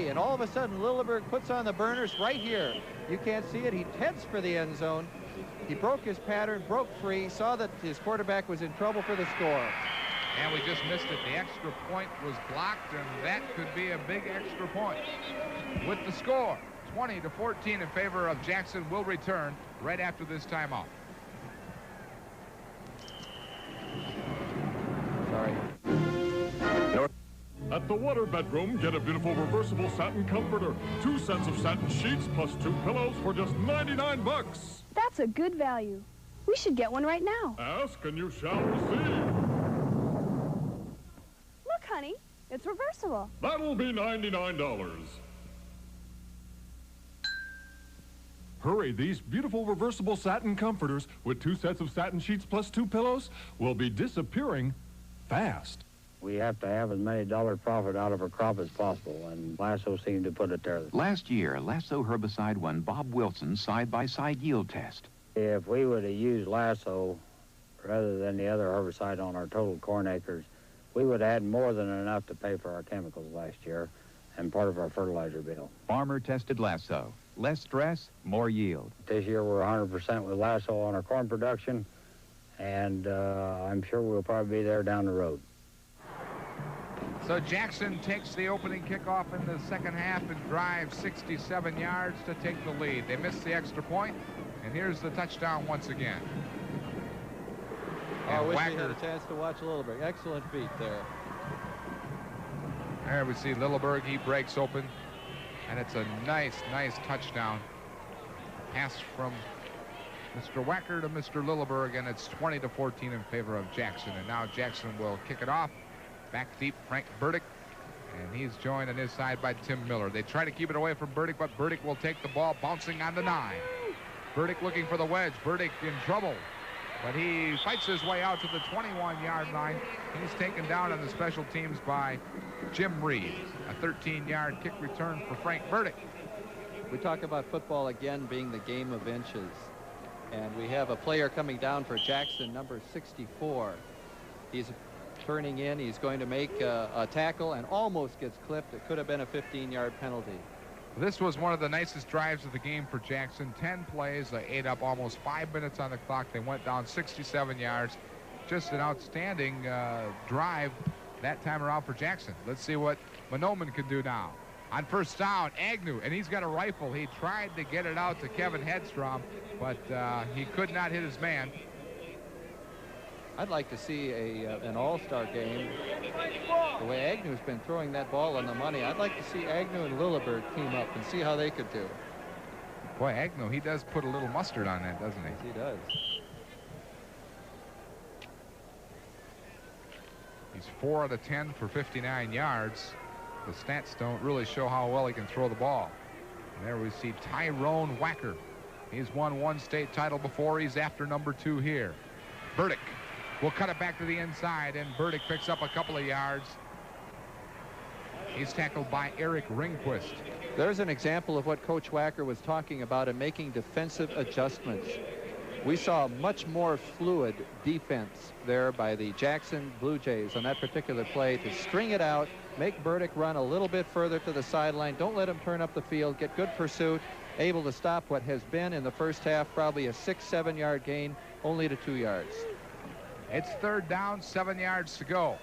and all of a sudden Lilleberg puts on the burners right here. You can't see it. He heads for the end zone. He broke his pattern, broke free, saw that his quarterback was in trouble for the score. And we just missed it. The extra point was blocked, and that could be a big extra point. With the score, 20-14 in favor of Jackson, will return right after this timeout. Sorry. At the Water Bedroom, get a beautiful reversible satin comforter. 2 sets of satin sheets plus 2 pillows for just 99 bucks. That's a good value. We should get one right now. Ask and you shall receive. Look, honey, it's reversible. That'll be $99. Hurry, these beautiful reversible satin comforters with 2 sets of satin sheets plus 2 pillows will be disappearing fast. We have to have as many dollar profit out of a crop as possible, and Lasso seemed to put it there. Last year, Lasso herbicide won Bob Wilson's side-by-side yield test. If we would have used Lasso rather than the other herbicide on our total corn acres, we would have had more than enough to pay for our chemicals last year and part of our fertilizer bill. Farmer tested Lasso. Less stress, more yield. This year we're 100% with Lasso on our corn production, and I'm sure we'll probably be there down the road. So Jackson takes the opening kickoff in the second half and drives 67 yards to take the lead. They missed the extra point, and here's the touchdown once again. I wish we had a chance to watch Lilleberg. Excellent feat there. There we see Lilleberg. He breaks open, and it's a nice touchdown. Pass from Mr. Wacker to Mr. Lilleberg, and it's 20-14 in favor of Jackson. And now Jackson will kick it off. Back deep, Frank Burdick, and he's joined on his side by Tim Miller. They try to keep it away from Burdick, but Burdick will take the ball, bouncing on the 9. Burdick looking for the wedge. Burdick in trouble, but he fights his way out to the 21-yard line. He's taken down on the special teams by Jim Reed. A 13-yard kick return for Frank Burdick. We talk about football again being the game of inches, and we have a player coming down for Jackson, number 64. He's turning in. He's going to make a tackle and almost gets clipped. It could have been a 15-yard penalty. This was one of the nicest drives of the game for Jackson. 10 plays. They ate up almost 5 minutes on the clock. They went down 67 yards. Just an outstanding drive that time around for Jackson. Let's see what Mahnomen can do now. On first down, Agnew, and he's got a rifle. He tried to get it out to Kevin Hedstrom, but he could not hit his man. I'd like to see an all-star game. The way Agnew's been throwing that ball on the money, I'd like to see Agnew and Lilleberg team up and see how they could do. Boy, Agnew, he does put a little mustard on that, doesn't he? He does. He's 4 out of 10 for 59 yards. The stats don't really show how well he can throw the ball. And there we see Tyrone Wacker. He's won 1 state title before. He's after number 2 here. Burdick will cut it back to the inside, and Burdick picks up a couple of yards. He's tackled by Eric Ringquist. There's an example of what Coach Wacker was talking about in making defensive adjustments. We saw much more fluid defense there by the Jackson Blue Jays on that particular play to string it out, make Burdick run a little bit further to the sideline, don't let him turn up the field, get good pursuit, able to stop what has been in the first half probably a 6-7 yard gain, only to 2 yards. It's 3rd down, 7 yards to go.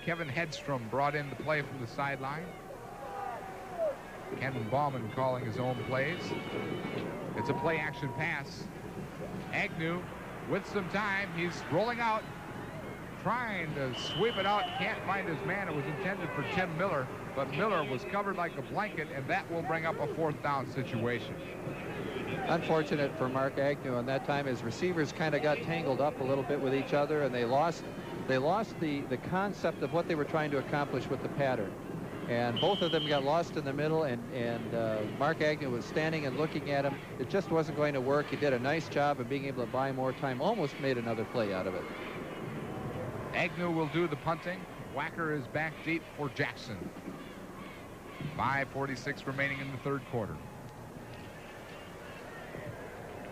Kevin Hedstrom brought in the play from the sideline. Ken Bauman calling his own plays. It's a play action pass. Agnew with some time. He's rolling out, trying to sweep it out. Can't find his man. It was intended for Tim Miller, but Miller was covered like a blanket, and that will bring up a 4th down situation. Unfortunate for Mark Agnew on that time. His receivers kind of got tangled up a little bit with each other, and they lost the concept of what they were trying to accomplish with the pattern. And both of them got lost in the middle, and Mark Agnew was standing and looking at him. It just wasn't going to work. He did a nice job of being able to buy more time, almost made another play out of it. Agnew will do the punting. Wacker is back deep for Jackson. 5:46 remaining in the 3rd quarter.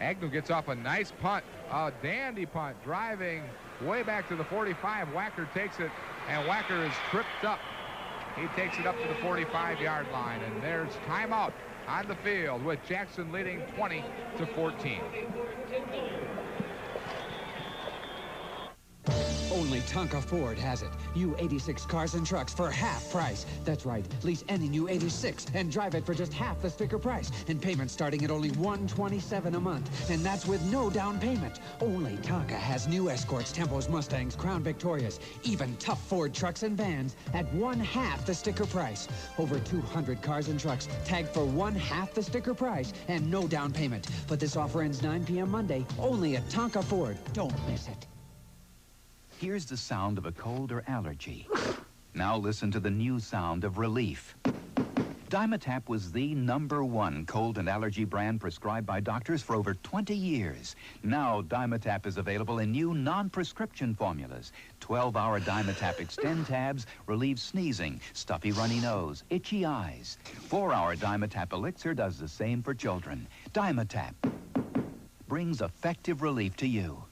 Agnew gets off a nice punt, a dandy punt, driving way back to the 45. Wacker takes it, and Wacker is tripped up. He takes it up to the 45-yard line, and there's timeout on the field with Jackson leading 20-14. Only Only Tonka Ford has it. New 86 cars and trucks for half price. That's right. Lease any new 86 and drive it for just half the sticker price. And payments starting at only $127 a month. And that's with no down payment. Only Tonka has new Escorts, Tempos, Mustangs, Crown Victorias, even tough Ford trucks and vans at 1/2 the sticker price. Over 200 cars and trucks tagged for 1/2 the sticker price and no down payment. But this offer ends 9 p.m. Monday, only at Tonka Ford. Don't miss it. Here's the sound of a cold or allergy. Now listen to the new sound of relief. Dimetap was the #1 cold and allergy brand prescribed by doctors for over 20 years. Now Dimetap is available in new non-prescription formulas. 12-hour Dimetap Extend tabs relieve sneezing, stuffy runny nose, itchy eyes. 4-hour Dimetap Elixir does the same for children. Dimetap brings effective relief to you.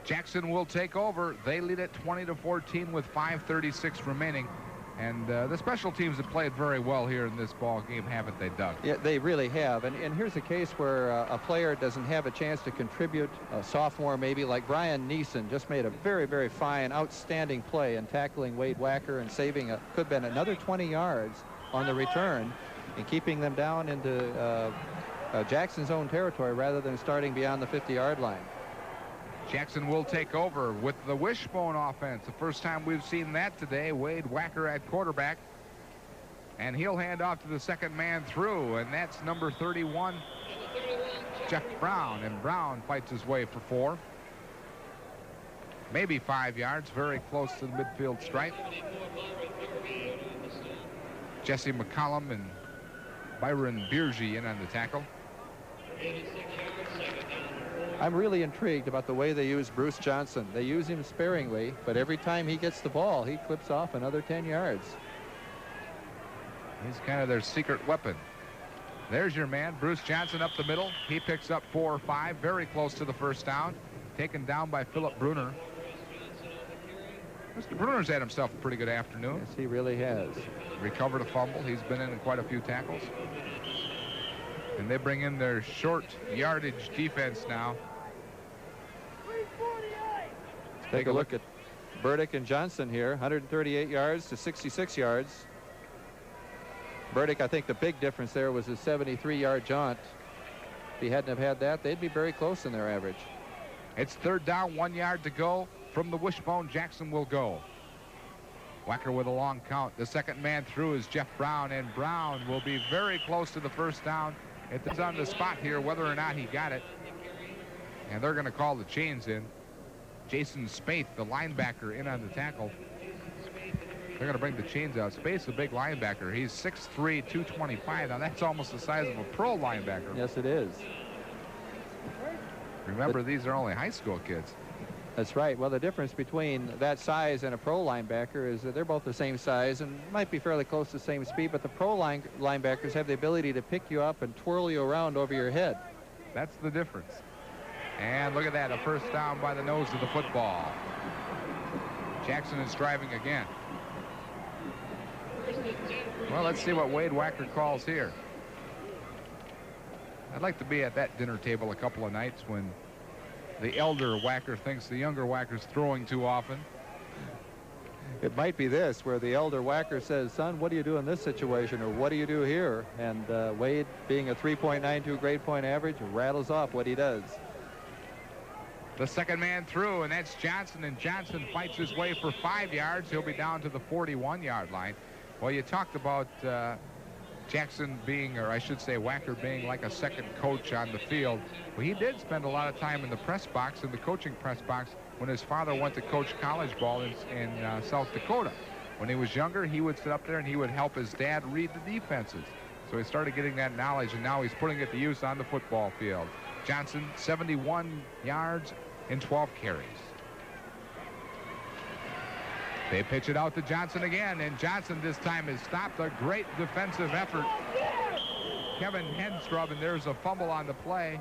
Jackson will take over. They lead at 20-14 with 5:36 remaining. And the special teams have played very well here in this ball game, haven't they, Doug? Yeah, they really have. And here's a case where a player doesn't have a chance to contribute. A sophomore maybe like Brian Neeson just made a very, very fine, outstanding play in tackling Wade Wacker and saving could have been another 20 yards on the return and keeping them down into Jackson's own territory rather than starting beyond the 50-yard line. Jackson will take over with the wishbone offense. The first time we've seen that today. Wade Wacker at quarterback. And he'll hand off to the second man through. And that's number 31, Jeff Brown. And Brown fights his way for 4. Maybe 5 yards. Very close to the midfield stripe. Jesse McCollum and Byron Bierge in on the tackle. I'm really intrigued about the way they use Bruce Johnson. They use him sparingly, but every time he gets the ball, he clips off another 10 yards. He's kind of their secret weapon. There's your man, Bruce Johnson up the middle. He picks up 4 or 5, very close to the first down. Taken down by Philip Bruner. Mr. Bruner's had himself a pretty good afternoon. Yes, he really has. Recovered a fumble. He's been in quite a few tackles. And they bring in their short yardage defense now. Take a look at Burdick and Johnson here. 138 yards to 66 yards. Burdick, I think the big difference there was his 73-yard jaunt. If he hadn't have had that, they'd be very close in their average. It's 3rd down, 1 yard to go. From the wishbone, Jackson will go. Wacker with a long count. The second man through is Jeff Brown, and Brown will be very close to the first down. It's on the spot here whether or not he got it. And they're going to call the chains in. Jason Spaeth, the linebacker, in on the tackle. They're going to bring the chains out. Spaeth's a big linebacker. He's 6'3", 225. Now, that's almost the size of a pro linebacker. Yes, it is. Remember, these are only high school kids. That's right. Well, the difference between that size and a pro linebacker is that they're both the same size and might be fairly close to the same speed, but the pro linebackers have the ability to pick you up and twirl you around over your head. That's the difference. And look at that, a first down by the nose of the football. Jackson is driving again. Well, let's see what Wade Wacker calls here. I'd like to be at that dinner table a couple of nights when the elder Wacker thinks the younger Wacker's throwing too often. It might be this, where the elder Wacker says, son, what do you do in this situation, or what do you do here? And Wade, being a 3.92 grade point average, rattles off what he does. The second man through, and that's Johnson, and Johnson fights his way for 5 yards. He'll be down to the 41-yard line. Well, you talked about Jackson being, or I should say Wacker being like a second coach on the field. Well, he did spend a lot of time in the press box, in the coaching press box, when his father went to coach college ball in South Dakota. When he was younger, he would sit up there and he would help his dad read the defenses. So he started getting that knowledge, and now he's putting it to use on the football field. Johnson, 71 yards and 12 carries. They pitch it out to Johnson again, and Johnson this time has stopped a great defensive effort. Kevin Henstrom, and there's a fumble on the play.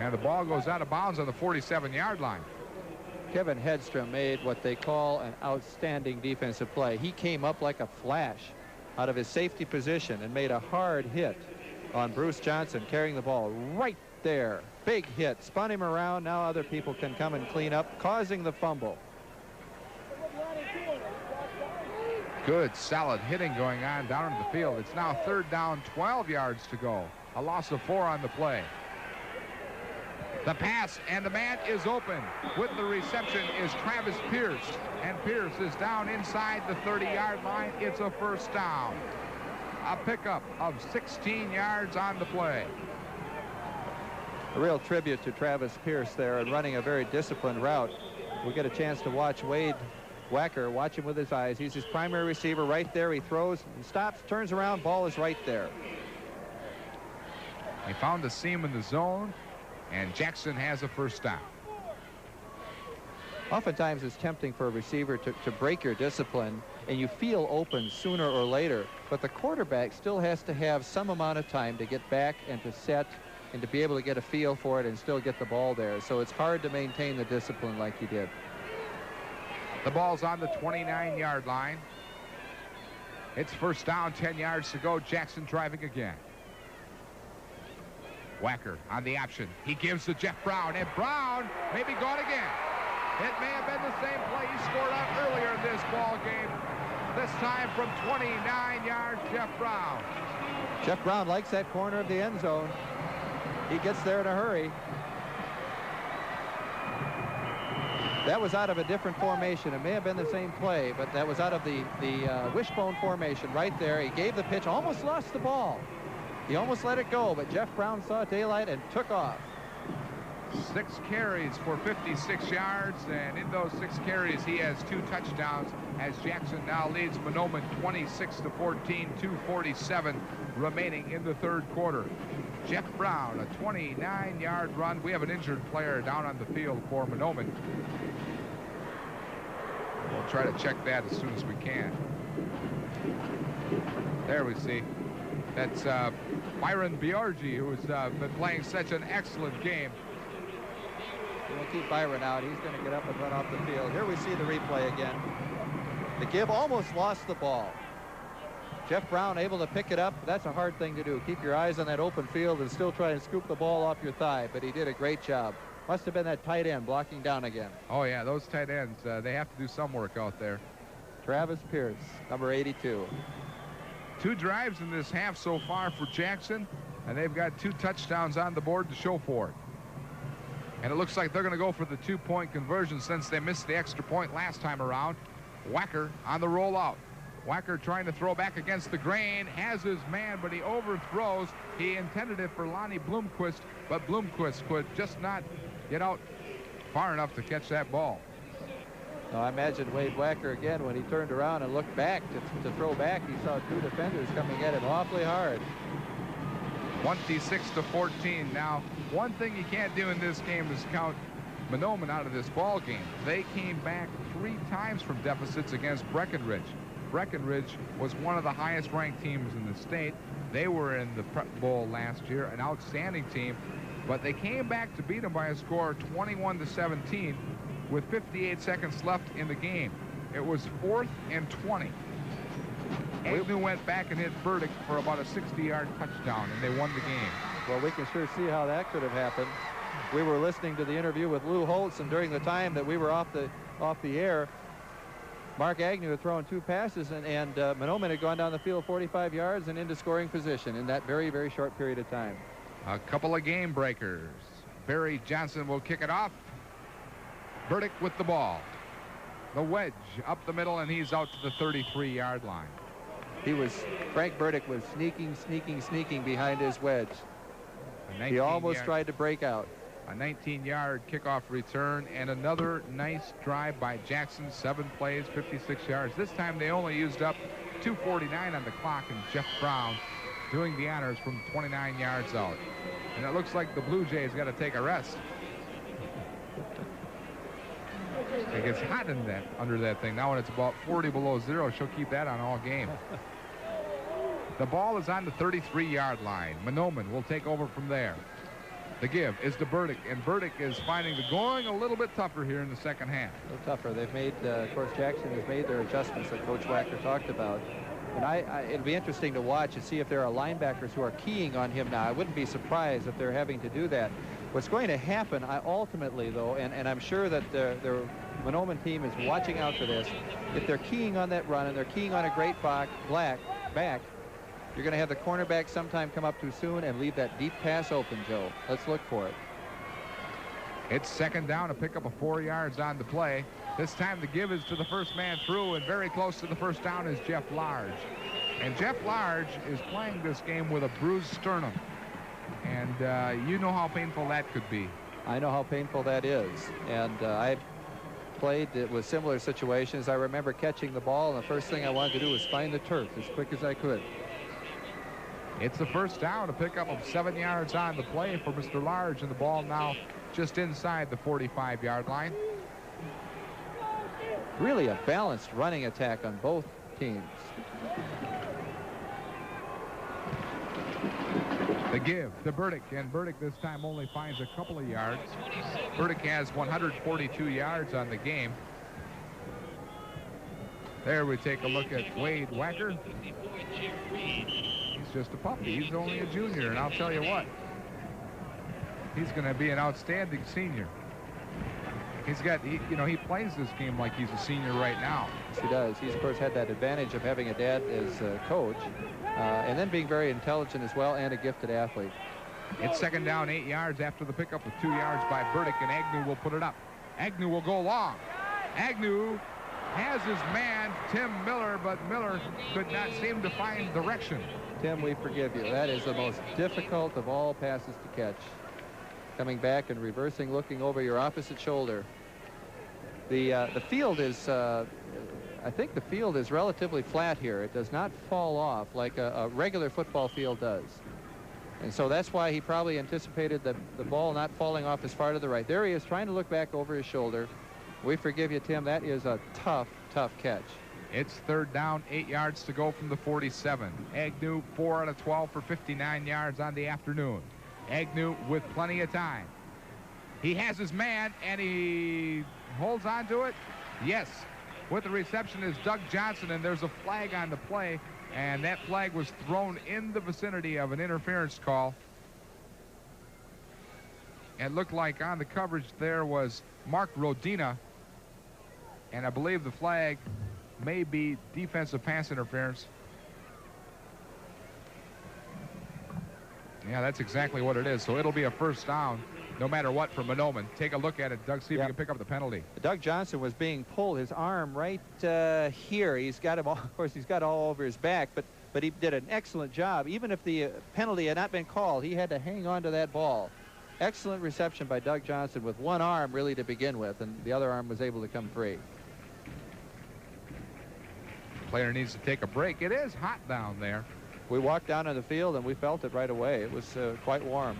And the ball goes out of bounds on the 47-yard line. Kevin Hedstrom made what they call an outstanding defensive play. He came up like a flash out of his safety position and made a hard hit on Bruce Johnson, carrying the ball right there. Big hit, spun him around. Now other people can come and clean up, causing the fumble. Good, solid hitting going on down in the field. It's now 3rd down, 12 yards to go. A loss of 4 on the play. The pass, and the man is open. With the reception is Travis Pierce, and Pierce is down inside the 30-yard line. It's a 1st down. A pickup of 16 yards on the play. A real tribute to Travis Pierce there and running a very disciplined route. We'll get a chance to watch Wade Wacker, watch him with his eyes. He's his primary receiver right there. He throws, he stops, turns around, ball is right there. He found the seam in the zone, and Jackson has a 1st down. Oftentimes it's tempting for a receiver to break your discipline, and you feel open sooner or later, but the quarterback still has to have some amount of time to get back and to set and to be able to get a feel for it and still get the ball there. So it's hard to maintain the discipline like he did. The ball's on the 29-yard line. It's 1st down, 10 yards to go. Jackson driving again. Wacker on the option. He gives to Jeff Brown, and Brown may be gone again. It may have been the same play he scored on earlier in this ball game. This time from 29 yards, Jeff Brown. Jeff Brown likes that corner of the end zone. He gets there in a hurry. That was out of a different formation. It may have been the same play, but that was out of the wishbone formation right there. He gave the pitch, almost lost the ball. He almost let it go, but Jeff Brown saw daylight and took off. 6 carries for 56 yards, and in those 6 carries, he has 2 touchdowns as Jackson now leads Mahnomen 26-14, 2:47 remaining in the 3rd quarter. Jeff Brown, a 29-yard run. We have an injured player down on the field for Mahnomen. We'll try to check that as soon as we can. There we see. That's Byron Biorgi, who's been playing such an excellent game. We'll keep Byron out. He's going to get up and run off the field. Here we see the replay again. The give almost lost the ball. Jeff Brown able to pick it up. That's a hard thing to do. Keep your eyes on that open field and still try and scoop the ball off your thigh, but he did a great job. Must have been that tight end blocking down again. Oh, yeah, those tight ends, they have to do some work out there. Travis Pierce, number 82. 2 drives in this half so far for Jackson, and they've got 2 touchdowns on the board to show for it. And it looks like they're going to go for the 2-point conversion since they missed the extra point last time around. Wacker on the rollout. Wacker trying to throw back against the grain, has his man, but he overthrows. He intended it for Lonnie Bloomquist, but Bloomquist could just not get out far enough to catch that ball. Now, I imagine Wade Wacker again, when he turned around and looked back to throw back, he saw 2 defenders coming at him awfully hard. 26-14. Now, one thing you can't do in this game is count Mahnomen out of this ball game. They came back 3 times from deficits against Breckenridge. Breckenridge was one of the highest ranked teams in the state. They were in the Prep Bowl last year, an outstanding team, but they came back to beat them by a score of 21-17 with 58 seconds left in the game. It was 4th and 20. Agnew went back and hit Burdick for about a 60-yard touchdown, and they won the game. Well, we can sure see how that could have happened. We were listening to the interview with Lou Holtz, and during the time that we were off the air, Mark Agnew had thrown 2 passes, and Mahnomen had gone down the field 45 yards and into scoring position in that very, very short period of time. A couple of game breakers. Barry Johnson will kick it off. Burdick with the ball. The wedge up the middle, and he's out to the 33-yard line. Frank Burdick was sneaking behind his wedge. He almost tried to break out. A 19-yard kickoff return, and another nice drive by Jackson. 7 plays, 56 yards. This time they only used up 2:49 on the clock, and Jeff Brown doing the honors from 29 yards out. And it looks like the Blue Jays got to take a rest. It gets hot under that thing. Now when it's about 40 below zero, she'll keep that on all game. The ball is on the 33-yard line. Mahnomen will take over from there. The give is to Burdick, and Burdick is finding the going a little bit tougher here in the second half. A little tougher. They've made, of course, Jackson has made their adjustments that Coach Wacker talked about. And it'll be interesting to watch and see if there are linebackers who are keying on him now. I wouldn't be surprised if they're having to do that. What's going to happen ultimately, though, and I'm sure that the Mahnomen team is watching out for this, if they're keying on that run and they're keying on a great back, you're going to have the cornerback sometime come up too soon and leave that deep pass open, Joe. Let's look for it. It's second down, a pickup of 4 yards on the play. This time the give is to the first man through, and very close to the first down is Jeff Large. And Jeff Large is playing this game with a bruised sternum. And you know how painful that could be. I know how painful that is. And I've played with similar situations. I remember catching the ball, and the first thing I wanted to do was find the turf as quick as I could. It's the first down, a pickup of 7 yards on the play for Mr. Large, and the ball now just inside the 45-yard line. Really a balanced running attack on both teams. The give to Burdick, and Burdick this time only finds a couple of yards. Burdick has 142 yards on the game. There we take a look at Wade Wacker. He's just a puppy. He's only a junior, and I'll tell you what, he's going to be an outstanding senior. He's got, he plays this game like he's a senior right now. Yes, he does. He's, of course, had that advantage of having a dad as a coach, and then being very intelligent as well and a gifted athlete. It's second down, 8 yards after the pickup of 2 yards by Burdick, and Agnew will put it up. Agnew will go long. Agnew has his man, Tim Miller, but Miller could not seem to find direction. Tim, we forgive you. That is the most difficult of all passes to catch. Coming back and reversing, looking over your opposite shoulder. The field is, I think the field is relatively flat here. It does not fall off like a regular football field does. And so that's why he probably anticipated the ball not falling off as far to the right. There he is trying to look back over his shoulder. We forgive you, Tim. That is a tough, tough catch. It's third down, 8 yards to go from the 47. Agnew, 4 out of 12 for 59 yards on the afternoon. Agnew with plenty of time. He has his man, and he holds on to it. Yes. With the reception is Doug Johnson, and there's a flag on the play, and that flag was thrown in the vicinity of an interference call. It looked like on the coverage there was Mark Rodina, and I believe the flag may be defensive pass interference. Yeah, that's exactly what it is. So it'll be a first down no matter what for Mahnomen. Take a look at it, Doug, see if you can pick up the penalty. Doug Johnson was being pulled, his arm right here. He's got him all, of course, he's got it all over his back, but he did an excellent job. Even if the penalty had not been called, he had to hang on to that ball. Excellent reception by Doug Johnson with one arm really to begin with, and the other arm was able to come free. Player needs to take a break. It is hot down there. We walked down on the field and we felt it right away. It was quite warm.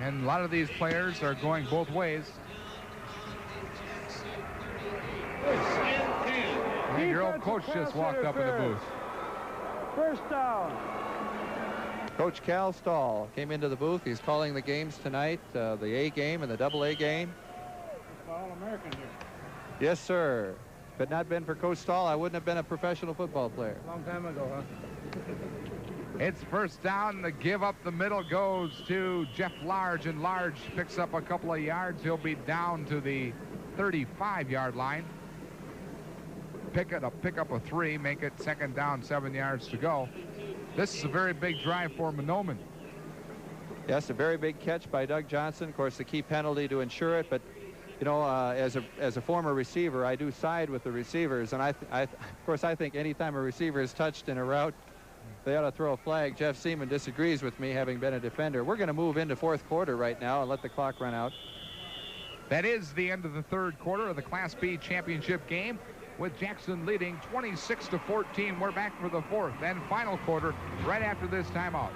And a lot of these players are going both ways. And your old coach just walked up in the booth. First down. Coach Cal Stahl came into the booth. He's calling the games tonight, the A game and the AA game. All-American here. Yes, sir. If it had not been for Coach Stahl, I wouldn't have been a professional football player. Long time ago, huh? It's first down. The give up the middle goes to Jeff Large, and Large picks up a couple of yards. He'll be down to the 35-yard line. Pick up a 3, make it second down, 7 yards to go. This is a very big drive for Mahnomen. Yes, a very big catch by Doug Johnson. Of course, the key penalty to ensure it, but you know, as a former receiver, I do side with the receivers, and of course, I think anytime a receiver is touched in a route, they ought to throw a flag. Jeff Seaman disagrees with me, having been a defender. We're going to move into fourth quarter right now and let the clock run out. That is the end of the third quarter of the Class B championship game, with Jackson leading 26-14. We're back for the fourth and final quarter right after this timeout.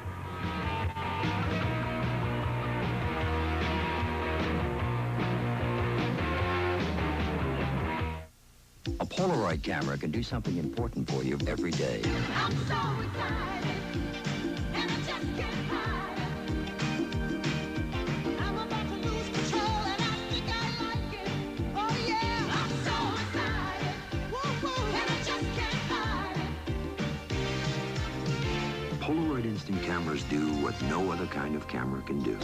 A Polaroid camera can do something important for you every day. I'm so excited, and I just can't hide it. I'm about to lose control, and I think I like it. Oh yeah, I'm so excited, woo woo, and I just can't hide it. do what no other kind of camera can do.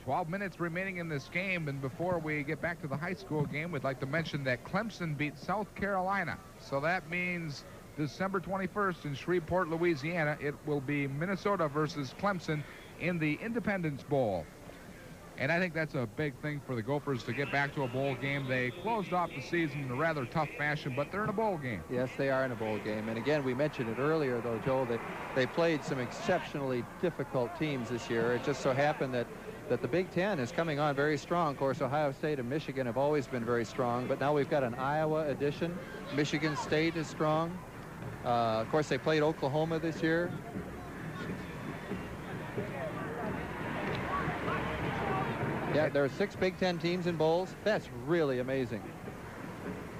12 minutes remaining in this game, and before we get back to the high school game, we'd like to mention that Clemson beat South Carolina. So that means December 21st in Shreveport, Louisiana, it will be Minnesota versus Clemson in the Independence Bowl. And I think that's a big thing for the Gophers to get back to a bowl game. They closed off the season in a rather tough fashion, but they're in a bowl game. Yes, they are in a bowl game. And again, we mentioned it earlier, though, Joe, that they played some exceptionally difficult teams this year. It just so happened that the Big Ten is coming on very strong. Of course, Ohio State and Michigan have always been very strong, but now we've got an Iowa edition. Michigan State is strong. Of course, they played Oklahoma this year. Yeah, there are 6 Big Ten teams in bowls. That's really amazing.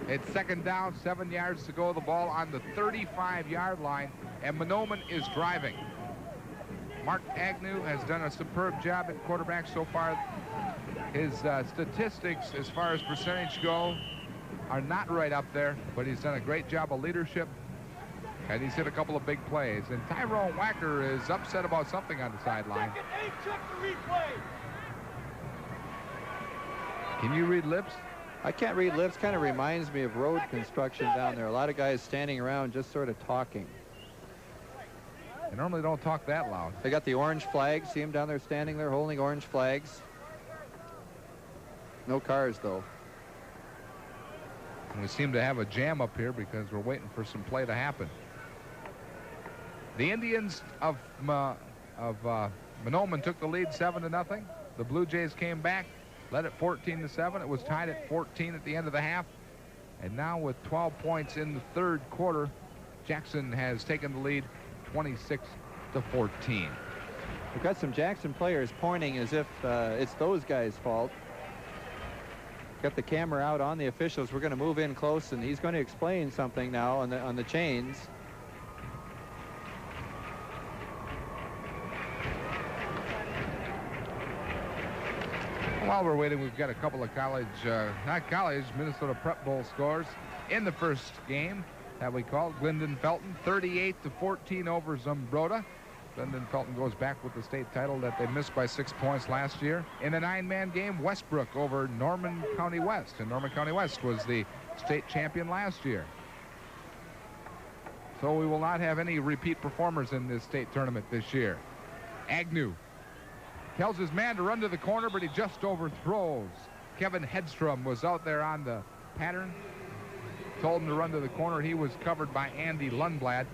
It's second down, 7 yards to go. The ball on the 35-yard line, and Mahnomen is driving. Mark Agnew has done a superb job at quarterback so far. His statistics as far as percentage go are not right up there, but he's done a great job of leadership, and he's hit a couple of big plays. And Tyrone Wacker is upset about something on the sideline. Can you read lips? I can't read lips. Kind of reminds me of road construction down there. A lot of guys standing around just sort of talking. They normally don't talk that loud. They got the orange flags. See them down there standing there holding orange flags. No cars, though. And we seem to have a jam up here because we're waiting for some play to happen. The Indians of Mahnomen took the lead 7-0. The Blue Jays came back, led it 14-7. It was tied at 14 at the end of the half. And now with 12 points in the third quarter, Jackson has taken the lead 26-14. We've got some Jackson players pointing as if it's those guys' fault. Got the camera out on the officials. We're going to move in close, and he's going to explain something now on the chains. While we're waiting, we've got a couple of Minnesota Prep Bowl scores in the first game that we called. Glendon Felton 38-14 over Zumbrota. Glendon Felton goes back with the state title that they missed by 6 points last year. In a 9-man game, Westbrook over Norman County West, and Norman County West was the state champion last year. So we will not have any repeat performers in this state tournament this year. Agnew tells his man to run to the corner, but he just overthrows. Kevin Hedstrom was out there on the pattern. Told him to run to the corner. He was covered by Andy Lundblad.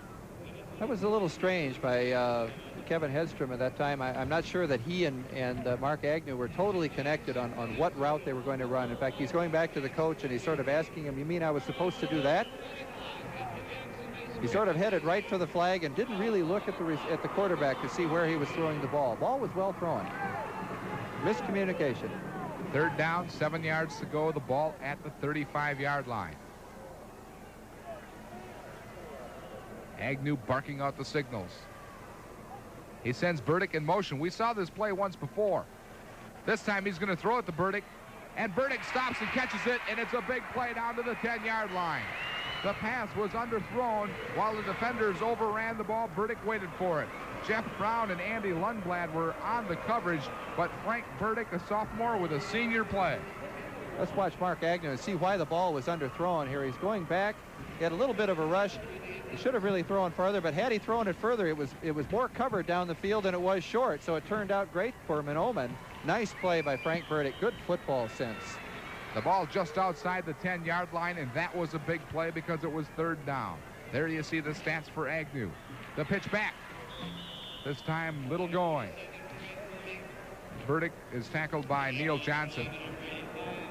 That was a little strange by Kevin Hedstrom at that time. I'm not sure that he and Mark Agnew were totally connected on what route they were going to run. In fact, he's going back to the coach, and he's sort of asking him, you mean I was supposed to do that? He sort of headed right for the flag and didn't really look at the quarterback to see where he was throwing the ball. Ball was well thrown. Miscommunication. Third down, 7 yards to go. The ball at the 35-yard line. Agnew barking out the signals. He sends Burdick in motion. We saw this play once before. This time he's going to throw it to Burdick, and Burdick stops and catches it, and it's a big play down to the 10-yard line. The pass was underthrown while the defenders overran the ball. Burdick waited for it. Jeff Brown and Andy Lundblad were on the coverage, but Frank Burdick, a sophomore, with a senior play. Let's watch Mark Agnew and see why the ball was underthrown here. He's going back. He had a little bit of a rush. He should have really thrown farther, but had he thrown it further, it was more covered down the field than it was short, so it turned out great for Mahnomen. Nice play by Frank Burdick. Good football sense. The ball just outside the 10-yard line, and that was a big play because it was third down. There you see the stats for Agnew. The pitch back. This time, little going. Burdick is tackled by Neil Johnson.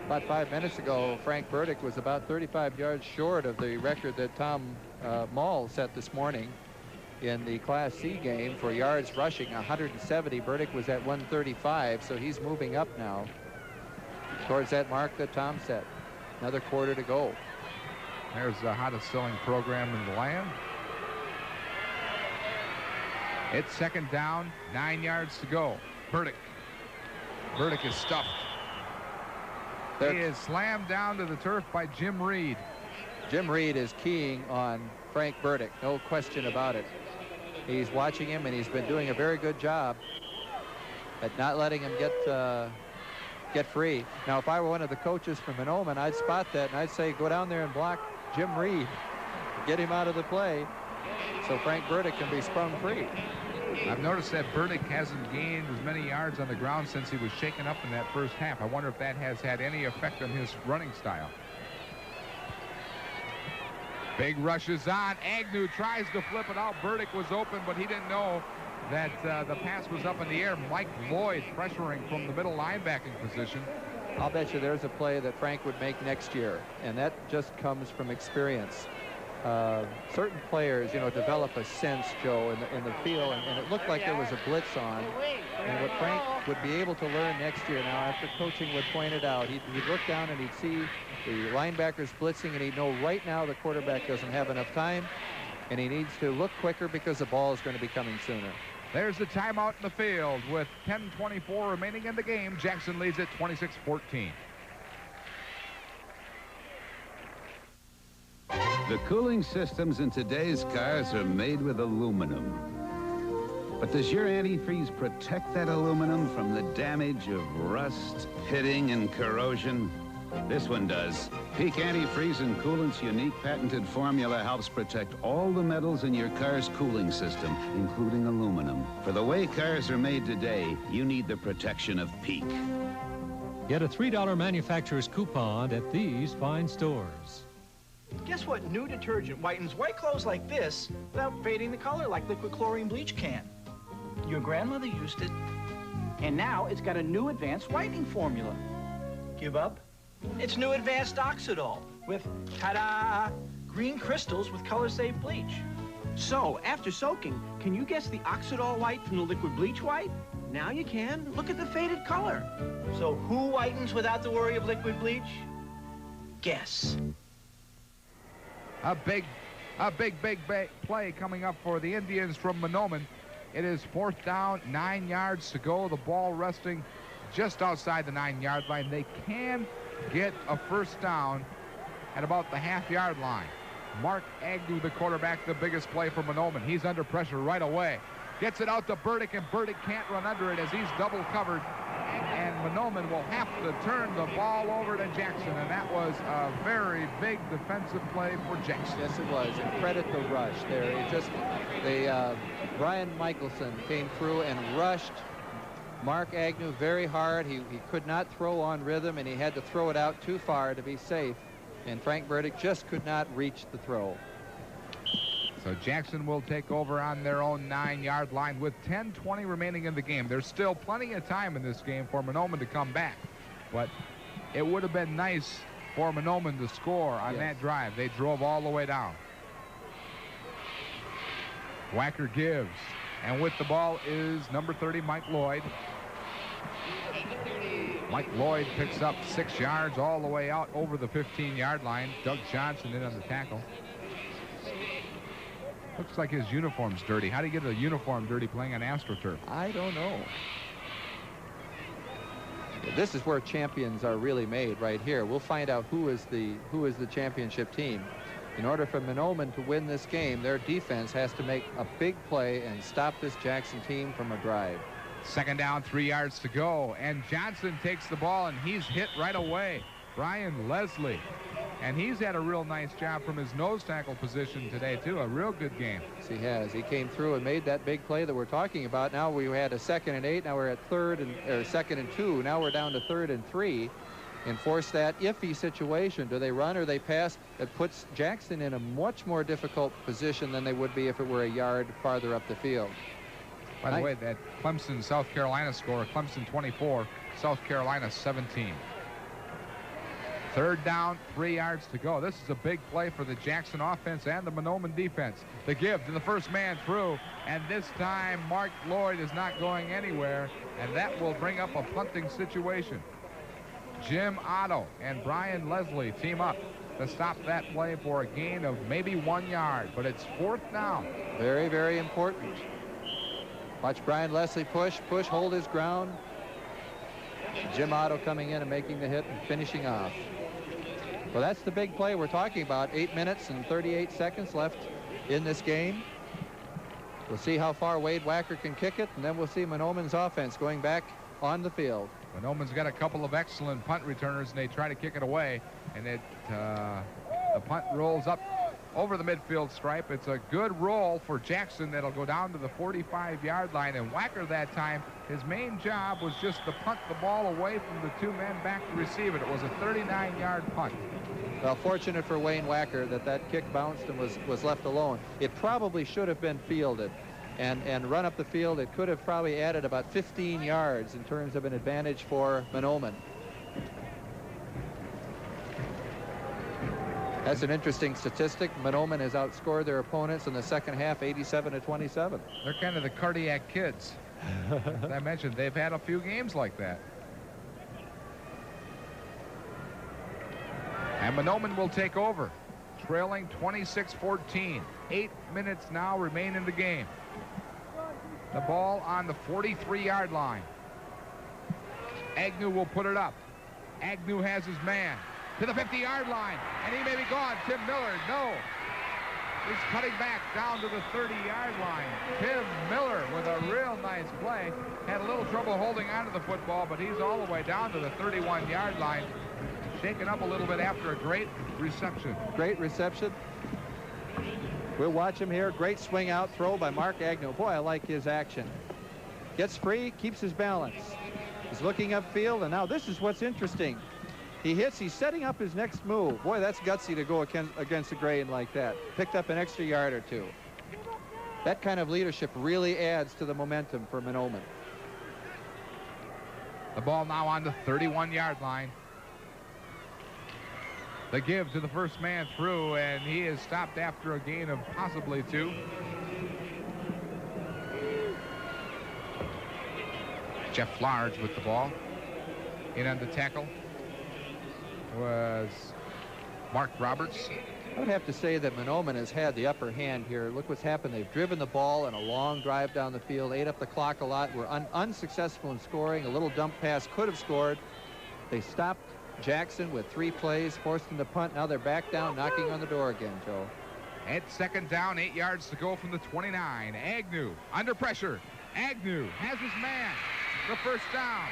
About 5 minutes ago, Frank Burdick was about 35 yards short of the record that Tom Mall set this morning in the Class C game for yards rushing, 170. Burdick was at 135, so he's moving up now towards that mark that Tom set. Another quarter to go. There's the hottest selling program in the land. It's second down, 9 yards to go. Burdick is stuffed. He is slammed down to the turf by Jim Reed. Jim Reed is keying on Frank Burdick, no question about it. He's watching him, and he's been doing a very good job at not letting him get free. Now, if I were one of the coaches from Mahnomen, I'd spot that, and I'd say, go down there and block Jim Reed. Get him out of the play so Frank Burdick can be sprung free. I've noticed that Burdick hasn't gained as many yards on the ground since he was shaken up in that first half. I wonder if that has had any effect on his running style. Big rush is on. Agnew tries to flip it out. Burdick was open, but he didn't know that the pass was up in the air. Mike Lloyd pressuring from the middle linebacking position. I'll bet you there's a play that Frank would make next year, and that just comes from experience. Certain players, you know, develop a sense, Joe, in the field, and it looked like there was a blitz on. And what Frank would be able to learn next year now, after coaching would point it out, he'd look down and he'd see the linebackers blitzing, and he'd know right now the quarterback doesn't have enough time, and he needs to look quicker because the ball is going to be coming sooner. There's the timeout in the field with 10:24 remaining in the game. Jackson leads at 26-14. The cooling systems in today's cars are made with aluminum. But does your antifreeze protect that aluminum from the damage of rust, pitting, and corrosion? This one does. Peak Antifreeze and Coolant's unique patented formula helps protect all the metals in your car's cooling system, including aluminum. For the way cars are made today, you need the protection of Peak. Get a $3 manufacturer's coupon at these fine stores. Guess what new detergent whitens white clothes like this without fading the color like liquid chlorine bleach can? Your grandmother used it, and now it's got a new advanced whitening formula. Give up? It's new advanced Oxidol with, ta-da, green crystals with color-safe bleach. So, after soaking, can you guess the Oxidol white from the liquid bleach white? Now you can. Look at the faded color. So who whitens without the worry of liquid bleach? Guess. A big play coming up for the Indians from Mahnomen. It is 4th down, 9 yards to go. The ball resting just outside the 9-yard line. They can get a first down at about the half-yard line. Mark Agnew, the quarterback, the biggest play for Mahnomen. He's under pressure right away. Gets it out to Burdick, and Burdick can't run under it as he's double covered. And Mahnomen will have to turn the ball over to Jackson, and that was a very big defensive play for Jackson. Yes, it was, and credit the rush there. It just, Brian Michelson came through and rushed Mark Agnew very hard. He could not throw on rhythm, and he had to throw it out too far to be safe, and Frank Burdick just could not reach the throw. So Jackson will take over on their own 9-yard line with 10:20 remaining in the game. There's still plenty of time in this game for Mahnomen to come back, but it would have been nice for Mahnomen to score on that drive. They drove all the way down. Wacker gives, and with the ball is number 30, Mike Lloyd. Mike Lloyd picks up 6 yards all the way out over the 15-yard line. Doug Johnson in on the tackle. Looks like his uniform's dirty. How do you get a uniform dirty playing on AstroTurf? I don't know. This is where champions are really made right here. We'll find out who is the championship team. In order for Mahnomen to win this game, their defense has to make a big play and stop this Jackson team from a drive. 2nd down, 3 yards to go, and Johnson takes the ball, and he's hit right away. Brian Leslie. And he's had a real nice job from his nose tackle position today, too. A real good game. Yes, he has. He came through and made that big play that we're talking about. Now we had a 2nd and 8. Now we're at 2nd and 2. Now we're down to 3rd and 3. And force that iffy situation. Do they run or they pass? It puts Jackson in a much more difficult position than they would be if it were a yard farther up the field. By the way, that Clemson, South Carolina score, Clemson 24, South Carolina 17. 3rd down, 3 yards to go. This is a big play for the Jackson offense and the Mahnomen defense. The give to the first man through, and this time Mark Lloyd is not going anywhere, and that will bring up a punting situation. Jim Otto and Brian Leslie team up to stop that play for a gain of maybe 1 yard, but it's 4th down. Very, very important. Watch Brian Leslie push, hold his ground. Jim Otto coming in and making the hit and finishing off. Well, that's the big play we're talking about. 8 minutes and 38 seconds left in this game. We'll see how far Wade Wacker can kick it, and then we'll see Mahnomen's offense going back on the field. Mahnomen's got a couple of excellent punt returners, and they try to kick it away, and the punt rolls up over the midfield stripe. It's a good roll for Jackson that'll go down to the 45-yard line, and Wacker that time, his main job was just to punt the ball away from the two men back to receive it. It was a 39-yard punt. Well, fortunate for Wayne Wacker that kick bounced and was left alone. It probably should have been fielded and run up the field. It could have probably added about 15 yards in terms of an advantage for Mahnomen. That's an interesting statistic. Mahnomen has outscored their opponents in the second half 87-27. They're kind of the cardiac kids. As I mentioned, they've had a few games like that. And Mahnomen will take over, trailing 26-14. 8 minutes now remain in the game. The ball on the 43-yard line. Agnew will put it up. Agnew has his man to the 50-yard line, and he may be gone. Tim Miller, no. He's cutting back down to the 30-yard line. Tim Miller with a real nice play. Had a little trouble holding onto the football, but he's all the way down to the 31-yard line. Shaken up a little bit after a great reception. Great reception. We'll watch him here. Great swing out throw by Mark Agnew. Boy, I like his action. Gets free, keeps his balance. He's looking upfield, and now this is what's interesting. He hits, he's setting up his next move. Boy, that's gutsy to go against the grain like that. Picked up an extra yard or two. That kind of leadership really adds to the momentum for Mahnomen. The ball now on the 31-yard line. The give to the first man through, and he is stopped after a gain of possibly 2. Jeff Large with the ball. In on the tackle was Mark Roberts. I would have to say that Mahnomen has had the upper hand here. Look what's happened. They've driven the ball in a long drive down the field, ate up the clock a lot, were unsuccessful in scoring. A little dump pass could have scored. They stopped Jackson with 3 plays, forced him to punt. Now they're back down, knocking on the door again, Joe. At second down, 8 yards to go from the 29. Agnew under pressure. Agnew has his man. The first down.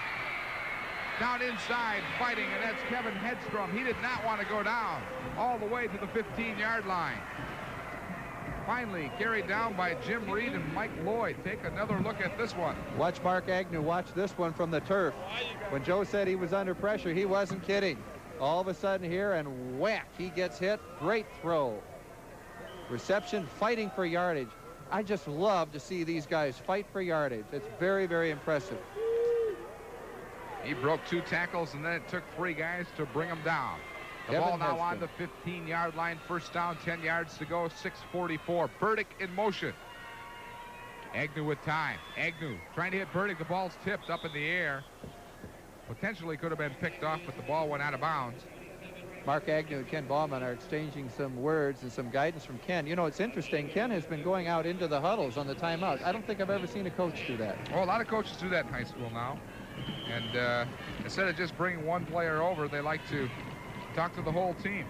Down inside, fighting, and that's Kevin Hedstrom. He did not want to go down all the way to the 15-yard line. Finally carried down by Jim Reed and Mike Lloyd. Take another look at this one. Watch Mark Agnew. Watch this one from the turf. When Joe said he was under pressure, he wasn't kidding. All of a sudden here, and whack, he gets hit. Great throw. Reception, fighting for yardage. I just love to see these guys fight for yardage. It's very, very impressive. He broke 2 tackles, and then it took 3 guys to bring him down. The ball now on the 15-yard line. First down, 10 yards to go, 6:44. Burdick in motion. Agnew with time. Agnew trying to hit Burdick. The ball's tipped up in the air. Potentially could have been picked off, but the ball went out of bounds. Mark Agnew and Ken Bauman are exchanging some words and some guidance from Ken. You know, it's interesting. Ken has been going out into the huddles on the timeout. I don't think I've ever seen a coach do that. Oh, a lot of coaches do that in high school now. And instead of just bringing one player over, they like to talk to the whole team.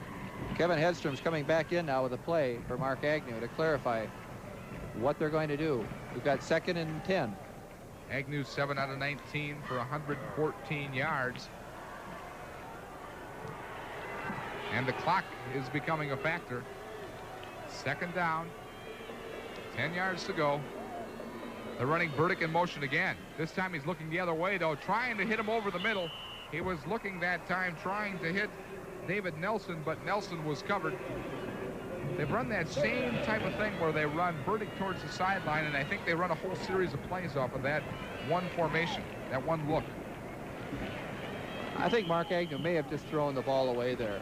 Kevin Hedstrom's coming back in now with a play for Mark Agnew to clarify what they're going to do. We've got 2nd and 10. Agnew 7 out of 19 for 114 yards. And the clock is becoming a factor. 2nd down, 10 yards to go. They're running Burdick in motion again. This time he's looking the other way, though, trying to hit him over the middle. He was looking that time trying to hit David Nelson, but Nelson was covered. They've run that same type of thing where they run Burdick towards the sideline, and I think they run a whole series of plays off of that one formation, that one look. I think Mark Agnew may have just thrown the ball away there.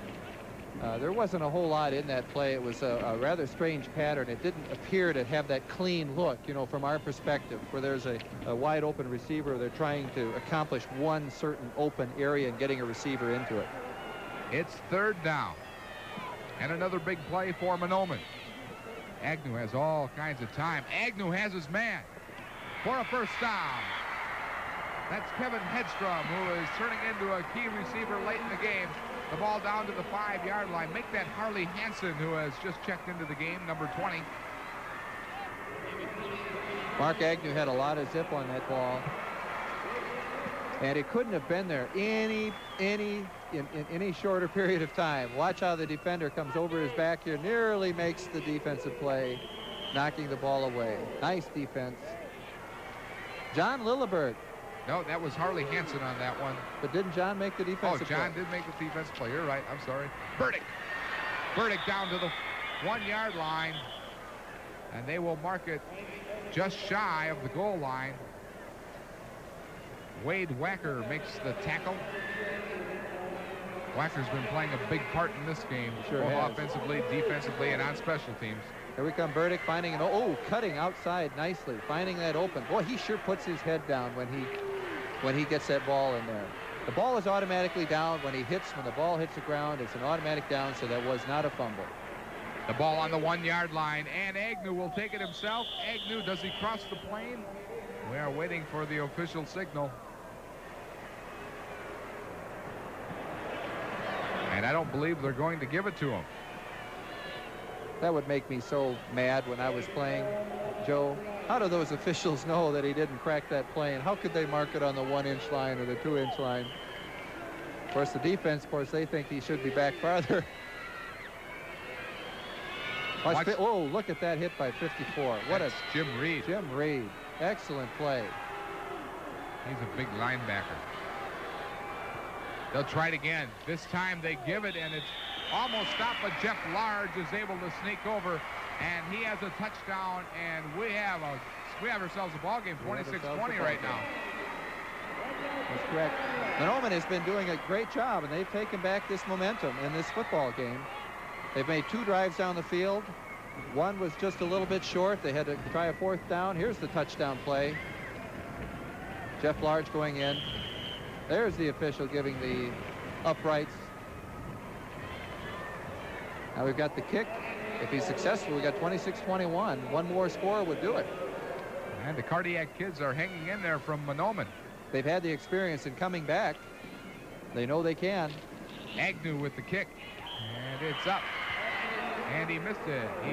There wasn't a whole lot in that play. It was a rather strange pattern. It didn't appear to have that clean look, you know, from our perspective, where there's a wide open receiver. They're trying to accomplish one certain open area and getting a receiver into it. It's 3rd down. And another big play for Mahnomen. Agnew has all kinds of time. Agnew has his man for a first down. That's Kevin Hedstrom, who is turning into a key receiver late in the game. the ball down to the 5-yard line. Make that Harley Hansen, who has just checked into the game, number 20. Mark Agnew had a lot of zip on that ball. And it couldn't have been there in any shorter period of time. Watch how the defender comes over his back here, nearly makes the defensive play, knocking the ball away. Nice defense. John Lilleberg. No, that was Harley Hansen on that one. But didn't John make the defensive play? Oh, John did make the defensive play. You're right. I'm sorry. Burdick. Burdick down to the 1-yard line. And they will mark it just shy of the goal line. Wade Wacker makes the tackle. Wacker's been playing a big part in this game, both offensively, defensively, and on special teams. Here we come, Burdick finding an, cutting outside nicely, finding that open. Boy, he sure puts his head down when he gets that ball in there. The ball is automatically down when the ball hits the ground. It's an automatic down, so that was not a fumble. The ball on the 1-yard line, and Agnew will take it himself. Agnew, does he cross the plane? We are waiting for the official signal. And I don't believe they're going to give it to him. That would make me so mad when I was playing, Joe. How do those officials know that he didn't crack that plane? How could they mark it on the 1-inch line or the 2-inch line? Of course, the defense, they think he should be back farther. Oh, look at that hit by 54. That's Jim Reed. Jim Reed. Excellent play. He's a big linebacker. They'll try it again. This time they give it, and it's almost stopped, but Jeff Large is able to sneak over, and he has a touchdown, and we have ourselves a ball game, 26-20 right now. That's correct. Mahnomen has been doing a great job, and they've taken back this momentum in this football game. They've made 2 drives down the field. One was just a little bit short. They had to try a 4th down. Here's the touchdown play. Jeff Large going in. There's the official giving the uprights. Now we've got the kick. If he's successful, we got 26-21. One more score would do it. And the Cardiac kids are hanging in there from Mahnomen. They've had the experience in coming back. They know they can. Agnew with the kick. And it's up. And he missed it. He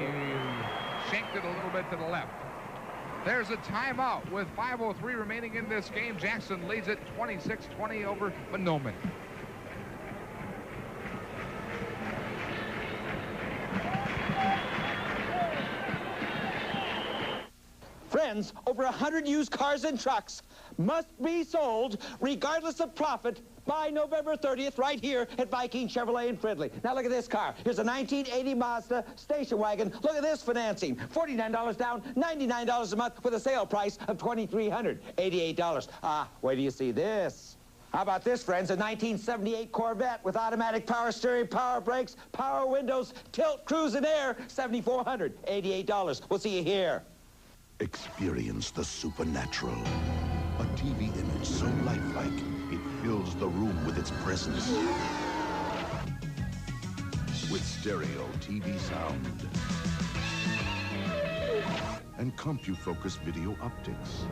shanked it a little bit to the left. There's a timeout with 5:03 remaining in this game. Jackson leads it 26-20 over Mahnomen. Friends, over 100 used cars and trucks must be sold regardless of profit by November 30th right here at Viking Chevrolet in Fridley. Now look at this car. Here's a 1980 Mazda station wagon. Look at this financing. $49 down, $99 a month with a sale price of $2,388. Wait till you see this. How about this, friends? A 1978 Corvette with automatic power steering, power brakes, power windows, tilt, cruise, and air. $7,488. We'll see you here. Experience the supernatural. A TV image so lifelike, it fills the room with its presence. With stereo TV sound and CompuFocus video optics.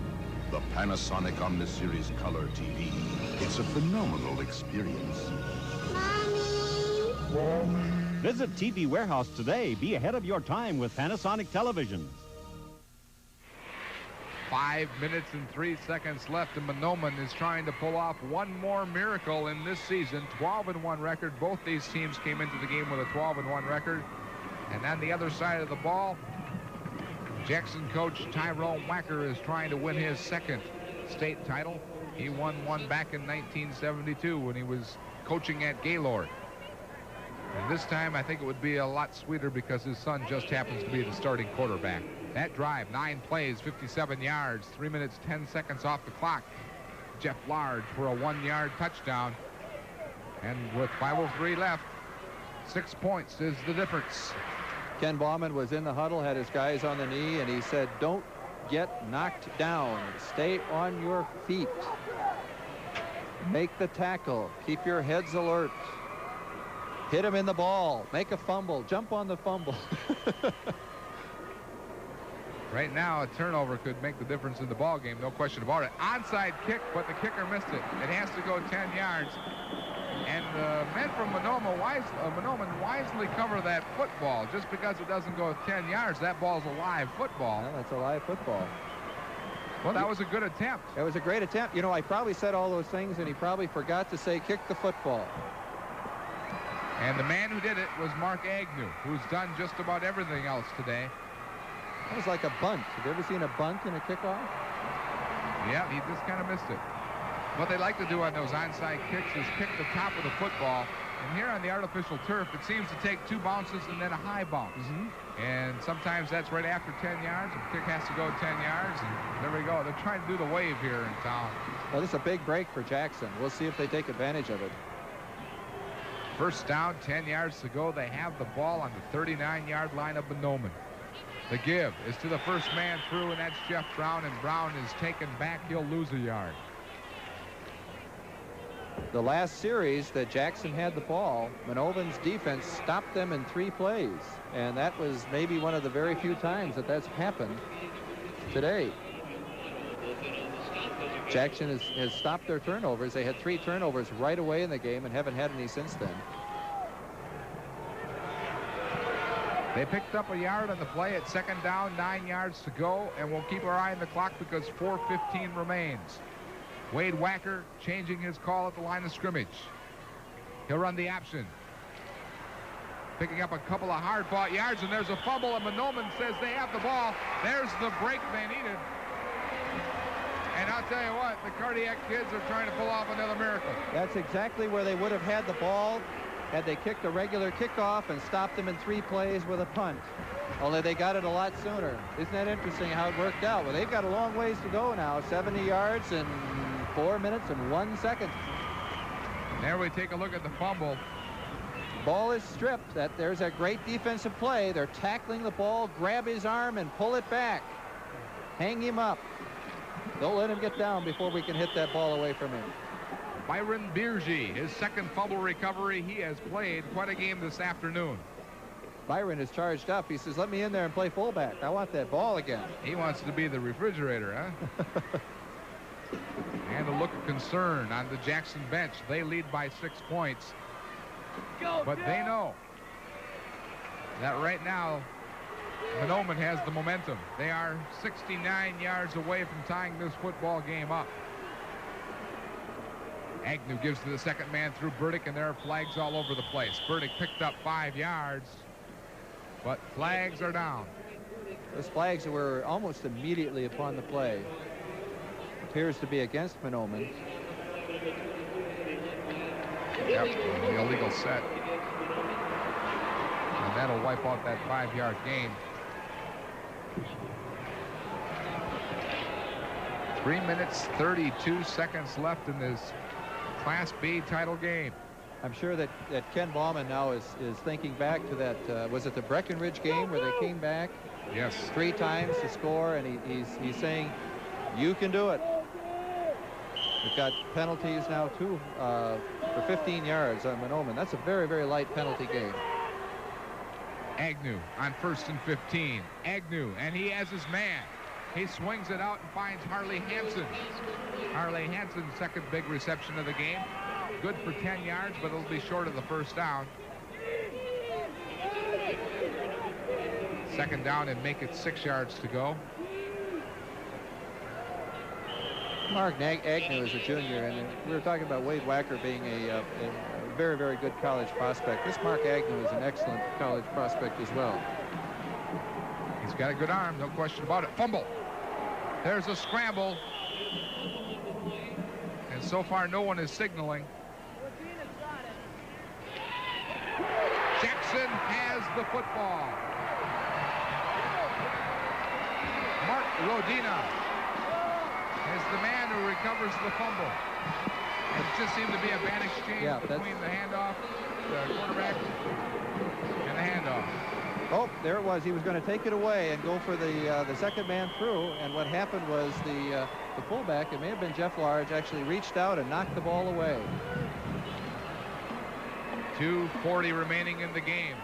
The Panasonic Omniseries Color TV. It's a phenomenal experience. Mommy! Visit TV Warehouse today. Be ahead of your time with Panasonic televisions. 5 minutes and 3 seconds left, and Mahnomen is trying to pull off one more miracle in this season. 12-1 record. Both these teams came into the game with a 12-1 record. And on the other side of the ball, Jackson coach Tyrone Wacker is trying to win his second state title. He won one back in 1972 when he was coaching at Gaylord. And this time I think it would be a lot sweeter because his son just happens to be the starting quarterback. That drive, 9 plays, 57 yards, 3 minutes, 10 seconds off the clock. Jeff Large for a 1-yard touchdown. And with 5:03 left, 6 points is the difference. Ken Bauman was in the huddle, had his guys on the knee, and he said, don't get knocked down. Stay on your feet. Make the tackle. Keep your heads alert. Hit him in the ball. Make a fumble. Jump on the fumble. Right now, a turnover could make the difference in the ball game, no question about it. Onside kick, but the kicker missed it. It has to go 10 yards. And men from Mahnomen wisely cover that football. Just because it doesn't go 10 yards, that ball's a live football. Yeah, that's a live football. Well, that was a good attempt. It was a great attempt. You know, I probably said all those things, and he probably forgot to say kick the football. And the man who did it was Mark Agnew, who's done just about everything else today. It was like a bunt. Have you ever seen a bunt in a kickoff? Yeah, he just kind of missed it. What they like to do on those onside kicks is kick the top of the football. And here on the artificial turf, it seems to take 2 bounces and then a high bounce. And sometimes that's right after 10 yards. The kick has to go 10 yards. And there we go. They're trying to do the wave here in town. Well, this is a big break for Jackson. We'll see if they take advantage of it. First down, 10 yards to go. They have the ball on the 39-yard line of Mahnomen. The give is to the first man through, and that's Jeff Brown. And Brown is taken back. He'll lose a yard. The last series that Jackson had the ball, Mahnomen's defense stopped them in 3 plays. And that was maybe one of the very few times that that's happened today. Jackson has stopped their turnovers. They had 3 turnovers right away in the game and haven't had any since then. They picked up a yard on the play at second down, 9 yards to go, and we'll keep our eye on the clock because 4:15 remains. Wade Wacker changing his call at the line of scrimmage. He'll run the option. Picking up a couple of hard-fought yards, and there's a fumble, and Mahnomen says they have the ball. There's the break they needed. And I'll tell you what, the cardiac kids are trying to pull off another miracle. That's exactly where they would have had the ball had they kicked a regular kickoff and stopped them in 3 plays with a punt. Only they got it a lot sooner. Isn't that interesting how it worked out? Well, they've got a long ways to go now. 70 yards in 4 minutes and 1 second. There we take a look at the fumble. Ball is stripped. There's a great defensive play. They're tackling the ball, grab his arm and pull it back. Hang him up. Don't let him get down before we can hit that ball away from him. Byron Bierge, his second fumble recovery. He has played quite a game this afternoon. Byron is charged up. He says, let me in there and play fullback. I want that ball again. He wants to be the refrigerator, huh? And a look of concern on the Jackson bench. They lead by 6 points. But they know that right now, Mahnomen has the momentum. They are 69 yards away from tying this football game up. Agnew gives to the second man through Burdick, and there are flags all over the place. Burdick picked up 5 yards, but flags are down. Those flags were almost immediately upon the play. Appears to be against Mahnomen. Yep, the illegal set. And that'll wipe out that 5-yard gain. 3 minutes, 32 seconds left in this Class B title game. I'm sure that Ken Bauman now is thinking back to that, was it the Breckenridge game where they came back? Yes. 3 times to score, and he's saying, you can do it. We've got penalties now, too, for 15 yards on Mahnomen. That's a very, very light penalty game. Agnew on 1st and 15. Agnew, and he has his man. He swings it out and finds Harley Hansen. Harley Hansen's second big reception of the game. Good for 10 yards, but it'll be short of the first down. Second down and make it 6 yards to go. Mark Agnew is a junior, and we were talking about Wade Wacker being a very, very good college prospect. This Mark Agnew is an excellent college prospect as well. He's got a good arm, no question about it. Fumble. There's a scramble. And so far, no one is signaling. Jackson has the football. Mark Rodina is the man who recovers the fumble. It just seemed to be a bad exchange between the handoff, the quarterback, and the handoff. Oh, there it was. He was going to take it away and go for the second man through. And what happened was the fullback, it may have been Jeff Large, actually reached out and knocked the ball away. 2:40 remaining in the game.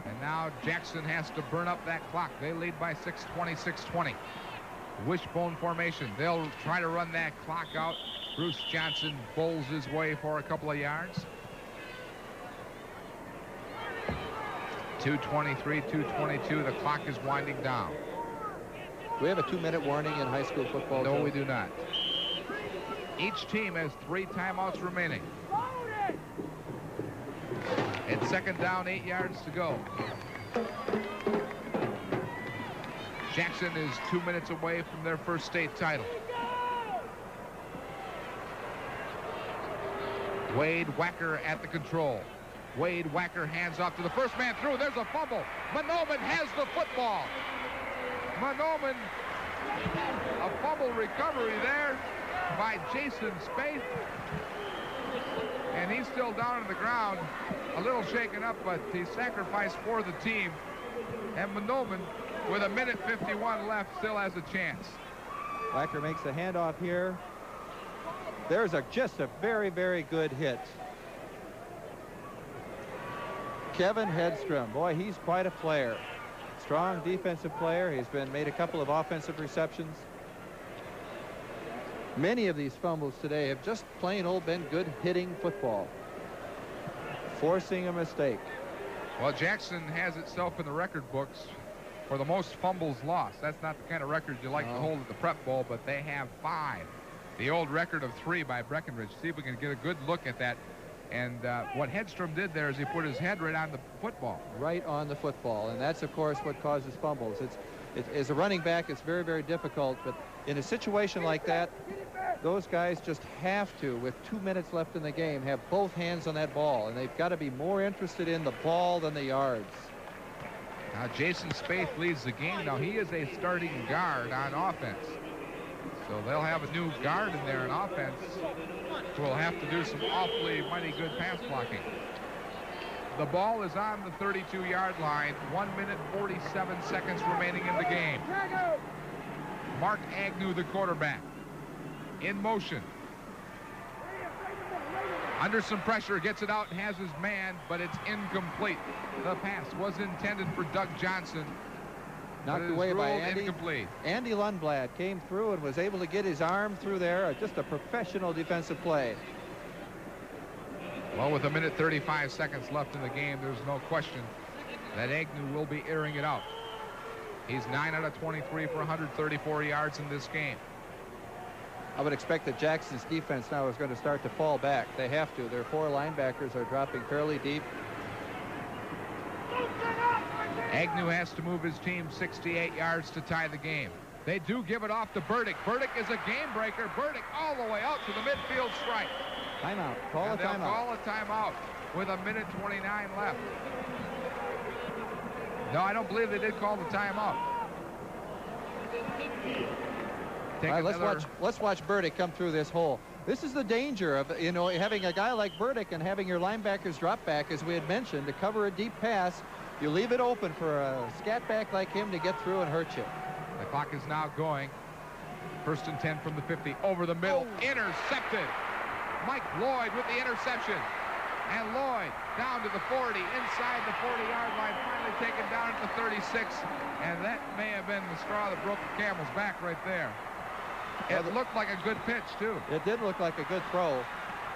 And now Jackson has to burn up that clock. They lead by 6, 26-20. Wishbone formation. They'll try to run that clock out Bruce Johnson bowls his way for a couple of yards. 2:23, 2:22. The clock is winding down. Do we have a 2-minute warning in high school football? No, Joe? we do not. Each team has 3 timeouts remaining. It's second down, 8 yards to go. Jackson is 2 minutes away from their first state title. Wade Wacker at the control. Wade Wacker hands off to the first man through. There's a fumble. Mahnomen has the football. Mahnomen, a fumble recovery there by Jason Spaeth. And he's still down on the ground, a little shaken up, but he sacrificed for the team. And Mahnomen, with 1:51 left, still has a chance. Wacker makes the handoff here. There's just a very, very good hit. Kevin Hedstrom, boy, he's quite a player. Strong defensive player. He's made a couple of offensive receptions. Many of these fumbles today have just plain old been good hitting football. Forcing a mistake. Well, Jackson has itself in the record books for the most fumbles lost. That's not the kind of record you like to hold at the Prep Bowl, but they have 5. The old record of 3 by Breckenridge. See if we can get a good look at that. And what Hedstrom did there is he put his head right on the football. Right on the football. And that's, of course, what causes fumbles. As a running back, it's very, very difficult. But in a situation like that, those guys just have to, with 2 minutes left in the game, have both hands on that ball. And they've got to be more interested in the ball than the yards. Now, Jason Spaeth leads the game. Now, he is a starting guard on offense. So they'll have a new guard in there on offense who will have to do some awfully mighty good pass blocking. The ball is on the 32-yard line. 1:47 remaining in the game. Mark Agnew, the quarterback, in motion. Under some pressure, gets it out and has his man, but it's incomplete. The pass was intended for Doug Johnson. Knocked away by Andy. Incomplete. Andy Lundblad came through and was able to get his arm through there. Just a professional defensive play. Well, with 1:35 left in the game, there's no question that Agnew will be airing it out. He's 9 out of 23 for 134 yards in this game. I would expect that Jackson's defense now is going to start to fall back. They have to. Their 4 linebackers are dropping fairly deep. Agnew has to move his team 68 yards to tie the game. They do give it off to Burdick. Burdick is a game breaker. Burdick all the way out to the midfield stripe. Timeout. Call a timeout. Call a timeout with 1:29 left. No, I don't believe they did call the timeout. All right, let's watch Burdick come through this hole. This is the danger of, you know, having a guy like Burdick and having your linebackers drop back, as we had mentioned, to cover a deep pass. You leave it open for a scat back like him to get through and hurt you. The clock is now going. 1st and 10 from the 50. Over the middle. Intercepted. Mike Lloyd with the interception. And Lloyd down to the 40. Inside the 40-yard line. Finally taken down at the 36. And that may have been the straw that broke the camel's back right there. It looked like a good pitch, too. It did look like a good throw.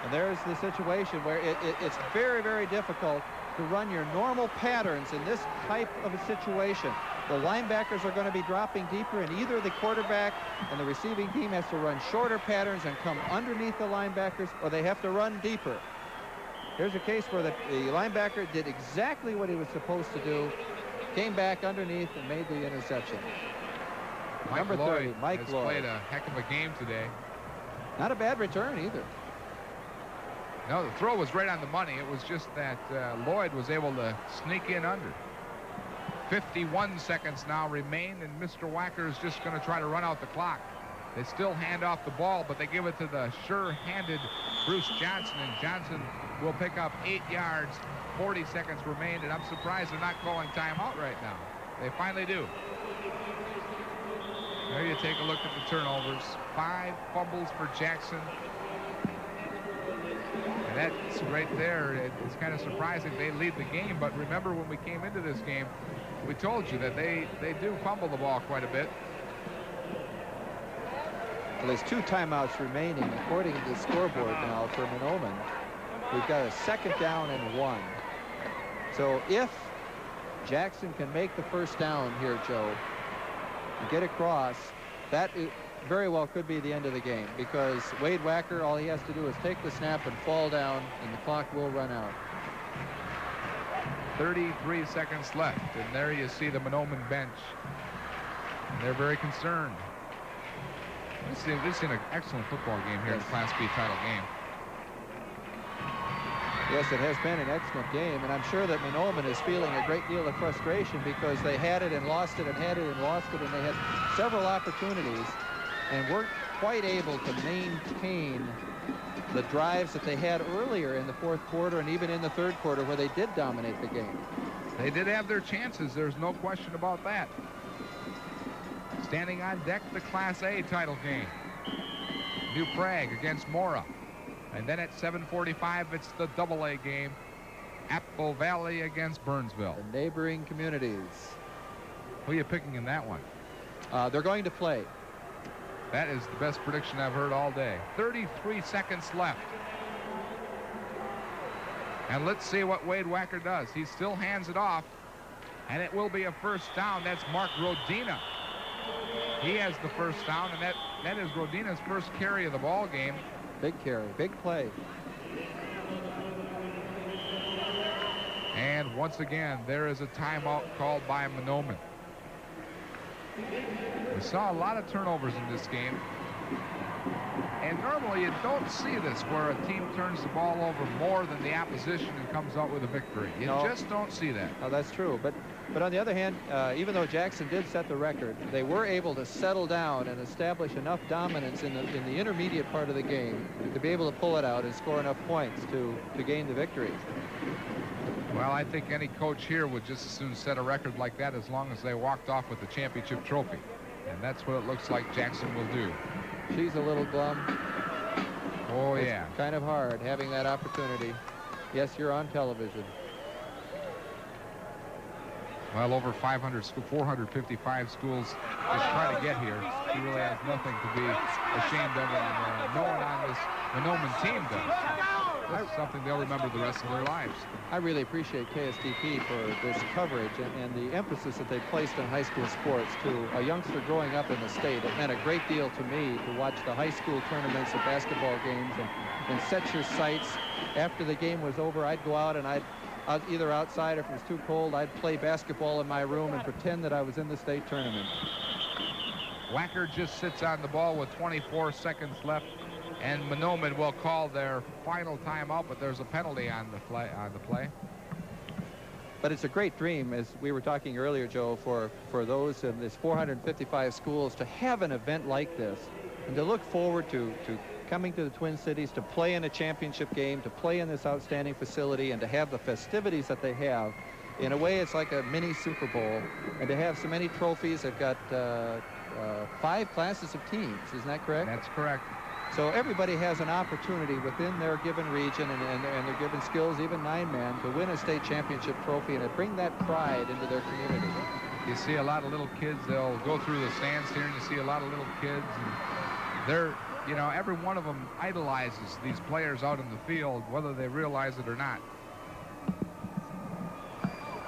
And there's the situation where it's very, very difficult to run your normal patterns in this type of a situation. The linebackers are going to be dropping deeper, and either the quarterback and the receiving team has to run shorter patterns and come underneath the linebackers, or they have to run deeper. Here's a case where the linebacker did exactly what he was supposed to do, came back underneath and made the interception. Number 30, Mike Lloyd. Played a heck of a game today. Not a bad return either. No, the throw was right on the money. It was just that Lloyd was able to sneak in under. 51 seconds now remain, and Mr. Wacker is just going to try to run out the clock. They still hand off the ball, but they give it to the sure-handed Bruce Johnson, and Johnson will pick up 8 yards. 40 seconds remain, and I'm surprised they're not calling timeout right now. They finally do. There you take a look at the turnovers. 5 fumbles for Jackson. And that's right there. It's kind of surprising they lead the game, but remember when we came into this game, we told you that they do fumble the ball quite a bit. Well, there's 2 timeouts remaining according to the scoreboard now for Mahnomen. We've got a 2nd down and 1. So if Jackson can make the first down here, Joe, and get across, that very well could be the end of the game, because Wade Wacker, all he has to do is take the snap and fall down, and the clock will run out. 33 seconds left, and there you see the Mahnomen bench. And they're very concerned. This is an excellent football game here in the Class B title game. Yes, it has been an excellent game, and I'm sure that Mahnomen is feeling a great deal of frustration because they had it and lost it and had it and lost it, and they had several opportunities and weren't quite able to maintain the drives that they had earlier in the 4th quarter and even in the 3rd quarter where they did dominate the game. They did have their chances. There's no question about that. Standing on deck, the Class A title game. New Prague against Mora. And then at 7:45, it's the AA game. Apple Valley against Burnsville. The neighboring communities. Who are you picking in that one? They're going to play. That is the best prediction I've heard all day. 33 seconds left. And let's see what Wade Wacker does. He still hands it off, and it will be a first down. That's Mark Rodina. He has the first down, and that is Rodina's first carry of the ball game. Big carry, big play. And once again, there is a timeout called by Mahnomen. We saw a lot of turnovers in this game. And normally you don't see this where a team turns the ball over more than the opposition and comes out with a victory. You just don't see that. Oh, that's true. But on the other hand, even though Jackson did set the record, they were able to settle down and establish enough dominance in the intermediate part of the game to be able to pull it out and score enough points to gain the victory. Well, I think any coach here would just as soon set a record like that as long as they walked off with the championship trophy. And that's what it looks like Jackson will do. She's a little glum. Oh, yeah. It's kind of hard having that opportunity. Yes, you're on television. Well, over 455 schools just try to get here. He really has nothing to be ashamed of, and no one on this Mahnomen team does. This is something they'll remember the rest of their lives. I really appreciate KSTP for this coverage and the emphasis that they placed on high school sports. To a youngster growing up in the state, it meant a great deal to me to watch the high school tournaments and basketball games and set your sights. After the game was over, I'd go out and I'd either outside, if it was too cold, I'd play basketball in my room and pretend that I was in the state tournament. Wacker just sits on the ball with 24 seconds left, and Mahnomen will call their final timeout, but there's a penalty on the play. But it's a great dream, as we were talking earlier, Joe, for those in this 455 schools to have an event like this and to look forward to coming to the Twin Cities to play in a championship game, to play in this outstanding facility, and to have the festivities that they have. In a way, it's like a mini Super Bowl, and to have so many trophies. They've got 5 classes of teams, isn't that correct? That's correct. So everybody has an opportunity within their given region and their given skills, even 9-man, to win a state championship trophy and to bring that pride into their community. You see a lot of little kids. They'll go through the stands here, and you see a lot of little kids, and they're, you know, every one of them idolizes these players out in the field, whether they realize it or not.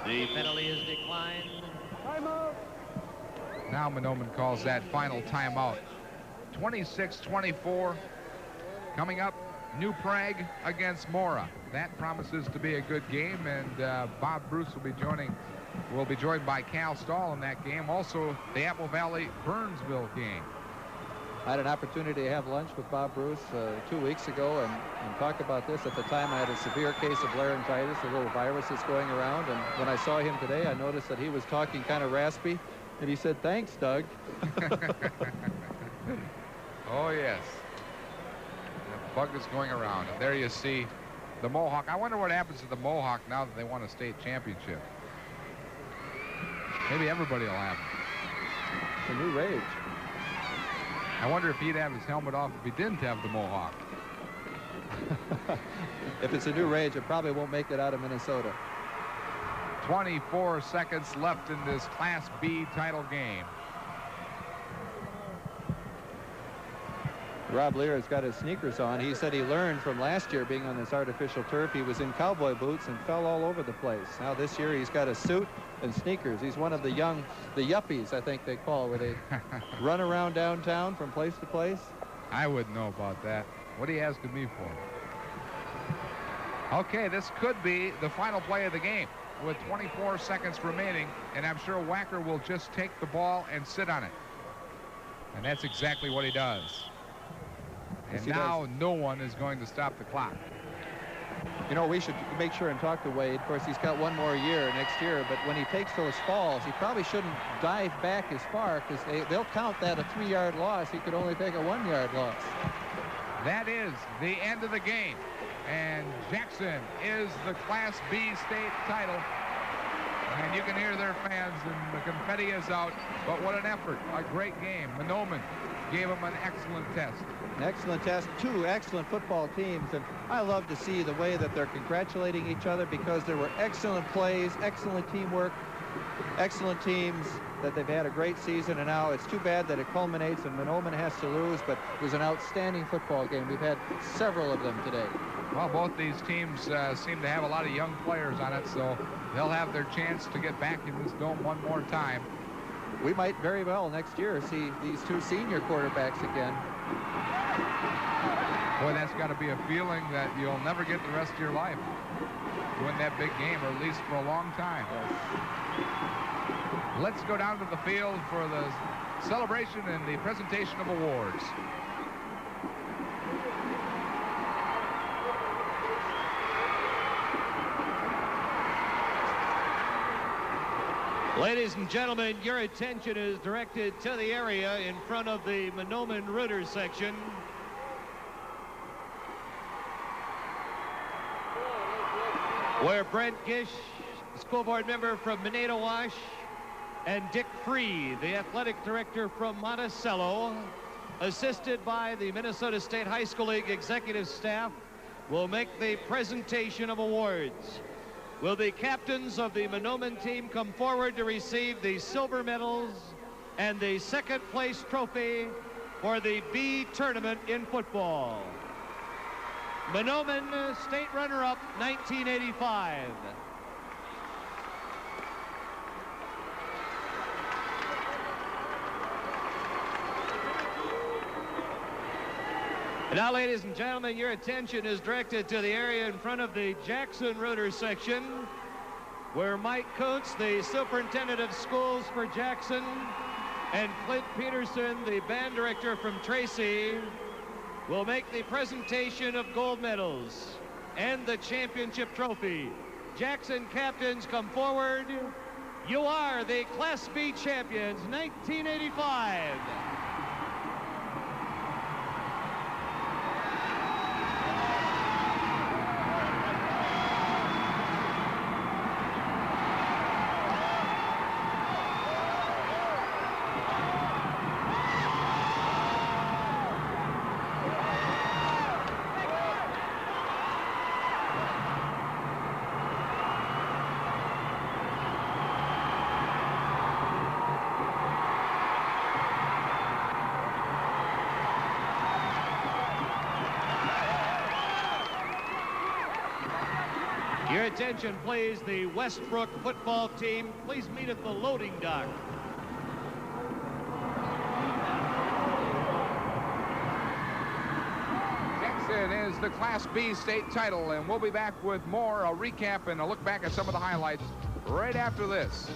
The penalty is declined. Timeout. Now Mahnomen calls that final timeout. 26-24. Coming up, New Prague against Mora. That promises to be a good game, and Bob Bruce will be joined by Cal Stahl in that game. Also, the Apple Valley Burnsville game. I had an opportunity to have lunch with Bob Bruce 2 weeks ago and talk about this. At the time, I had a severe case of laryngitis, a little virus that's going around. And when I saw him today, I noticed that he was talking kind of raspy. And he said, "Thanks, Doug." Oh, yes. The bug is going around. And there you see the Mohawk. I wonder what happens to the Mohawk now that they won a state championship. Maybe everybody will have it. It's a new rage. I wonder if he'd have his helmet off if he didn't have the Mohawk. If it's a new rage, it probably won't make it out of Minnesota. 24 seconds left in this Class B title game. Rob Lear's got his sneakers on. He said he learned from last year being on this artificial turf. He was in cowboy boots and fell all over the place. Now this year he's got a suit and sneakers. He's one of the yuppies, I think they call, where they run around downtown from place to place. I wouldn't know about that. What are you asking me for? Okay, this could be the final play of the game with 24 seconds remaining, and I'm sure Wacker will just take the ball and sit on it. And that's exactly what he does. And now no one is going to stop the clock. You know, we should make sure and talk to Wade. Of course, he's got one more year next year, but when he takes those falls, he probably shouldn't dive back as far because they'll count that a 3-yard loss. He could only take a 1-yard loss. That is the end of the game. And Jackson is the Class B state title. And you can hear their fans, and the confetti is out. But what an effort. A great game. Mahnomen gave them an excellent test. An excellent test. 2 excellent football teams. And I love to see the way that they're congratulating each other because there were excellent plays, excellent teamwork, excellent teams, that they've had a great season. And now it's too bad that it culminates and Mahnomen has to lose, but it was an outstanding football game. We've had several of them today. Well, both these teams seem to have a lot of young players on it, so they'll have their chance to get back in this dome one more time. We might very well next year see these 2 senior quarterbacks again. Boy, that's got to be a feeling that you'll never get the rest of your life. To win that big game, or at least for a long time. Let's go down to the field for the celebration and the presentation of awards. Ladies and gentlemen, your attention is directed to the area in front of the Mahnomen Rooter section. Where Brent Gish, school board member from Mineta-Wash, and Dick Free, the athletic director from Monticello, assisted by the Minnesota State High School League executive staff, will make the presentation of awards. Will the captains of the Mahnomen team come forward to receive the silver medals and the second place trophy for the B tournament in football? Mahnomen state runner-up 1985. Now, ladies and gentlemen, your attention is directed to the area in front of the Jackson Rooter section, where Mike Kuntz, the superintendent of schools for Jackson, and Clint Peterson, the band director from Tracy, will make the presentation of gold medals and the championship trophy. Jackson captains, come forward. You are the Class B champions, 1985. Your attention, please. The Westbrook football team, please meet at the loading dock. Jackson is the Class B state title, and we'll be back with more, a recap and a look back at some of the highlights right after this.